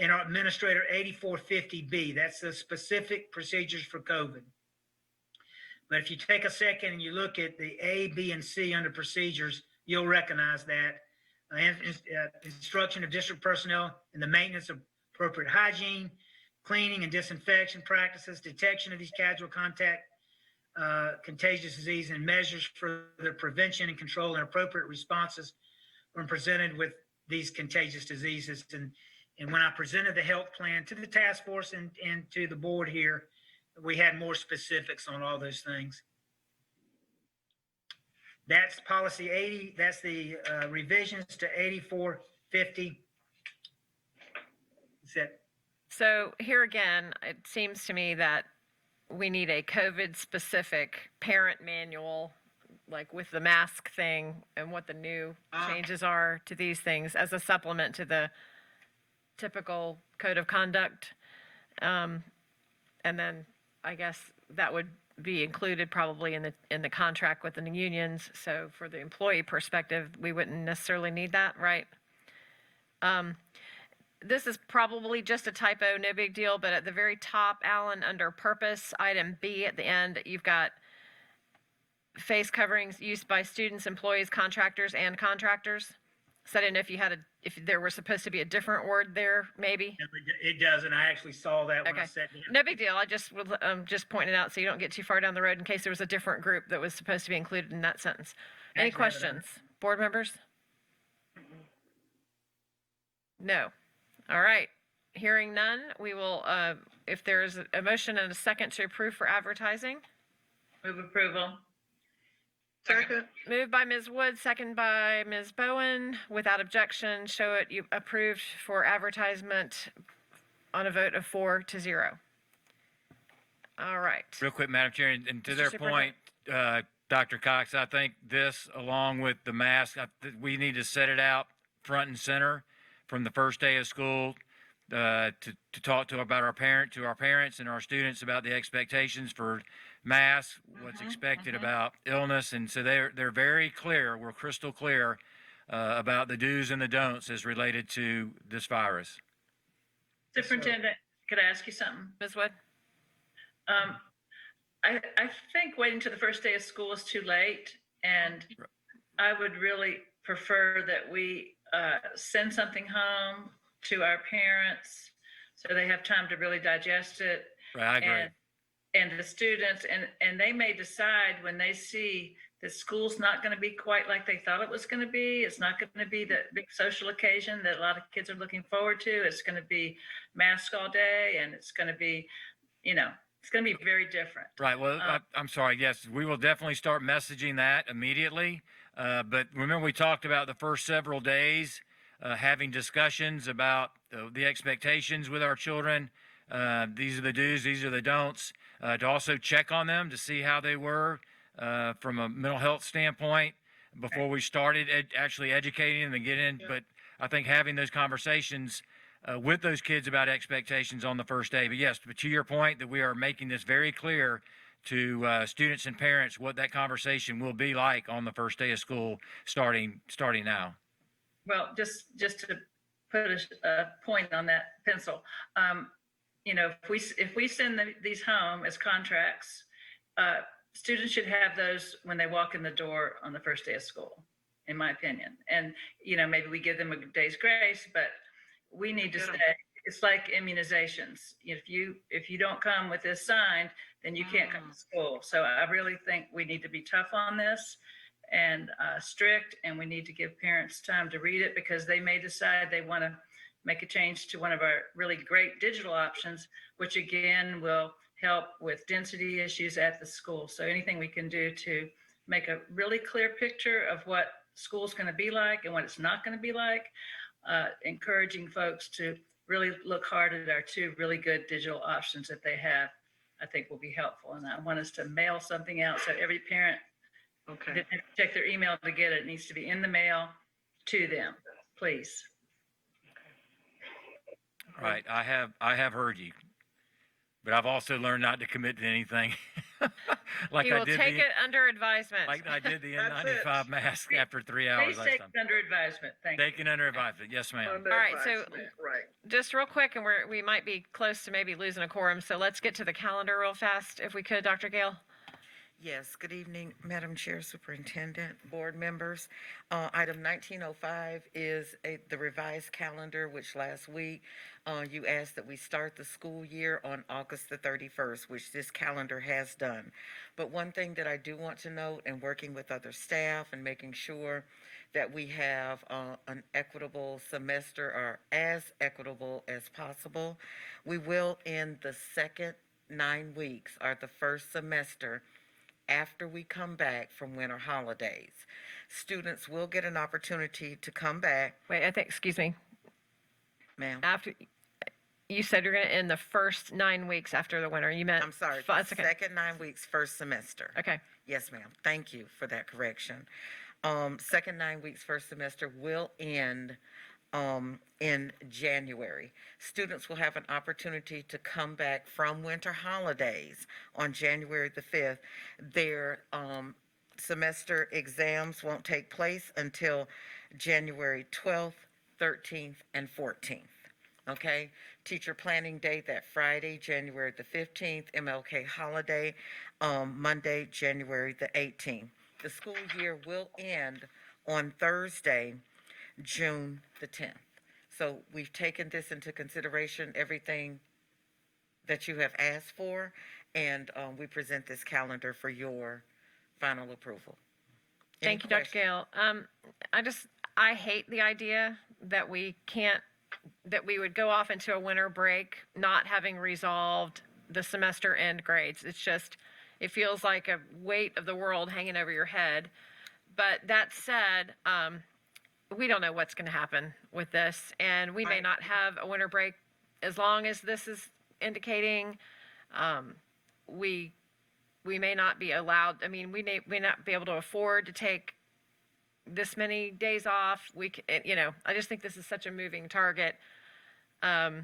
In our Administrator 8450B, that's the specific procedures for COVID. But if you take a second and you look at the A, B, and C under procedures, you'll recognize that. Instruction of district personnel in the maintenance of appropriate hygiene, cleaning and disinfection practices, detection of these casual contact, contagious disease, and measures for their prevention and control and appropriate responses when presented with these contagious diseases. And when I presented the health plan to the task force and to the board here, we had more specifics on all those things. That's policy 80. That's the revisions to 8450. So here again, it seems to me that we need a COVID-specific parent manual, like with the mask thing and what the new changes are to these things as a supplement to the typical code of conduct. And then I guess that would be included probably in the contract with the unions. So for the employee perspective, we wouldn't necessarily need that, right? This is probably just a typo, no big deal, but at the very top, Alan, under purpose, item B at the end, you've got face coverings used by students, employees, contractors, and contractors. So I didn't know if there were supposed to be a different word there, maybe. It doesn't. I actually saw that when I said that. No big deal. I just was just pointing it out so you don't get too far down the road in case there was a different group that was supposed to be included in that sentence. Any questions, board members? No. All right. Hearing none, we will, if there's a motion and a second to approve for advertising. Move approval. Second. Moved by Ms. Wood, second by Ms. Bowen. Without objection, show it you approved for advertisement on a vote of 4-0. All right. Real quick, Madam Chair, and to Mr. their point, Dr. Cox, I think this, along with the mask, we need to set it out front and center from the first day of school to talk about our parents and our students about the expectations for masks, what's expected about illness. And so they're very clear, we're crystal clear about the do's and the don'ts as related to this virus. Superintendent, could I ask you something? Ms. Wood? I think waiting to the first day of school is too late, and I would really prefer that we send something home to our parents so they have time to really digest it. Right, I agree. And the students, and they may decide when they see that school's not going to be quite like they thought it was going to be. It's not going to be that big social occasion that a lot of kids are looking forward to. It's going to be mask all day, and it's going to be, it's going to be very different. Right. Well, I'm sorry. Yes, we will definitely start messaging that immediately. But remember, we talked about the first several days having discussions about the expectations with our children. These are the do's, these are the don'ts. To also check on them to see how they were from a mental health standpoint before we started actually educating them and getting in. But I think having those conversations with those kids about expectations on the first day. But yes, but to your point, that we are making this very clear to students and parents what that conversation will be like on the first day of school starting now. Well, just to put a point on that pencil, if we send these home as contracts, students should have those when they walk in the door on the first day of school, in my opinion. And, maybe we give them a day's grace, but we need to stay. It's like immunizations. If you don't come with this signed, then you can't come to school. So I really think we need to be tough on this and strict, and we need to give parents time to read it because they may decide they want to make a change to one of our really great digital options, which again will help with density issues at the school. So anything we can do to make a really clear picture of what school's going to be like and what it's not going to be like, encouraging folks to really look hard at our two really good digital options that they have, I think will be helpful. And I want us to mail something out so every parent didn't have to check their email to get it. It needs to be in the mail to them. please. Right, I have heard you, but I've also learned not to commit to anything. Like He I will did take the, it under advisement. like I did the That's it. N95 mask after 3 hours Please last take time. it under advisement. Thank you. Taken under advisement, yes, ma'am. Under All right, so- advisement, right. Just real quick, and we might be close to maybe losing a quorum, so let's get to the calendar real fast, if we could, Dr. Gale. Yes, good evening, Madam Chair, Superintendent, board members. Item 1905 is the revised calendar, which last week you asked that we start the school year on August the 31st, which this calendar has done. But one thing that I do want to note, and working with other staff and making sure that we have an equitable semester, or as equitable as possible, we will end the second 9 weeks, or the first semester, after we come back from winter holidays. Students will get an opportunity to come back. Wait, excuse me, Ma'am, after, you said you're gonna end the first 9 weeks after the winter, you meant? I'm sorry, That's the okay. second 9 weeks, first semester. Okay, Yes, ma'am. Thank you for that correction. Second 9 weeks, first semester will end in January. Students will have an opportunity to come back from winter holidays on January the 5th. Their semester exams won't take place until January 12th, 13th, and 14th. Okay? Teacher planning day that Friday, January the 15th, MLK holiday, Monday, January the 18th. The school year will end on Thursday, June the 10th. So we've taken this into consideration, everything that you have asked for, and we present this calendar for your final approval. Any thank you, Dr. questions? Gale. I hate the idea that we would go off into a winter break not having resolved the semester end grades. It's just, it feels like a weight of the world hanging over your head. But that said, we don't know what's going to happen with this, and we may not have a winter break as long as this is indicating. We may not be allowed. I mean, we may not be able to afford to take this many days off. I just think this is such a moving target that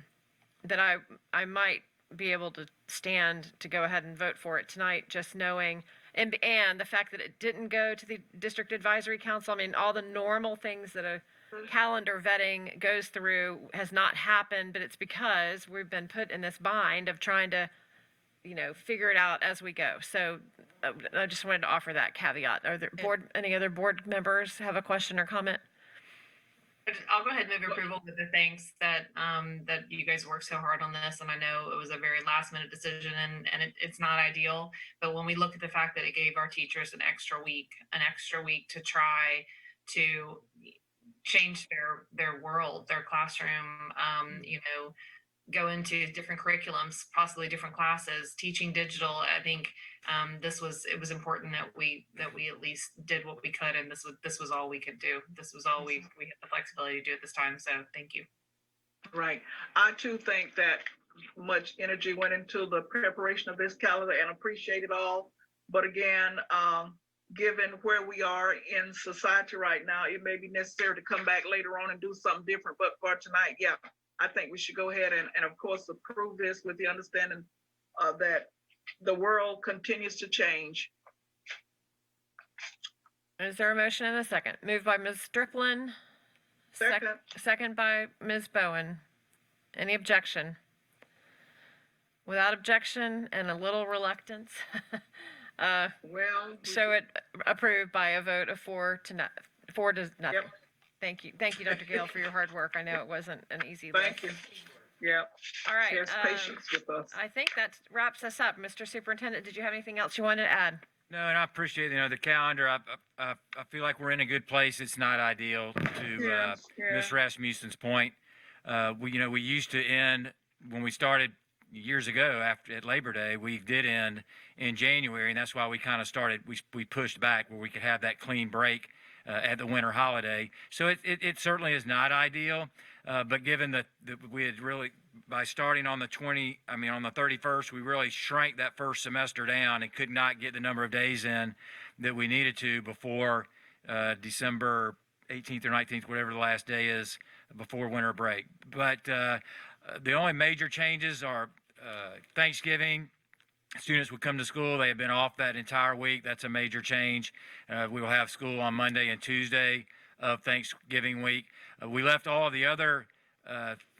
I might be able to stand to go ahead and vote for it tonight, just knowing, and the fact that it didn't go to the district advisory council. I mean, all the normal things that a calendar vetting goes through has not happened, but it's because we've been put in this bind of trying to, figure it out as we go. So I just wanted to offer that caveat. Are there any other board members have a question or comment? I'll go ahead and move approval with the thanks that that you guys worked so hard on this, and I know it was a very last minute decision, and it's not ideal. But when we look at the fact that it gave our teachers an extra week to try to change their world, their classroom, go into different curriculums, possibly different classes, teaching digital. I think it was important that we at least did what we could, and this was all we could do. This was all we had the flexibility to do at this time. So thank you. Right. I too think that much energy went into the preparation of this calendar and appreciate it all. But again, given where we are in society right now, it may be necessary to come back later on and do something different. But for tonight, yeah, I think we should go ahead and of course approve this with the understanding that the world continues to change. Is there a motion and a second? Moved by Ms. Strickland. Second. Second by Ms. Bowen. Any objection? Without objection and a little reluctance, show it approved by a vote of 4 to nothing. Yep. Thank you, Dr. Gale, for your hard work. I know it wasn't an easy list. Thank you. Yeah. All right. She has patience with us. I think that wraps us up. Mr. Superintendent, did you have anything else you wanted to add? No, and I appreciate, the calendar. I feel like we're in a good place. It's not ideal to Ms. Rasmussen's point. We used to end when we started years ago at Labor Day. We did end in January, and that's why we kind of started. We pushed back where we could have that clean break at the winter holiday. So it certainly is not ideal. But given that we had really, by starting on the 31st, we really shrank that first semester down and could not get the number of days in that we needed to before December 18th or 19th, whatever the last day is before winter break. But the only major changes are Thanksgiving. Students would come to school. They have been off that entire week. That's a major change. We will have school on Monday and Tuesday of Thanksgiving week. We left all of the other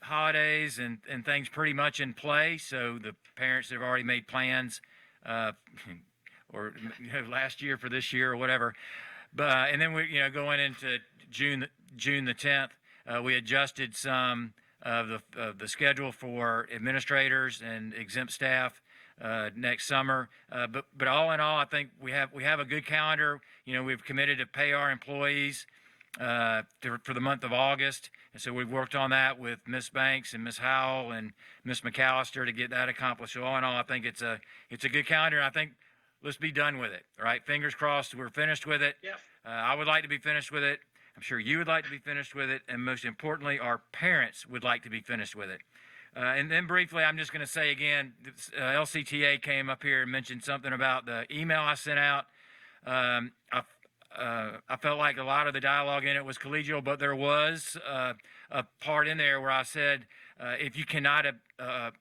holidays and things pretty much in play. So the parents have already made plans or last year for this year or whatever. But and then we going into June the 10th, we adjusted some of the schedule for administrators and exempt staff next summer. But all in all, I think we have a good calendar. We've committed to pay our employees for the month of August. And so we've worked on that with Ms. Banks and Ms. Howell and Ms. McAllister to get that accomplished. So all in all, I think it's a good calendar. And I think let's be done with it. All right. Fingers crossed we're finished with it. Yep. I would like to be finished with it. I'm sure you would like to be finished with it. And most importantly, our parents would like to be finished with it. And then briefly, I'm just going to say again, LCTA came up here and mentioned something about the email I sent out. I felt like a lot of the dialogue in it was collegial, but there was a part in there where I said, if you cannot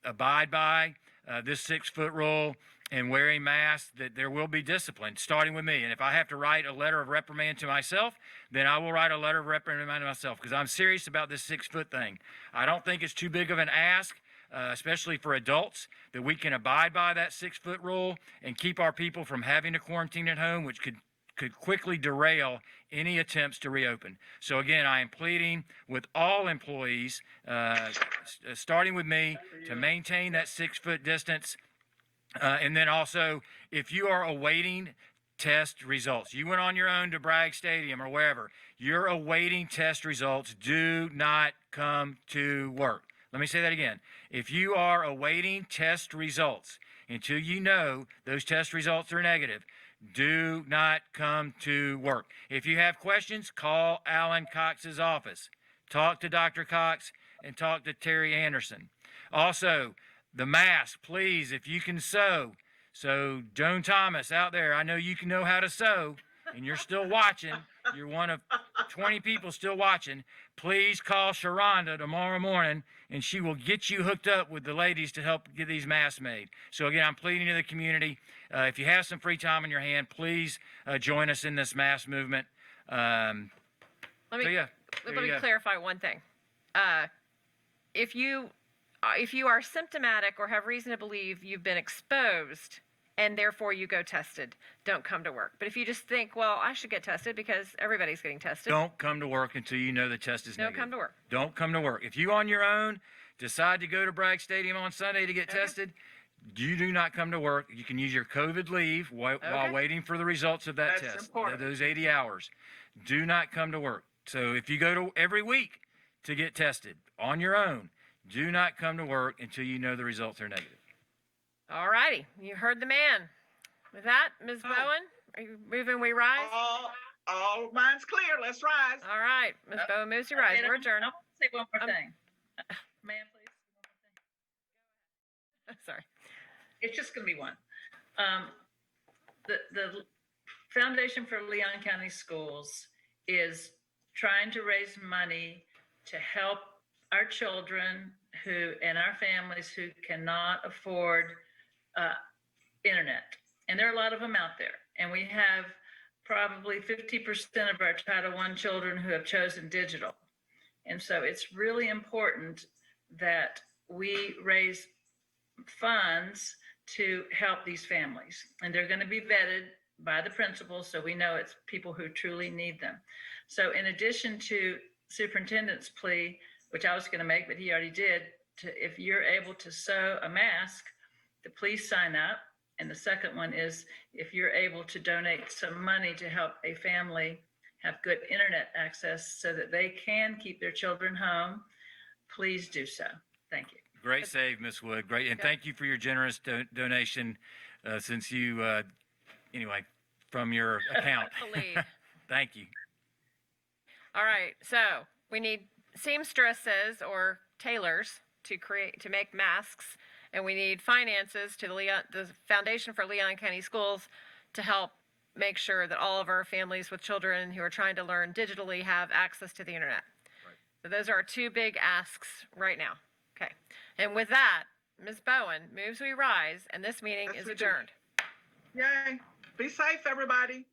abide by this 6-foot rule and wearing masks, that there will be discipline, starting with me. And if I have to write a letter of reprimand to myself, then I will write a letter of reprimand to myself, because I'm serious about this 6-foot thing. I don't think it's too big of an ask, especially for adults, that we can abide by that 6-foot rule and keep our people from having to quarantine at home, which could quickly derail any attempts to reopen. So again, I am pleading with all employees, starting with me, to maintain that 6-foot distance. And then also, if you are awaiting test results, you went on your own to Bragg Stadium or wherever, you're awaiting test results, do not come to work. Let me say that again. If you are awaiting test results until you know those test results are negative, do not come to work. If you have questions, call Alan Cox's office. Talk to Dr. Cox and talk to Terry Anderson. Also, the mask, please, if you can sew. So Joan Thomas out there, I know you can know how to sew, and you're still watching. You're one of 20 people still watching. Please call Sharonda tomorrow morning, and she will get you hooked up with the ladies to help get these masks made. So again, I'm pleading to the community. If you have some free time in your hand, please join us in this mask movement. Let me clarify one thing. If you are symptomatic or have reason to believe you've been exposed and therefore you go tested, don't come to work. But if you just think, well, I should get tested because everybody's getting tested. Don't come to work until you know the test is negative. Don't come to work. Don't come to work. If you on your own decide to go to Bragg Stadium on Sunday to get tested, you do not come to work. You can use your COVID leave while waiting for the results of that test. Important. Those 80 hours. Do not come to work. So if you go to every week to get tested on your own, do not come to work until you know the results are negative. All righty. You heard the man. With that, Ms. Bowen, are you moving we rise? All minds clear. Let's rise. All right. Ms. Bowen moves you rise. We're adjourned. I want to say one more thing. Ma'am, please. Sorry. It's just going to be one. The Foundation for Leon County Schools is trying to raise money to help our children and our families who cannot afford internet. And there are a lot of them out there. And we have probably 50% of our Title I children who have chosen digital. And so it's really important that we raise funds to help these families. And they're going to be vetted by the principals, so we know it's people who truly need them. So in addition to Superintendent's plea, which I was going to make, but he already did, if you're able to sew a mask, please sign up. And the second one is, if you're able to donate some money to help a family have good internet access so that they can keep their children home, please do so. Thank you. Great save, Ms. Wood. Great. And thank you for your generous donation since you, anyway, from your account. Thank you. All right. So we need seamstresses or tailors to make masks, and we need finances to the Foundation for Leon County Schools to help make sure that all of our families with children who are trying to learn digitally have access to the internet. Right. So those are our two big asks right now. Okay. And with that, Ms. Bowen moves we rise, and this meeting Yes, is we do. adjourned. Yay. Be safe, everybody.